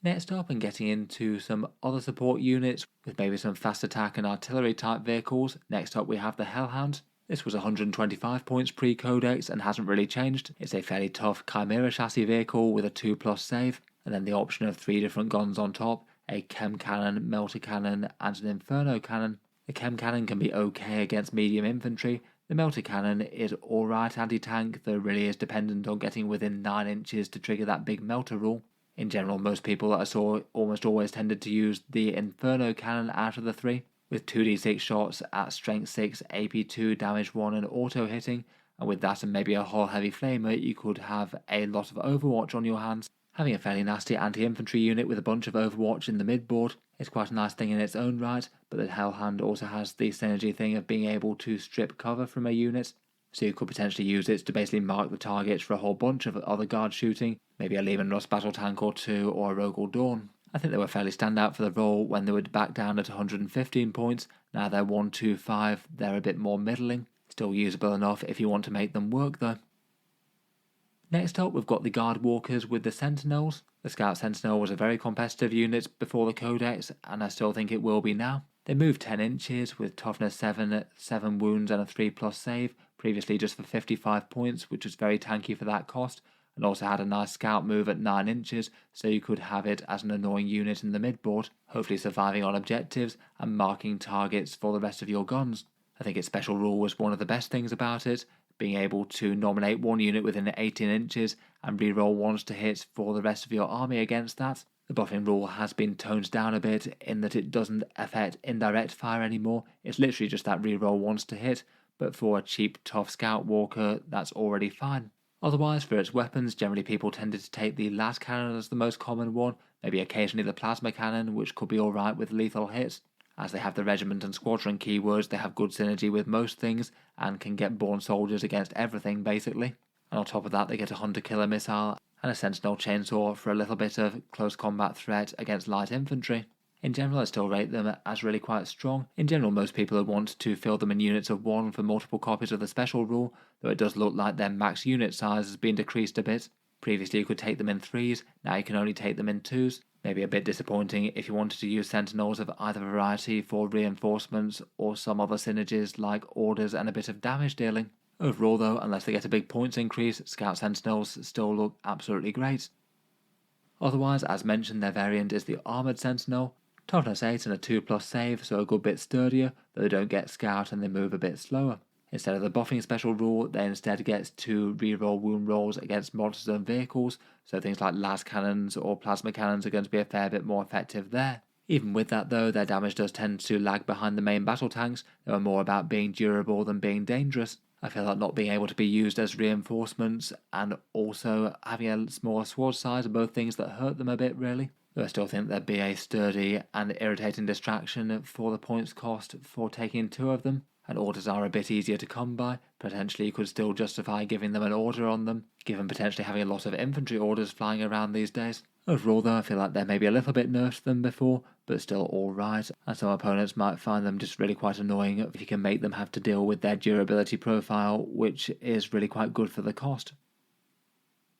Next up, and getting into some other support units with maybe some fast attack and artillery type vehicles, next up we have the Hellhound. This was 125 points pre-Codex and hasn't really changed. It's a fairly tough Chimera chassis vehicle with a 2+ save, and then the option of 3 different guns on top, a Chem Cannon, Melter Cannon and an Inferno Cannon. The Chem Cannon can be okay against medium infantry. The Melter Cannon is alright anti-tank, though really is dependent on getting within 9 inches to trigger that big melter rule. In general, most people that I saw almost always tended to use the Inferno Cannon out of the 3, with 2d6 shots at strength 6, AP2, damage 1 and auto hitting, and with that and maybe a hull heavy flamer you could have a lot of overwatch on your hands. Having a fairly nasty anti-infantry unit with a bunch of overwatch in the midboard is quite a nice thing in its own right, but the Hellhound also has the synergy thing of being able to strip cover from a unit, so you could potentially use it to basically mark the targets for a whole bunch of other guard shooting, maybe a Lehman Russ battle tank or 2 or a Rogal Dorn. I think they were fairly standout for the role when they were back down at 115 points, now they're 125, they're a bit more middling, still usable enough if you want to make them work though. Next up, we've got the Guard Walkers with the Sentinels. The Scout Sentinel was a very competitive unit before the Codex, and I still think it will be now. They move 10 inches with toughness 7, 7 wounds and a 3+ save, previously just for 55 points, which was very tanky for that cost, and also had a nice scout move at 9 inches, so you could have it as an annoying unit in the midboard, hopefully surviving on objectives and marking targets for the rest of your guns. I think its special rule was one of the best things about it, being able to nominate one unit within 18 inches and reroll ones to hit for the rest of your army against that. The buffing rule has been toned down a bit in that it doesn't affect indirect fire anymore, it's literally just that reroll ones to hit, but for a cheap tough scout walker that's already fine. Otherwise, for its weapons, generally people tended to take the las cannon as the most common one, maybe occasionally the plasma cannon, which could be alright with lethal hits. As they have the regiment and squadron keywords, they have good synergy with most things and can get born soldiers against everything basically. And on top of that, they get a hunter killer missile and a sentinel chainsaw for a little bit of close combat threat against light infantry. In general, I still rate them as really quite strong. In general, most people would want to fill them in units of 1 for multiple copies of the special rule, though it does look like their max unit size has been decreased a bit. Previously you could take them in 3s, now you can only take them in 2s. Maybe a bit disappointing if you wanted to use sentinels of either variety for reinforcements or some other synergies like orders and a bit of damage dealing. Overall though, unless they get a big points increase, Scout Sentinels still look absolutely great. Otherwise, as mentioned, their variant is the Armoured Sentinel. Toughness 8 and a 2+ save, so a good bit sturdier, though they don't get scout and they move a bit slower. Instead of the buffing special rule, they instead get 2 reroll wound rolls against monsters and vehicles, so things like las cannons or plasma cannons are going to be a fair bit more effective there. Even with that though, their damage does tend to lag behind the main battle tanks. They are more about being durable than being dangerous. I feel like not being able to be used as reinforcements and also having a smaller sword size are both things that hurt them a bit really. Though I still think they'd be a sturdy and irritating distraction for the points cost for taking 2 of them. And orders are a bit easier to come by. Potentially you could still justify giving them an order on them, given potentially having a lot of infantry orders flying around these days. Overall though, I feel like they're maybe a little bit nerfed than before, but still alright, and some opponents might find them just really quite annoying if you can make them have to deal with their durability profile, which is really quite good for the cost.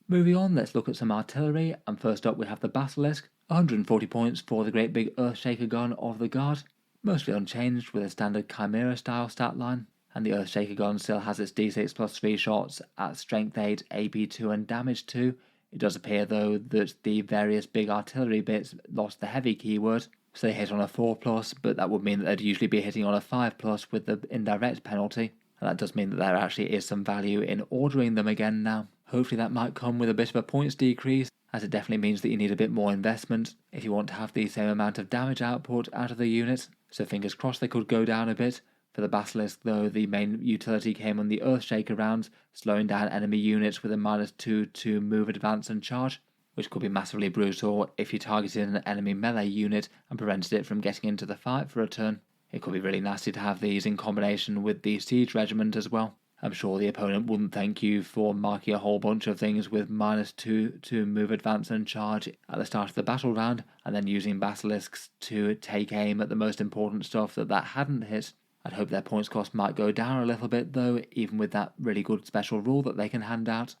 Moving on, let's look at some artillery, and first up we have the Basilisk, 140 points for the great big Earthshaker gun of the Guard, mostly unchanged with a standard Chimera style stat line, and the Earthshaker gun still has its d6+3 shots at strength 8, AP 2 and damage 2. It does appear though that the various big artillery bits lost the heavy keyword, so they hit on a 4+, but that would mean that they'd usually be hitting on a 5+ with the indirect penalty, and that does mean that there actually is some value in ordering them again now. Hopefully that might come with a bit of a points decrease, as it definitely means that you need a bit more investment if you want to have the same amount of damage output out of the unit, so fingers crossed they could go down a bit. For the Basilisk though, the main utility came on the Earthshaker rounds, slowing down enemy units with a -2 to move, advance and charge, which could be massively brutal if you targeted an enemy melee unit and prevented it from getting into the fight for a turn. It could be really nasty to have these in combination with the Siege Regiment as well. I'm sure the opponent wouldn't thank you for marking a whole bunch of things with -2 to move, advance and charge at the start of the battle round, and then using Basilisks to take aim at the most important stuff that hadn't hit. I'd hope their points cost might go down a little bit though, even with that really good special rule that they can hand out.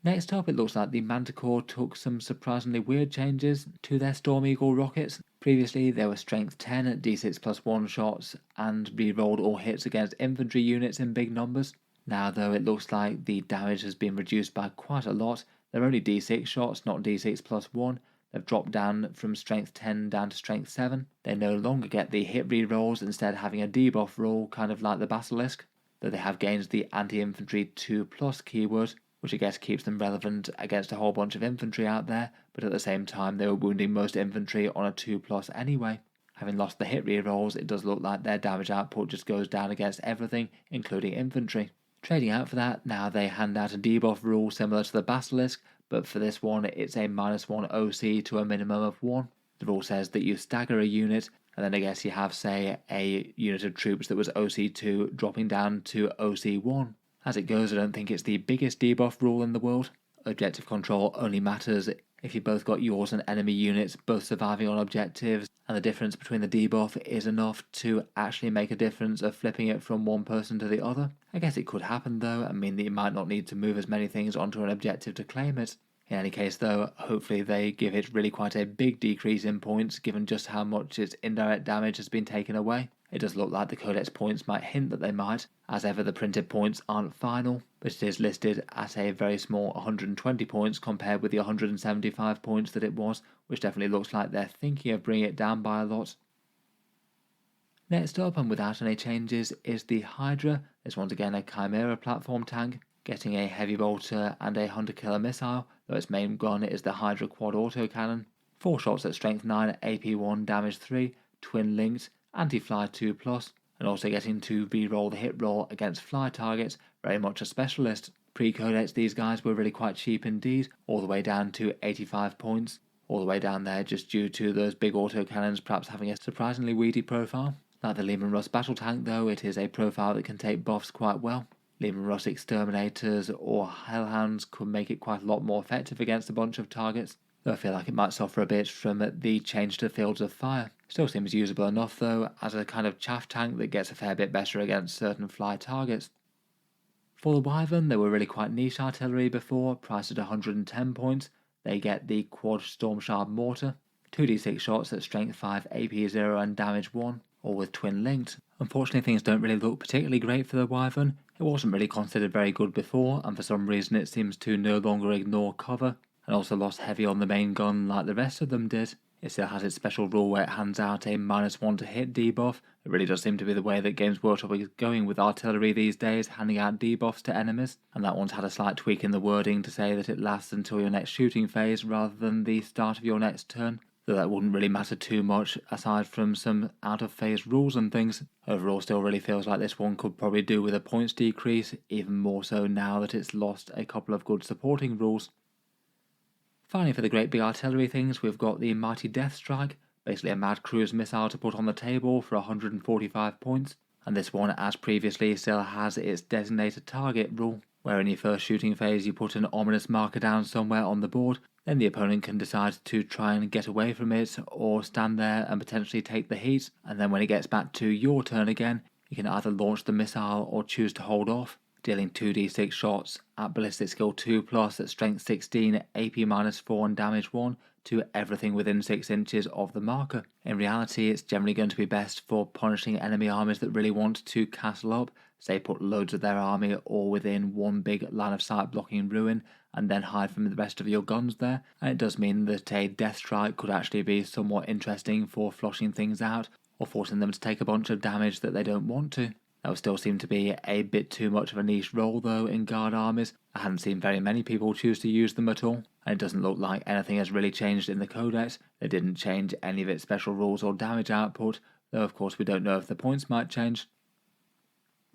Next up, it looks like the Manticore took some surprisingly weird changes to their Storm Eagle rockets. Previously, they were strength 10 at d6+1 shots and re-rolled all hits against infantry units in big numbers. Now though, it looks like the damage has been reduced by quite a lot. They're only d6 shots, not d6+1. They've dropped down from strength 10 down to strength 7. They no longer get the hit re-rolls, instead having a debuff roll, kind of like the Basilisk, though they have gained the anti-infantry 2+ keyword, which I guess keeps them relevant against a whole bunch of infantry out there, but at the same time they were wounding most infantry on a 2+ anyway. Having lost the hit re-rolls, it does look like their damage output just goes down against everything, including infantry. Trading out for that, now they hand out a debuff rule similar to the Basilisk, but for this one it's a -1 OC to a minimum of 1. The rule says that you stagger a unit, and then I guess you have, say, a unit of troops that was OC2 dropping down to OC1. As it goes, I don't think it's the biggest debuff rule in the world. Objective control only matters If you both got yours and enemy units both surviving on objectives, and the difference between the debuff is enough to actually make a difference of flipping it from one person to the other. I guess it could happen though, and mean that you might not need to move as many things onto an objective to claim it. In any case though, hopefully they give it really quite a big decrease in points given just how much its indirect damage has been taken away. It does look like the Codex points might hint that they might. As ever, the printed points aren't final, but it is listed at a very small 120 points compared with the 175 points that it was, which definitely looks like they're thinking of bringing it down by a lot. Next up, and without any changes, is the Hydra. This one's again a Chimera platform tank, getting a heavy bolter and a hunter killer missile, though its main gun is the Hydra quad autocannon. 4 shots at strength 9, AP 1, damage 3, twin linked, anti-fly 2+, and also getting to re-roll the hit roll against fly targets, very much a specialist. Pre-Codex these guys were really quite cheap indeed, all the way down to 85 points, all the way down there just due to those big autocannons perhaps having a surprisingly weedy profile. Like the Lehman Russ battle tank though, it is a profile that can take buffs quite well. Lehman Russ exterminators or hellhounds could make it quite a lot more effective against a bunch of targets, though I feel like it might suffer a bit from the change to fields of fire. Still seems usable enough though, as a kind of chaff tank that gets a fair bit better against certain fly targets. For the Wyvern, they were really quite niche artillery before, priced at 110 points. They get the quad storm shard mortar, 2d6 shots at strength 5, AP 0 and damage 1, all with twin linked. Unfortunately things don't really look particularly great for the Wyvern. It wasn't really considered very good before, and for some reason it seems to no longer ignore cover, and also lost heavy on the main gun like the rest of them did. It still has its special rule where it hands out a -1 to hit debuff. It really does seem to be the way that Games Workshop is going with artillery these days, handing out debuffs to enemies, and that one's had a slight tweak in the wording to say that it lasts until your next shooting phase rather than the start of your next turn, though that wouldn't really matter too much aside from some out of phase rules and things. Overall still really feels like this one could probably do with a points decrease, even more so now that it's lost a couple of good supporting rules. Finally, for the great big artillery things, we've got the Mighty Death Strike, basically a mad cruise missile to put on the table for 145 points, and this one, as previously, still has its designated target rule, where in your first shooting phase you put an ominous marker down somewhere on the board, then the opponent can decide to try and get away from it, or stand there and potentially take the heat, and then when it gets back to your turn again, you can either launch the missile or choose to hold off, dealing 2d6 shots at ballistic skill 2+ at strength 16, AP -4 and damage 1 to everything within 6 inches of the marker. In reality, it's generally going to be best for punishing enemy armies that really want to castle up, say put loads of their army all within one big line of sight blocking ruin and then hide from the rest of your guns there, and it does mean that a death strike could actually be somewhat interesting for flushing things out or forcing them to take a bunch of damage that they don't want to. That would still seem to be a bit too much of a niche role though in guard armies. I hadn't seen very many people choose to use them at all, and it doesn't look like anything has really changed in the Codex. They didn't change any of its special rules or damage output, though of course we don't know if the points might change.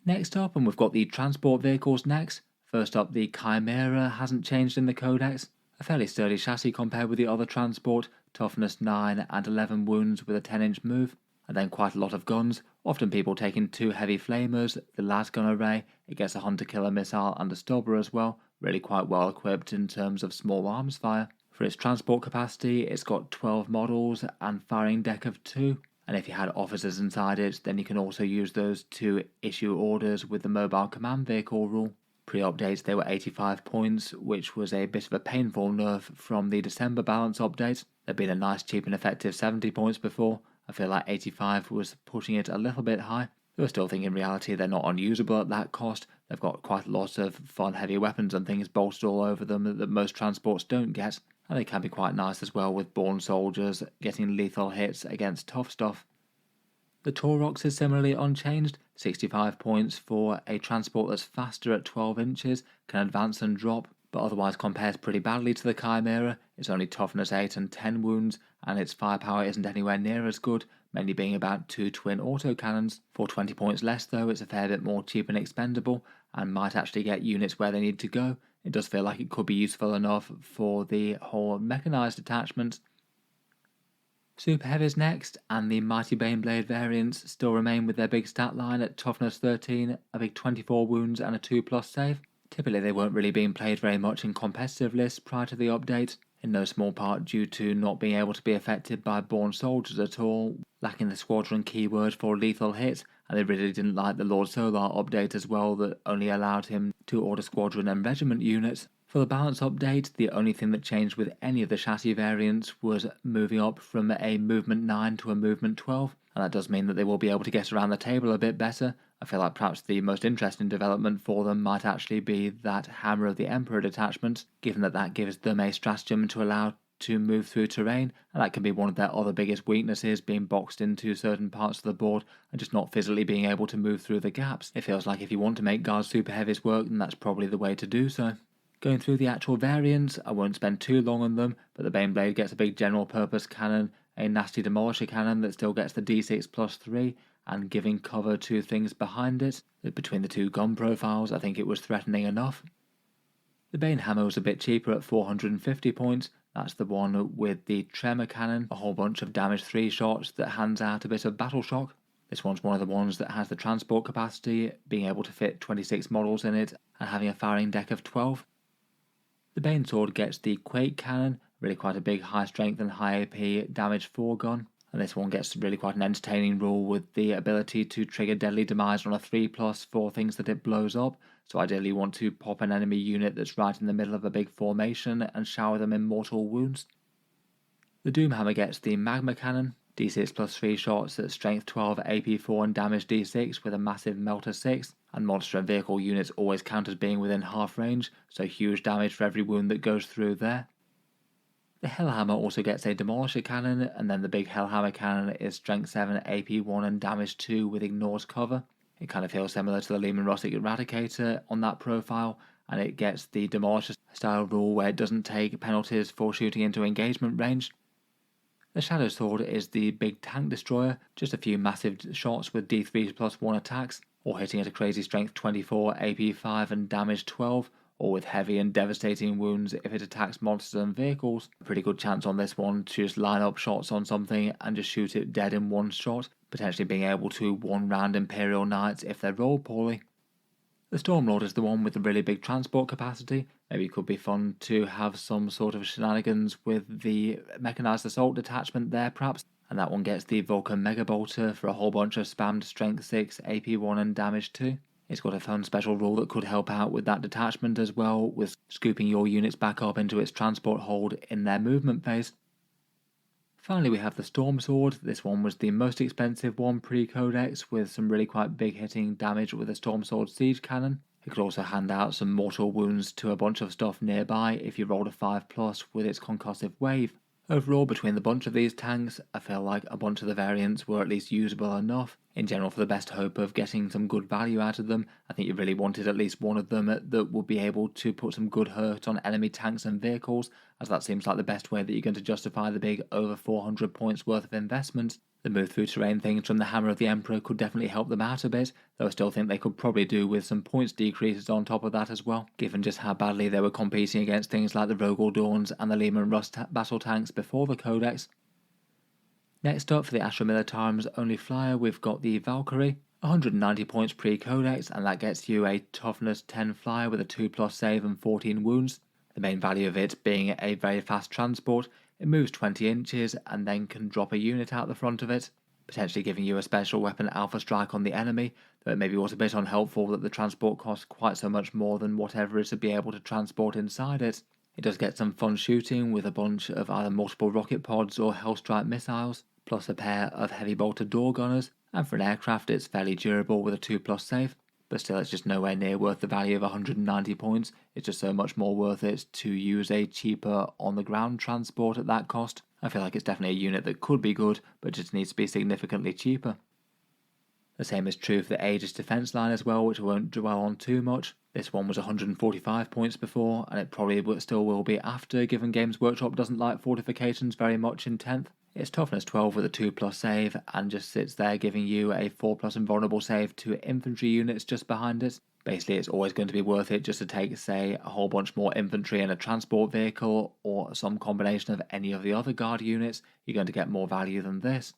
Next up, and we've got the transport vehicles next. First up, the Chimera hasn't changed in the Codex. A fairly sturdy chassis compared with the other transport, toughness 9 and 11 wounds with a 10-inch move. And then quite a lot of guns, often people taking 2 heavy flamers, the lasgun array, it gets a hunter killer missile and a stubber as well, really quite well equipped in terms of small arms fire. For its transport capacity, it's got 12 models and firing deck of 2, and if you had officers inside it, then you can also use those to issue orders with the mobile command vehicle rule. Pre-updates they were 85 points, which was a bit of a painful nerf from the December balance update. There'd been a nice cheap and effective 70 points before. I feel like 85 was pushing it a little bit high. Though I still think in reality they're not unusable at that cost. They've got quite a lot of fun heavy weapons and things bolstered all over them that most transports don't get. And they can be quite nice as well with born soldiers getting lethal hits against tough stuff. The Taurox is similarly unchanged, 65 points for a transport that's faster at 12 inches, can advance and drop, but otherwise compares pretty badly to the Chimera. It's only toughness 8 and 10 wounds, and its firepower isn't anywhere near as good, mainly being about 2 twin autocannons. For 20 points less though, it's a fair bit more cheap and expendable, and might actually get units where they need to go. It does feel like it could be useful enough for the whole Mechanised detachment. Super Heavies next, and the Mighty Baneblade variants still remain with their big stat line at toughness 13, a big 24 wounds and a 2+ save. Typically they weren't really being played very much in competitive lists prior to the update. in no small part due to not being able to be affected by born soldiers at all, lacking the Squadron keyword for lethal hit, and they really didn't like the Lord Solar update as well that only allowed him to order Squadron and Regiment units. For the balance update, the only thing that changed with any of the chassis variants was moving up from a movement 9 to a movement 12, and that does mean that they will be able to get around the table a bit better. I feel like perhaps the most interesting development for them might actually be that Hammer of the Emperor detachment, given that that gives them a stratagem to allow to move through terrain, and that can be one of their other biggest weaknesses, being boxed into certain parts of the board and just not physically being able to move through the gaps. It feels like if you want to make Guard super heavies work, then that's probably the way to do so. Going through the actual variants, I won't spend too long on them, but the Baneblade gets a big general purpose cannon, a nasty demolisher cannon that still gets the D6 plus 3, and giving cover to things behind it. Between the two gun profiles, I think it was threatening enough. The Bane Hammer was a bit cheaper at 450 points. That's the one with the Tremor Cannon, a whole bunch of damage 3 shots that hands out a bit of battle shock. This one's one of the ones that has the transport capacity, being able to fit 26 models in it, and having a firing deck of 12. The Bane Sword gets the Quake Cannon, really quite a big high strength and high AP damage 4 gun. And this one gets really quite an entertaining rule with the ability to trigger deadly demise on a 3+ for things that it blows up. So ideally you want to pop an enemy unit that's right in the middle of a big formation and shower them in mortal wounds. The Doomhammer gets the Magma Cannon, D6 plus 3 shots at strength 12, AP 4 and damage D6 with a massive melter 6, and monster and vehicle units always count as being within half range, so huge damage for every wound that goes through there. The Hellhammer also gets a Demolisher Cannon, and then the big Hellhammer Cannon is strength 7, AP 1 and damage 2 with ignores cover. It kind of feels similar to the Lehman Russell Eradicator on that profile, and it gets the Demolisher style rule where it doesn't take penalties for shooting into engagement range. The Shadow Sword is the big tank destroyer, just a few massive shots with D3 plus 1 attacks, or hitting at a crazy strength 24, AP 5 and damage 12, or with heavy and devastating wounds if it attacks monsters and vehicles. A pretty good chance on this one to just line up shots on something and just shoot it dead in one shot, potentially being able to one-round Imperial Knights if they're rolled poorly. The Stormlord is the one with the really big transport capacity. Maybe it could be fun to have some sort of shenanigans with the Mechanised Assault detachment there perhaps, and that one gets the Vulcan Mega Bolter for a whole bunch of spammed strength 6, AP 1 and damage 2. It's got a fun special rule that could help out with that detachment as well, with scooping your units back up into its transport hold in their movement phase. Finally we have the Storm Sword. This one was the most expensive one pre-Codex, with some really quite big hitting damage with a Storm Sword siege cannon. It could also hand out some mortal wounds to a bunch of stuff nearby if you rolled a 5+ with its concussive wave. Overall, between the bunch of these tanks, I feel like a bunch of the variants were at least usable enough. In general, for the best hope of getting some good value out of them, I think you really wanted at least one of them that would be able to put some good hurt on enemy tanks and vehicles, as that seems like the best way that you're going to justify the big over 400 points worth of investment. The move through terrain things from the Hammer of the Emperor could definitely help them out a bit, though I still think they could probably do with some points decreases on top of that as well, given just how badly they were competing against things like the Rogal Dorns and the Lehman Russ battle tanks before the Codex. Next up, for the Astra Militarum's only flyer, we've got the Valkyrie. 190 points pre-Codex, and that gets you a toughness 10 flyer with a 2+ save and 14 wounds. The main value of it being a very fast transport. It moves 20 inches and then can drop a unit out the front of it, potentially giving you a special weapon alpha strike on the enemy, though it maybe was a bit unhelpful that the transport costs quite so much more than whatever is to be able to transport inside it. It does get some fun shooting with a bunch of either multiple rocket pods or Hellstrike missiles, plus a pair of heavy bolter door gunners, and for an aircraft it's fairly durable with a 2+ save. But still, it's just nowhere near worth the value of 190 points. It's just so much more worth it to use a cheaper on-the-ground transport at that cost. I feel like it's definitely a unit that could be good, but just needs to be significantly cheaper. The same is true for the Aegis defense line as well, which I won't dwell on too much. This one was 145 points before, and it probably still will be after, given Games Workshop doesn't like fortifications very much in 10th. It's toughness 12 with a 2+ save, and just sits there giving you a 4+ invulnerable save to infantry units just behind it. Basically, it's always going to be worth it just to take, say, a whole bunch more infantry and a transport vehicle, or some combination of any of the other guard units. You're going to get more value than this.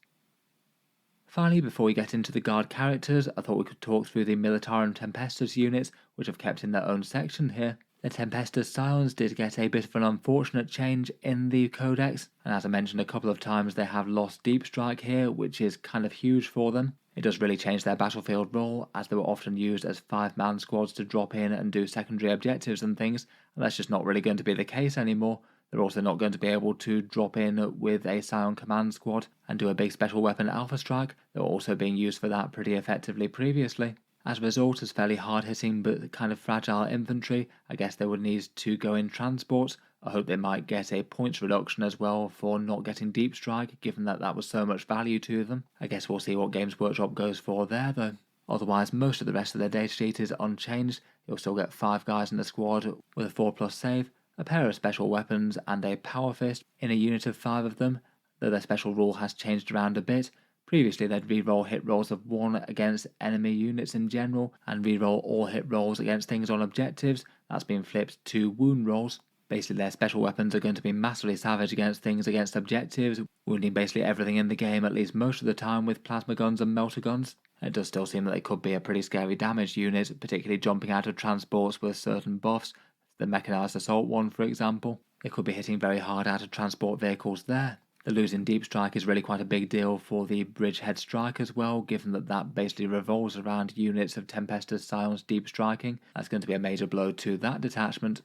Finally, before we get into the guard characters, I thought we could talk through the Militarum Tempestus units, which I've kept in their own section here. The Tempestus Scions did get a bit of an unfortunate change in the Codex, and as I mentioned a couple of times, they have lost Deep Strike here, which is kind of huge for them. It does really change their battlefield role, as they were often used as 5-man squads to drop in and do secondary objectives and things, and that's just not really going to be the case anymore. They're also not going to be able to drop in with a Scion command squad and do a big special weapon alpha strike. They were also being used for that pretty effectively previously. As a result, as fairly hard-hitting but kind of fragile infantry, I guess they would need to go in transports. I hope they might get a points reduction as well for not getting Deep Strike, given that that was so much value to them. I guess we'll see what Games Workshop goes for there though. Otherwise, most of the rest of their datasheet is unchanged. You'll still get 5 guys in the squad with a 4+ save, a pair of special weapons and a power fist in a unit of 5 of them, though their special rule has changed around a bit. Previously, they'd reroll hit rolls of 1 against enemy units in general, and reroll all hit rolls against things on objectives. That's been flipped to wound rolls. Basically, their special weapons are going to be massively savage against things against objectives, wounding basically everything in the game at least most of the time with plasma guns and melter guns. It does still seem that they could be a pretty scary damage unit, particularly jumping out of transports with certain buffs, the Mechanised assault one for example. They could be hitting very hard out of transport vehicles there. The losing Deep Strike is really quite a big deal for the Bridgehead Strike as well, given that that basically revolves around units of Tempestus Scions deep striking. That's going to be a major blow to that detachment.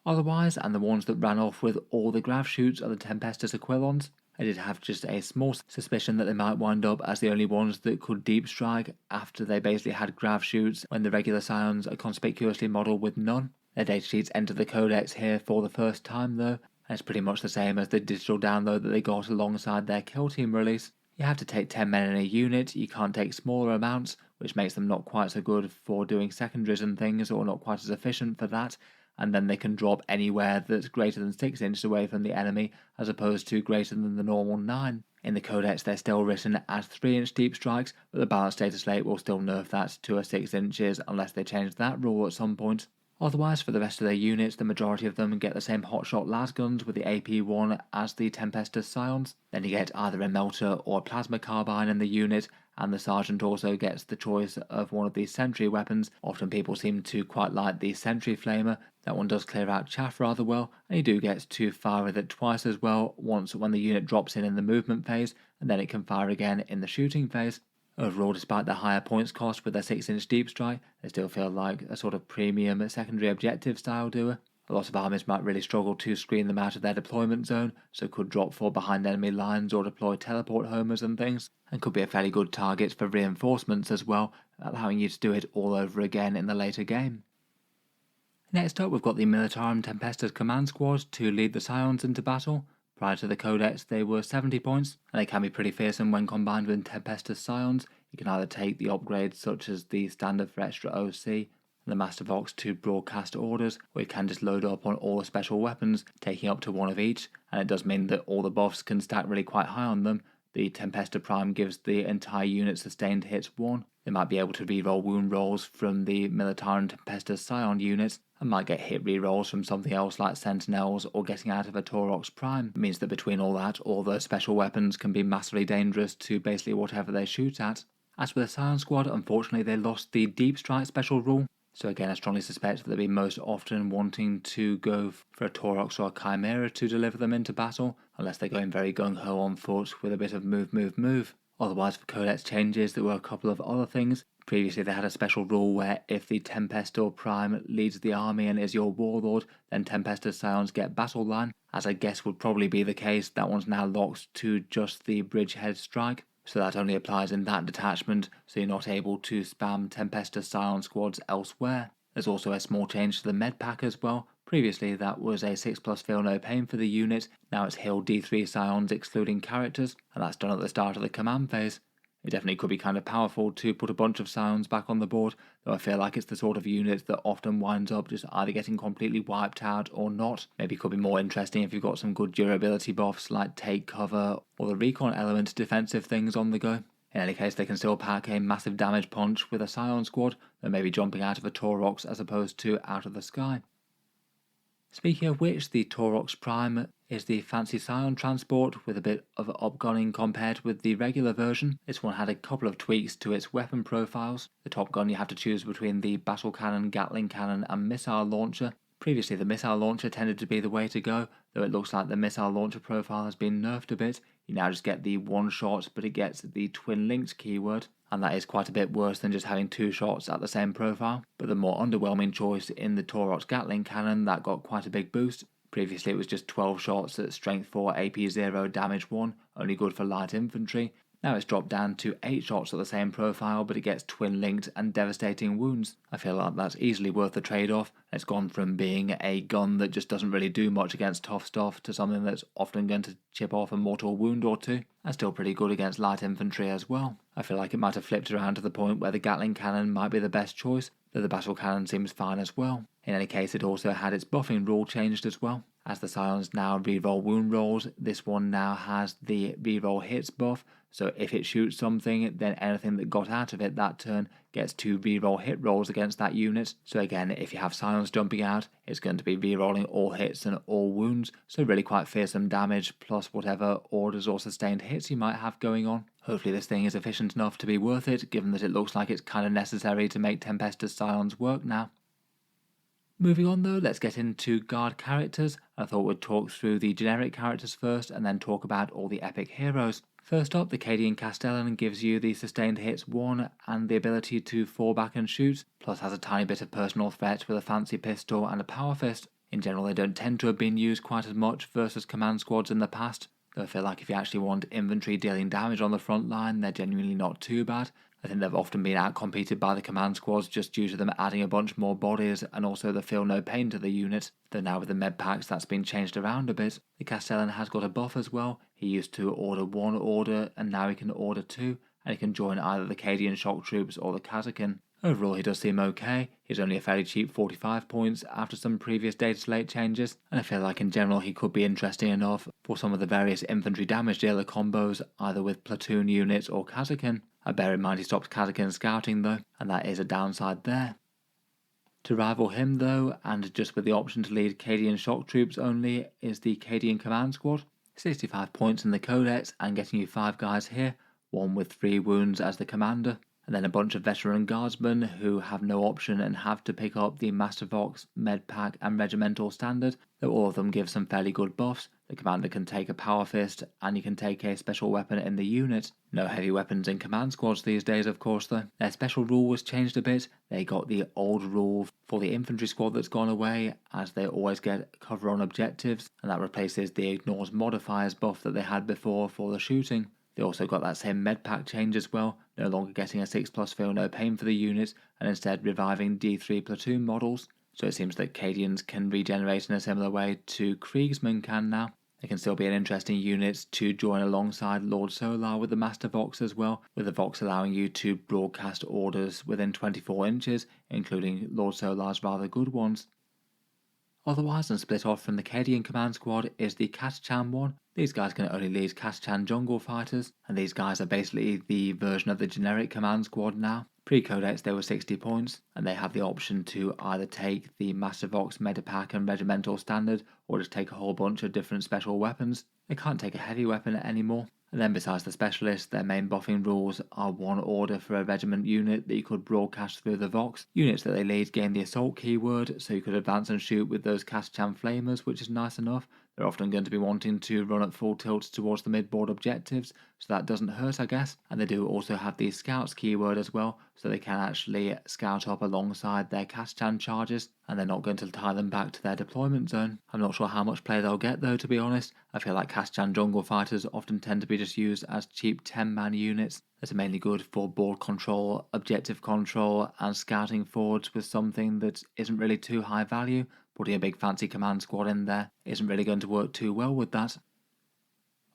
Otherwise, and the ones that ran off with all the grav shoots are the Tempestus Aquilons. I did have just a small suspicion that they might wind up as the only ones that could deep strike after they basically had grav shoots when the regular Scions are conspicuously modelled with none. Their datasheets enter the Codex here for the first time though, and it's pretty much the same as the digital download that they got alongside their Kill Team release. You have to take 10 men in a unit, you can't take smaller amounts, which makes them not quite so good for doing secondaries and things, or not quite as efficient for that, and then they can drop anywhere that's greater than 6 inches away from the enemy, as opposed to greater than the normal 9. In the Codex they're still written as 3-inch deep strikes, but the balanced data slate will still nerf that to a 6 inches unless they change that rule at some point. Otherwise, for the rest of their units, the majority of them get the same hotshot lasguns with the AP1 as the Tempestus Scions. Then you get either a melter or a plasma carbine in the unit, and the sergeant also gets the choice of one of these sentry weapons. Often people seem to quite like the sentry flamer. That one does clear out chaff rather well, and you do get to fire with it twice as well, once when the unit drops in the movement phase, and then it can fire again in the shooting phase. Overall, despite the higher points cost with their 6-inch deep strike, they still feel like a sort of premium secondary objective style doer. A lot of armies might really struggle to screen them out of their deployment zone, so could drop for behind enemy lines or deploy teleport homers and things, and could be a fairly good target for reinforcements as well, allowing you to do it all over again in the later game. Next up, we've got the Militarum Tempestus Command Squad to lead the Scions into battle. Prior to the Codex, they were 70 points, and they can be pretty fearsome when combined with Tempestus Scions. You can either take the upgrades such as the standard for extra OC, and the Master Vox to broadcast orders, or you can just load up on all the special weapons, taking up to 1 of each, and it does mean that all the buffs can stack really quite high on them. The Tempesta Prime gives the entire unit sustained hits 1. They might be able to reroll wound rolls from the Militarum Tempestus Scion units, and might get hit rerolls from something else like Sentinels or getting out of a Taurox Prime. It means that between all that, all those special weapons can be massively dangerous to basically whatever they shoot at. As for the Scion Squad, unfortunately they lost the Deep Strike special rule, so again I strongly suspect that they'll be most often wanting to go for a Taurox or a Chimera to deliver them into battle, unless they're going very gung-ho on foot with a bit of move. Otherwise, for Codex changes, there were a couple of other things. Previously they had a special rule where if the Tempestor Prime leads the army and is your warlord, then Tempestus Scions get battle line. As I guess would probably be the case, that one's now locked to just the Bridgehead Strike, so that only applies in that detachment, so you're not able to spam Tempestus Scion squads elsewhere. There's also a small change to the med pack as well. Previously that was a 6+ feel no pain for the unit, now it's heal D3 Scions excluding characters, and that's done at the start of the command phase. It definitely could be kind of powerful to put a bunch of Scions back on the board, though I feel like it's the sort of unit that often winds up just either getting completely wiped out or not. Maybe could be more interesting if you've got some good durability buffs like take cover or the Recon element defensive things on the go. In any case, they can still pack a massive damage punch with a Scion squad that may be jumping out of a Taurox as opposed to out of the sky. Speaking of which, the Taurox Prime is the Fancy Scion transport with a bit of upgunning compared with the regular version. This one had a couple of tweaks to its weapon profiles. The top gun you have to choose between the battle cannon, Gatling cannon and missile launcher. Previously the missile launcher tended to be the way to go, though it looks like the missile launcher profile has been nerfed a bit. You now just get the one shot, but it gets the twin linked keyword, and that is quite a bit worse than just having two shots at the same profile. But the more underwhelming choice in the Taurox Gatling cannon, that got quite a big boost. Previously it was just 12 shots at strength 4, AP 0, damage 1, only good for light infantry. Now it's dropped down to 8 shots at the same profile, but it gets twin linked and devastating wounds. I feel like that's easily worth the trade-off. It's gone from being a gun that just doesn't really do much against tough stuff to something that's often going to chip off a mortal wound or two, and still pretty good against light infantry as well. I feel like it might have flipped around to the point where the Gatling cannon might be the best choice, though the battle cannon seems fine as well. In any case, it also had its buffing rule changed as well. As the Scions now reroll wound rolls, this one now has the reroll hits buff, so if it shoots something, then anything that got out of it that turn gets 2 reroll hit rolls against that unit. So again, if you have Scions jumping out, it's going to be rerolling all hits and all wounds, so really quite fearsome damage plus whatever orders or sustained hits you might have going on. Hopefully this thing is efficient enough to be worth it, given that it looks like it's kind of necessary to make Tempestus Scions work now. Moving on though, let's get into Guard characters. I thought we'd talk through the generic characters first and then talk about all the epic heroes. First up, the Cadian Castellan gives you the sustained hits 1 and the ability to fall back and shoot, plus has a tiny bit of personal threat with a fancy pistol and a power fist. In general they don't tend to have been used quite as much versus command squads in the past, though I feel like if you actually want infantry dealing damage on the front line, they're genuinely not too bad. I think they've often been outcompeted by the command squads just due to them adding a bunch more bodies and also the feel no pain to the unit, though now with the med packs that's been changed around a bit. The Castellan has got a buff as well. He used to order 1 order and now he can order 2, and he can join either the Cadian shock troops or the Kazakin. Overall he does seem okay. He's only a fairly cheap 45 points after some previous data slate changes, and I feel like in general he could be interesting enough for some of the various infantry damage dealer combos either with platoon units or Kazakin. I bear in mind he stopped Kazakin scouting though, and that is a downside there. To rival him though, and just with the option to lead Cadian shock troops only, is the Cadian command squad. 65 points in the Codex and getting you 5 guys here, one with 3 wounds as the commander, and then a bunch of veteran guardsmen who have no option and have to pick up the Master Vox, Med Pack and Regimental Standard, though all of them give some fairly good buffs. The commander can take a power fist and you can take a special weapon in the unit. No heavy weapons in command squads these days of course though. Their special rule was changed a bit. They got the old rule for the infantry squad that's gone away, as they always get cover on objectives, and that replaces the ignores modifiers buff that they had before for the shooting. They also got that same med pack change as well, no longer getting a 6+ feel no pain for the unit and instead reviving D3 platoon models. So it seems that Cadians can regenerate in a similar way to Kriegsmen can now. They can still be an interesting unit to join alongside Lord Solar with the Master Vox as well, with the Vox allowing you to broadcast orders within 24 inches, including Lord Solar's rather good ones. Otherwise, and split off from the Cadian command squad, is the Kazachan one. These guys can only lead Kazachan jungle fighters, and these guys are basically the version of the generic command squad now. Pre-Codex they were 60 points, and they have the option to either take the Master Vox, Medipack and Regimental Standard, or just take a whole bunch of different special weapons. They can't take a heavy weapon anymore. And then besides the specialists, their main buffing rules are 1 order for a regiment unit that you could broadcast through the Vox. Units that they lead gain the assault keyword, so you could advance and shoot with those Kazachan flamers, which is nice enough. They're often going to be wanting to run at full tilt towards the mid-board objectives, so that doesn't hurt I guess. And they do also have the scouts keyword as well, so they can actually scout up alongside their Kazachan charges, and they're not going to tie them back to their deployment zone. I'm not sure how much play they'll get though, to be honest. I feel like Kazachan jungle fighters often tend to be just used as cheap 10-man units that are mainly good for board control, objective control and scouting forwards with something that isn't really too high value. Putting a big fancy command squad in there isn't really going to work too well with that.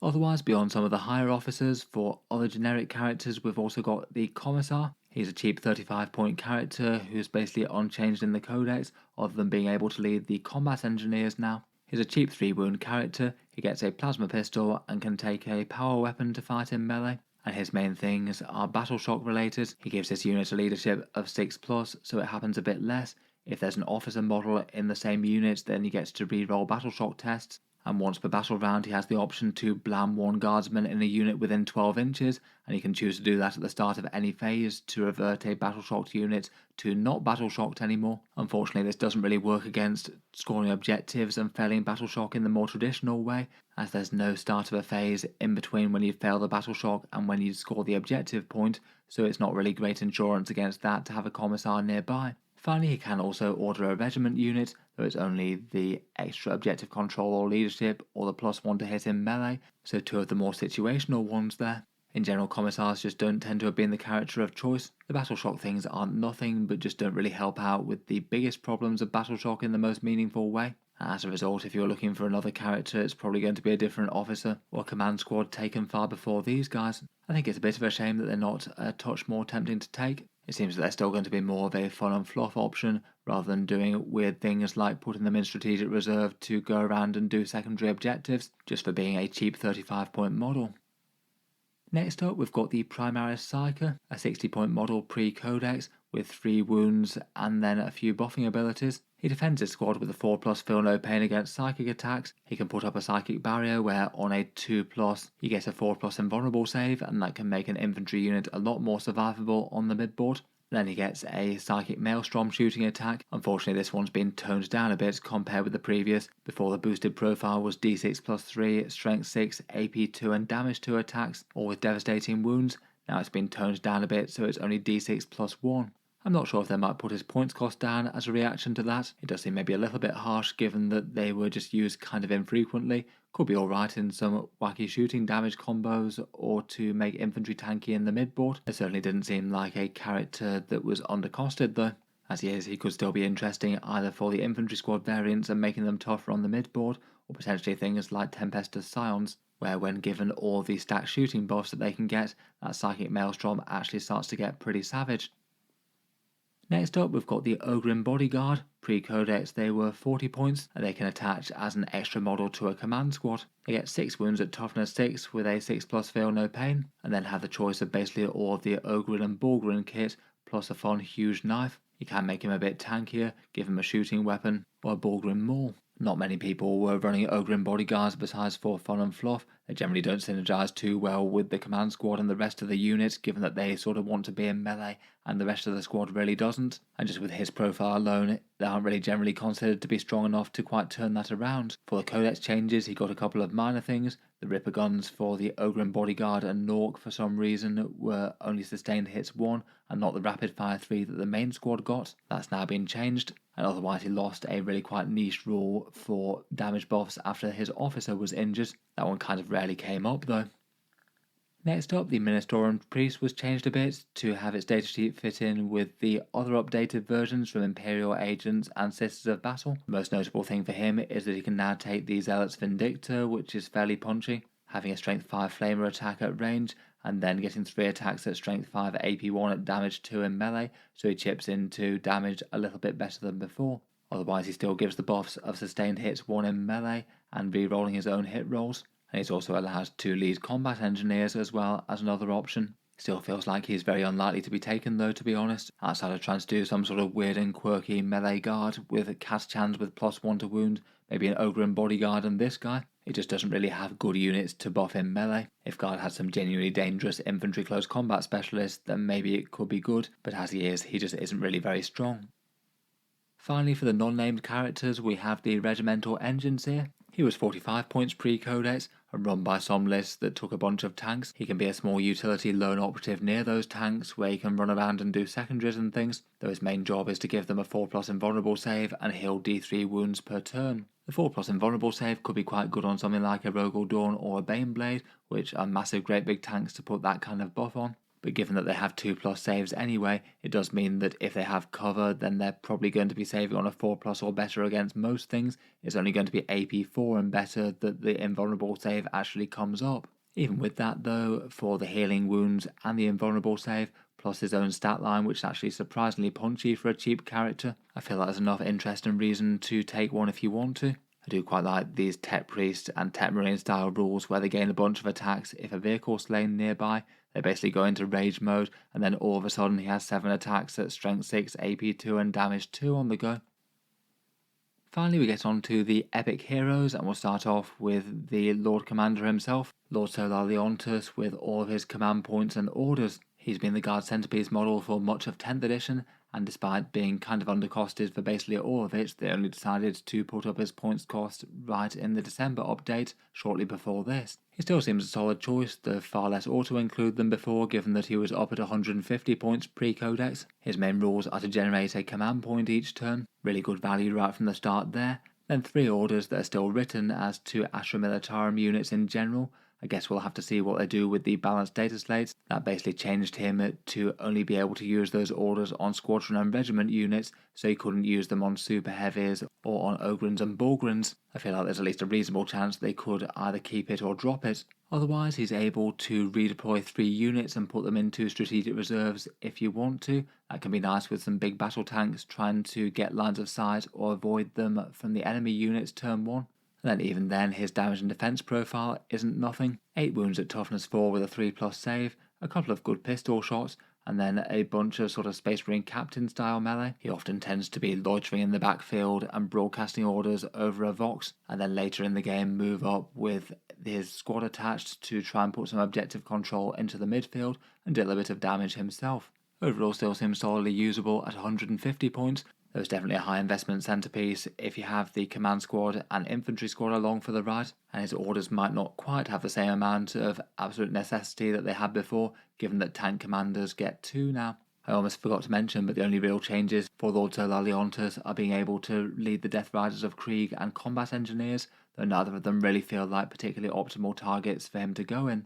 Otherwise, beyond some of the higher officers, for other generic characters we've also got the Commissar. He's a cheap 35-point character who's basically unchanged in the Codex, other than being able to lead the combat engineers now. He's a cheap 3-wound character, he gets a plasma pistol and can take a power weapon to fight in melee, and his main things are battle shock related. He gives his unit a leadership of 6+, so it happens a bit less. If there's an officer model in the same unit, then he gets to re-roll battle shock tests, and once per battle round he has the option to blam one guardsman in a unit within 12 inches, and he can choose to do that at the start of any phase to revert a battle shocked unit to not battle shocked anymore. Unfortunately, this doesn't really work against scoring objectives and failing battle shock in the more traditional way, as there's no start of a phase in between when you fail the battle shock and when you score the objective point, so it's not really great insurance against that to have a commissar nearby. Finally, he can also order a regiment unit, though it's only the extra objective control or leadership or the +1 to hit in melee, so two of the more situational ones there. In general, commissars just don't tend to have been the character of choice. The battle shock things aren't nothing, but just don't really help out with the biggest problems of battle shock in the most meaningful way. As a result, if you're looking for another character, it's probably going to be a different officer or command squad taken far before these guys. I think it's a bit of a shame that they're not a touch more tempting to take. It seems that they're still going to be more of a fun and fluff option, rather than doing weird things like putting them in strategic reserve to go around and do secondary objectives, just for being a cheap 35-point model. Next up, we've got the Primaris Psyker, a 60-point model pre-Codex with 3 wounds and then a few buffing abilities. He defends his squad with a 4+ feel no pain against psychic attacks. He can put up a psychic barrier where on a 2+ you get a 4+ invulnerable save, and that can make an infantry unit a lot more survivable on the midboard. Then he gets a Psychic Maelstrom shooting attack. Unfortunately, this one's been toned down a bit compared with the previous. Before, the boosted profile was D6+3, Strength 6, AP 2 and Damage 2 attacks, all with devastating wounds. Now it's been toned down a bit, so it's only D6+1. I'm not sure if they might put his points cost down as a reaction to that. It does seem maybe a little bit harsh given that they were just used kind of infrequently. Could be alright in some wacky shooting damage combos or to make infantry tanky in the midboard. It certainly didn't seem like a character that was undercosted though. As he is, he could still be interesting either for the infantry squad variants and making them tougher on the midboard, or potentially things like Tempestus Scions, where when given all the stacked shooting buffs that they can get, that Psychic Maelstrom actually starts to get pretty savage. Next up, we've got the Ogrin Bodyguard. Pre-Codex, they were 40 points, and they can attach as an extra model to a command squad. They get 6 wounds at toughness 6 with a 6+ feel no pain, and then have the choice of basically all of the Ogrin and Borgrin kit, plus a fun huge knife. You can make him a bit tankier, give him a shooting weapon, or a Borgrin maul. Not many people were running Ogrin Bodyguards besides for fun and fluff. They generally don't synergize too well with the command squad and the rest of the unit, given that they sort of want to be in melee and the rest of the squad really doesn't. And just with his profile alone, they aren't really generally considered to be strong enough to quite turn that around. For the Codex changes, he got a couple of minor things. The Ripper guns for the Ogrin Bodyguard and Nork for some reason were only sustained hits 1 and not the rapid fire 3 that the main squad got. That's now been changed. And otherwise he lost a really quite niche rule for damage buffs after his officer was injured. That one kind of rarely came up though. Next up, the Ministorum Priest was changed a bit to have its datasheet fit in with the other updated versions from Imperial Agents and Sisters of Battle. The most notable thing for him is that he can now take the Zealot's Vindictor, which is fairly punchy, having a Strength 5 Flamer attack at range, and then getting 3 attacks at Strength 5 AP1 at damage 2 in melee, so he chips into damage a little bit better than before. Otherwise he still gives the buffs of sustained hits 1 in melee and re-rolling his own hit rolls, and he's also allowed to lead combat engineers as well as another option. Still feels like he's very unlikely to be taken though, to be honest, outside of trying to do some sort of weird and quirky melee guard with cast chance with +1 to wound, maybe an Ogrin Bodyguard and this guy. It just doesn't really have good units to buff in melee. If Guard had some genuinely dangerous infantry close combat specialists, then maybe it could be good, but as he is, he just isn't really very strong. Finally, for the non-named characters, we have the Regimental Engines here. He was 45 points pre-Codex and run by some lists that took a bunch of tanks. He can be a small utility lone operative near those tanks where he can run around and do secondaries and things, though his main job is to give them a 4+ invulnerable save and heal D3 wounds per turn. The 4+ invulnerable save could be quite good on something like a Rogal Dorn or a Baneblade, which are massive great big tanks to put that kind of buff on. But given that they have 2+ saves anyway, it does mean that if they have cover, then they're probably going to be saving on a 4+ or better against most things. It's only going to be AP4 and better that the invulnerable save actually comes up. Even with that though, for the healing wounds and the invulnerable save, plus his own stat line, which is actually surprisingly punchy for a cheap character, I feel like there's enough interest and reason to take one if you want to. I do quite like these Tech Priest and Tech Marine style rules where they gain a bunch of attacks if a vehicle's slain nearby. They basically go into rage mode and then all of a sudden he has 7 attacks at strength 6, AP 2 and damage 2 on the go. Finally, we get on to the epic heroes, and we'll start off with the Lord Commander himself, Lord Solar Leontus, with all of his command points and orders. He's been the Guard Centerpiece model for much of 10th edition, and despite being kind of undercosted for basically all of it, they only decided to put up his points cost right in the December update, shortly before this. He still seems a solid choice, though far less auto-include than before, given that he was up at 150 points pre-Codex. His main rules are to generate a command point each turn, really good value right from the start there, then 3 orders that are still written as 2 Astra Militarum units in general. I guess we'll have to see what they do with the balanced data slates. That basically changed him to only be able to use those orders on Squadron and Regiment units, so he couldn't use them on Super Heavies or on Ogrins and Borgrins. I feel like there's at least a reasonable chance they could either keep it or drop it. Otherwise, he's able to redeploy 3 units and put them into strategic reserves if you want to. That can be nice with some big battle tanks trying to get lines of sight or avoid them from the enemy units turn 1. And then even then, his damage and defense profile isn't nothing. 8 wounds at toughness 4 with a 3+ save, a couple of good pistol shots, and then a bunch of sort of Space Marine Captain style melee. He often tends to be loitering in the backfield and broadcasting orders over a Vox, and then later in the game move up with his squad attached to try and put some objective control into the midfield and deal a bit of damage himself. Overall still seems solidly usable at 150 points. There's definitely a high investment centerpiece if you have the command squad and infantry squad along for the ride, and his orders might not quite have the same amount of absolute necessity that they had before, given that tank commanders get 2 now. I almost forgot to mention, but the only real changes for Lord Solar Leontus are being able to lead the Death Riders of Krieg and combat engineers, though neither of them really feel like particularly optimal targets for him to go in.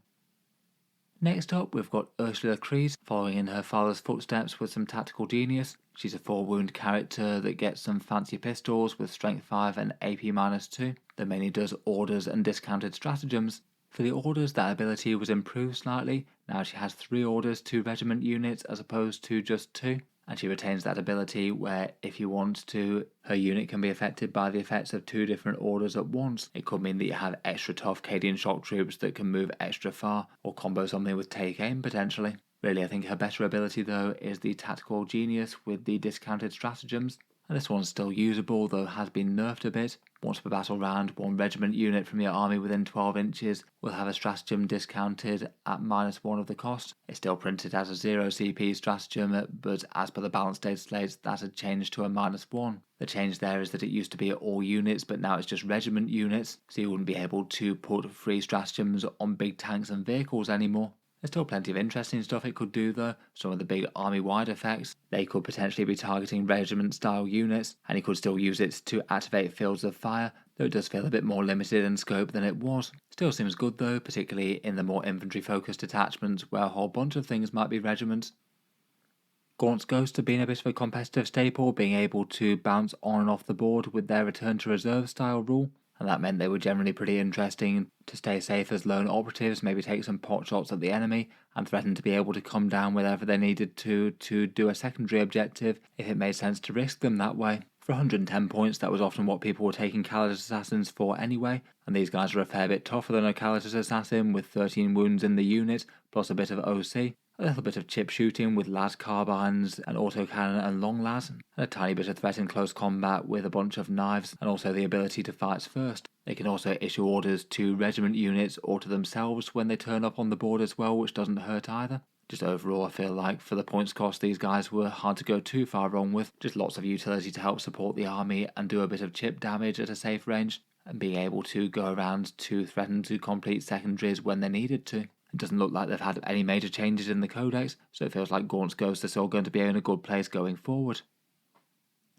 Next up, we've got Ursula Kreese, following in her father's footsteps with some tactical genius. She's a 4-wound character that gets some fancy pistols with strength 5 and AP -2, that mainly does orders and discounted stratagems. For the orders, that ability was improved slightly. Now she has 3 orders to regiment units as opposed to just 2. And she retains that ability where, if you want to, her unit can be affected by the effects of 2 different orders at once. It could mean that you have extra tough Cadian shock troops that can move extra far, or combo something with take aim potentially. Really, I think her better ability though is the tactical genius with the discounted stratagems. And this one's still usable, though has been nerfed a bit. Once per battle round, 1 regiment unit from your army within 12 inches will have a stratagem discounted at -1 of the cost. It's still printed as a 0 CP stratagem, but as per the balanced data slates, that had changed to a -1. The change there is that it used to be all units, but now it's just regiment units, so you wouldn't be able to put free stratagems on big tanks and vehicles anymore. There's still plenty of interesting stuff it could do though. Some of the big army-wide effects, they could potentially be targeting regiment-style units, and he could still use it to activate fields of fire, though it does feel a bit more limited in scope than it was. Still seems good though, particularly in the more infantry-focused detachments where a whole bunch of things might be regiments. Gaunt's Ghosts have been a bit of a competitive staple, being able to bounce on and off the board with their return to reserve style rule, and that meant they were generally pretty interesting to stay safe as lone operatives, maybe take some pot shots at the enemy, and threaten to be able to come down whenever they needed to do a secondary objective if it made sense to risk them that way. For 110 points, that was often what people were taking Kalash Assassins for anyway, and these guys are a fair bit tougher than a Kalash Assassin with 13 wounds in the unit, plus a bit of OC. A little bit of chip shooting with las carbines and autocannon and long las, and a tiny bit of threat in close combat with a bunch of knives, and also the ability to fight first. They can also issue orders to regiment units or to themselves when they turn up on the board as well, which doesn't hurt either. Just overall, I feel like for the points cost, these guys were hard to go too far wrong with. Just lots of utility to help support the army and do a bit of chip damage at a safe range, and being able to go around to threaten to complete secondaries when they needed to. It doesn't look like they've had any major changes in the Codex, so it feels like Gaunt's Ghosts are still going to be in a good place going forward.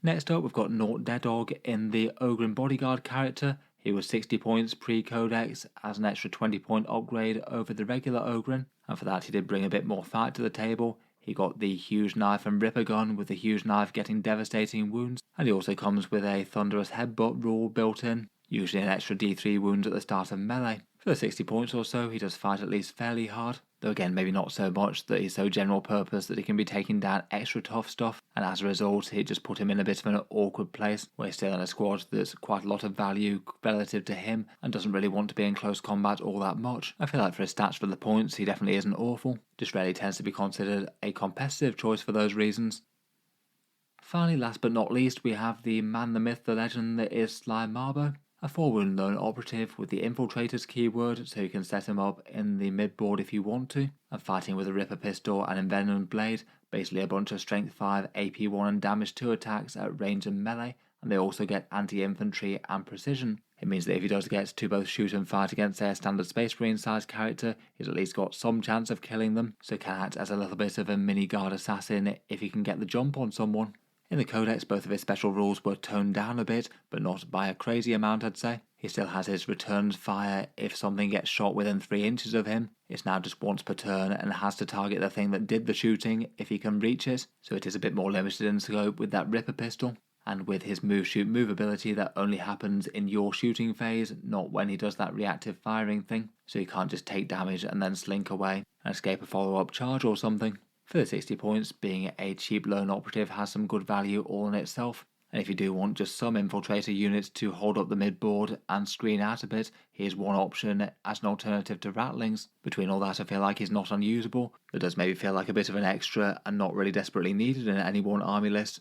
Next up, we've got Nort Deadog in the Ogren Bodyguard character. He was 60 points pre-Codex as an extra 20-point upgrade over the regular Ogren, and for that he did bring a bit more fight to the table. He got the huge knife and ripper gun, with the huge knife getting devastating wounds, and he also comes with a thunderous headbutt rule built in, usually an extra D3 wounds at the start of melee. For the 60 points or so, he does fight at least fairly hard, though again maybe not so much that he's so general purpose that he can be taking down extra tough stuff, and as a result it just put him in a bit of an awkward place where he's still in a squad that's quite a lot of value relative to him and doesn't really want to be in close combat all that much. I feel like for his stats for the points he definitely isn't awful, just rarely tends to be considered a competitive choice for those reasons. Finally, last but not least, we have the man, the myth, the legend that is Sly Marbo. A 4-wound lone operative with the Infiltrator's keyword, so you can set him up in the mid-board if you want to, and fighting with a Ripper pistol and Envenomed blade, basically a bunch of Strength 5, AP 1 and Damage 2 attacks at range and melee, and they also get anti-infantry and precision. It means that if he does get to both shoot and fight against their standard Space Marine sized character, he's at least got some chance of killing them, so can act as a little bit of a mini guard assassin if he can get the jump on someone. In the Codex, both of his special rules were toned down a bit, but not by a crazy amount, I'd say. He still has his returns fire if something gets shot within 3 inches of him. It's now just once per turn and has to target the thing that did the shooting if he can reach it, so it is a bit more limited in scope with that Ripper pistol. And with his move shoot move ability, that only happens in your shooting phase, not when he does that reactive firing thing, so you can't just take damage and then slink away and escape a follow-up charge or something. For the 60 points, being a cheap lone operative has some good value all in itself, and if you do want just some infiltrator units to hold up the mid-board and screen out a bit, here's one option as an alternative to Rattlings. Between all that, I feel like he's not unusable, but does maybe feel like a bit of an extra and not really desperately needed in any one army list.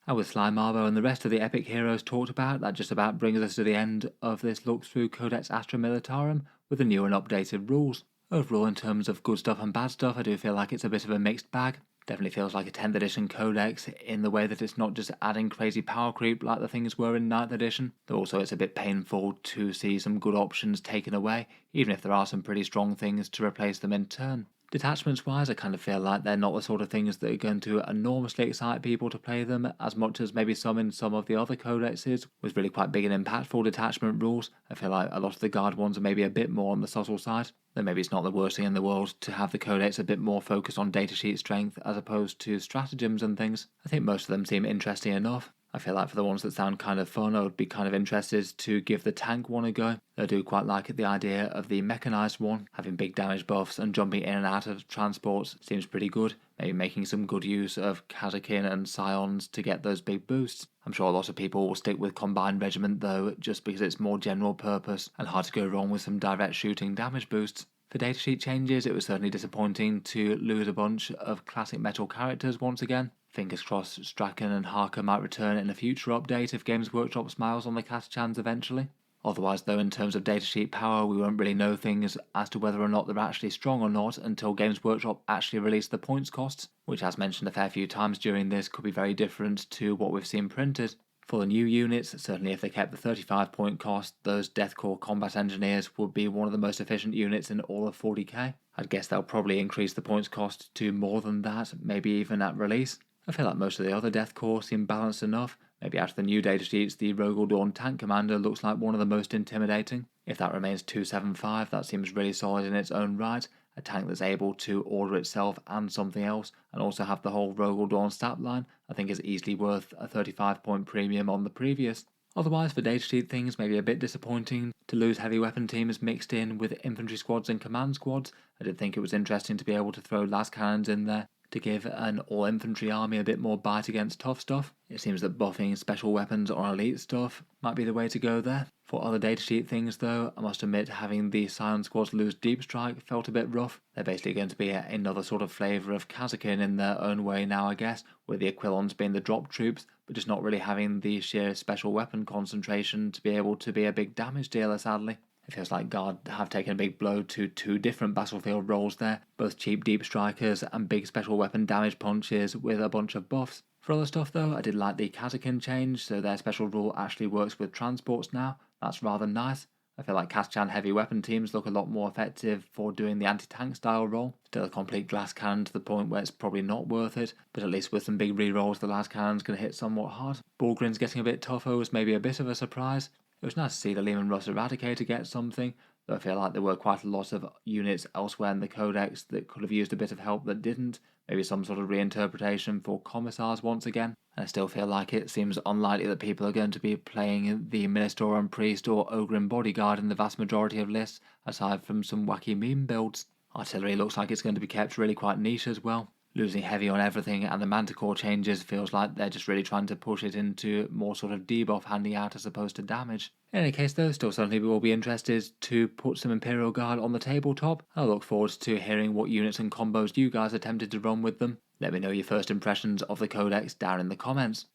And with Sly Marbo and the rest of the epic heroes talked about, that just about brings us to the end of this look through Codex Astra Militarum with the new and updated rules. Overall, in terms of good stuff and bad stuff, I do feel like it's a bit of a mixed bag. Definitely feels like a 10th edition codex in the way that it's not just adding crazy power creep like the things were in 9th edition, though also it's a bit painful to see some good options taken away, even if there are some pretty strong things to replace them in turn. Detachments wise, I kind of feel like they're not the sort of things that are going to enormously excite people to play them as much as maybe some in some of the other codexes, with really quite big and impactful detachment rules. I feel like a lot of the guard ones are maybe a bit more on the subtle side, though maybe it's not the worst thing in the world to have the codex a bit more focused on datasheet strength as opposed to stratagems and things. I think most of them seem interesting enough. I feel like for the ones that sound kind of fun, I would be kind of interested to give the tank one a go. I do quite like the idea of the Mechanised one, having big damage buffs and jumping in and out of transports seems pretty good. Maybe making some good use of Kazakin and Scions to get those big boosts. I'm sure a lot of people will stick with Combined Regiment though, just because it's more general purpose and hard to go wrong with some direct shooting damage boosts. For datasheet changes, it was certainly disappointing to lose a bunch of classic metal characters once again. Fingers crossed Strachan and Harker might return in a future update if Games Workshop smiles on the Kazakhans eventually. Otherwise though, in terms of datasheet power, we won't really know things as to whether or not they're actually strong or not until Games Workshop actually release the points costs, which as mentioned a fair few times during this could be very different to what we've seen printed. For the new units, certainly if they kept the 35 point cost, those Deathcore combat engineers would be one of the most efficient units in all of 40k. I'd guess they'll probably increase the points cost to more than that, maybe even at release. I feel like most of the other Deathcore seem balanced enough. Maybe out of the new datasheets, the Rogal Dorn Tank Commander looks like one of the most intimidating. If that remains 275, that seems really solid in its own right. A tank that's able to order itself and something else, and also have the whole Rogal Dorn stat line, I think is easily worth a 35 point premium on the previous. Otherwise, for datasheet things, maybe a bit disappointing to lose heavy weapon teams mixed in with infantry squads and command squads. I did think it was interesting to be able to throw las cannons in there to give an all-infantry army a bit more bite against tough stuff. It seems that buffing special weapons on elite stuff might be the way to go there. For other datasheet things though, I must admit having the Scion squads lose Deep Strike felt a bit rough. They're basically going to be another sort of flavour of Kazakin in their own way now, I guess, with the Aquilons being the drop troops, but just not really having the sheer special weapon concentration to be able to be a big damage dealer, sadly. It feels like Guard have taken a big blow to two different battlefield roles there, both cheap deep strikers and big special weapon damage punches with a bunch of buffs. For other stuff though, I did like the Kazakin change, so their special rule actually works with transports now. That's rather nice. I feel like Kazachan heavy weapon teams look a lot more effective for doing the anti-tank style role. Still a complete glass cannon to the point where it's probably not worth it, but at least with some big rerolls the glass cannon's going to hit somewhat hard. Bullgrin's getting a bit tougher was maybe a bit of a surprise. It was nice to see the Lehman Russ Eradicator get something, though I feel like there were quite a lot of units elsewhere in the Codex that could have used a bit of help that didn't, maybe some sort of reinterpretation for Commissars once again. And I still feel like it seems unlikely that people are going to be playing the Ministorum Priest or Ogrim Bodyguard in the vast majority of lists, aside from some wacky meme builds. Artillery looks like it's going to be kept really quite niche as well. Losing heavy on everything and the Manticore changes feels like they're just really trying to push it into more sort of debuff handing out as opposed to damage. In any case though, still certainly we will be interested to put some Imperial Guard on the tabletop. I look forward to hearing what units and combos you guys attempted to run with them. Let me know your first impressions of the Codex down in the comments.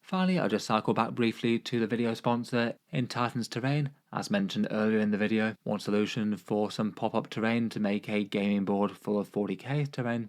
Finally, I'll just cycle back briefly to the video sponsor in Titan's Terrain. As mentioned earlier in the video, one solution for some pop-up terrain to make a gaming board full of 40k terrain.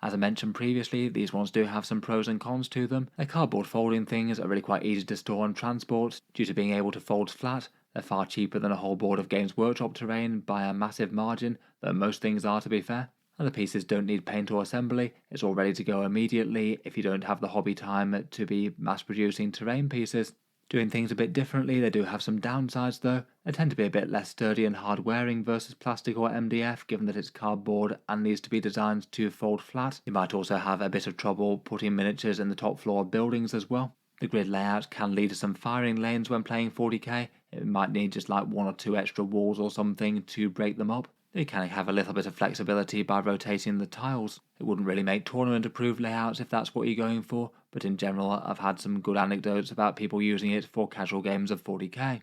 As I mentioned previously, these ones do have some pros and cons to them. Their cardboard folding things are really quite easy to store and transport due to being able to fold flat. They're far cheaper than a whole board of Games Workshop terrain by a massive margin, though most things are, to be fair. And the pieces don't need paint or assembly, it's all ready to go immediately if you don't have the hobby time to be mass producing terrain pieces. Doing things a bit differently, they do have some downsides though. They tend to be a bit less sturdy and hard wearing versus plastic or MDF, given that it's cardboard and needs to be designed to fold flat. You might also have a bit of trouble putting miniatures in the top floor of buildings as well. The grid layout can lead to some firing lanes when playing 40k. It might need just like 1 or 2 extra walls or something to break them up. They can have a little bit of flexibility by rotating the tiles. It wouldn't really make tournament approved layouts if that's what you're going for, but in general I've had some good anecdotes about people using it for casual games of 40k.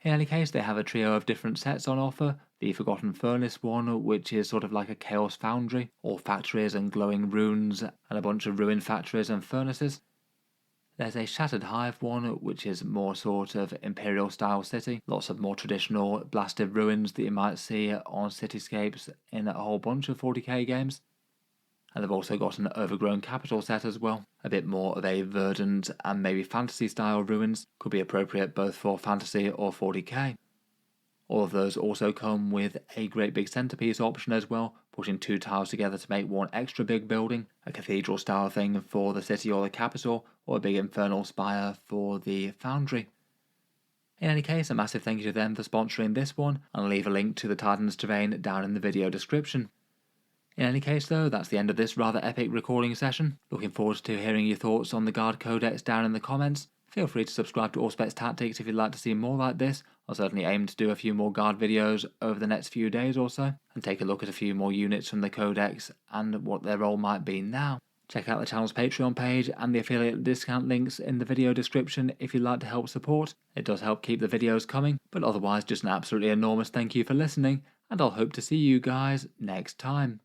In any case, they have a trio of different sets on offer. The Forgotten Furnace one, which is sort of like a Chaos Foundry, all factories and glowing runes and a bunch of ruined factories and furnaces. There's a Shattered Hive one, which is more sort of Imperial style city. Lots of more traditional blasted ruins that you might see on cityscapes in a whole bunch of 40k games. And they've also got an Overgrown Capital set as well. A bit more of a verdant and maybe fantasy style ruins. Could be appropriate both for fantasy or 40k. All of those also come with a great big centerpiece option as well, putting 2 tiles together to make one extra big building, a cathedral style thing for the city or the capital, or a big infernal spire for the foundry. In any case, a massive thank you to them for sponsoring this one, and I'll leave a link to the Titan's Terrain down in the video description. In any case though, that's the end of this rather epic recording session. Looking forward to hearing your thoughts on the Guard Codex down in the comments. Feel free to subscribe to Auspex Tactics if you'd like to see more like this. I'll certainly aim to do a few more Guard videos over the next few days or so, and take a look at a few more units from the Codex and what their role might be now. Check out the channel's Patreon page and the affiliate discount links in the video description if you'd like to help support. It does help keep the videos coming, but otherwise just an absolutely enormous thank you for listening, and I'll hope to see you guys next time.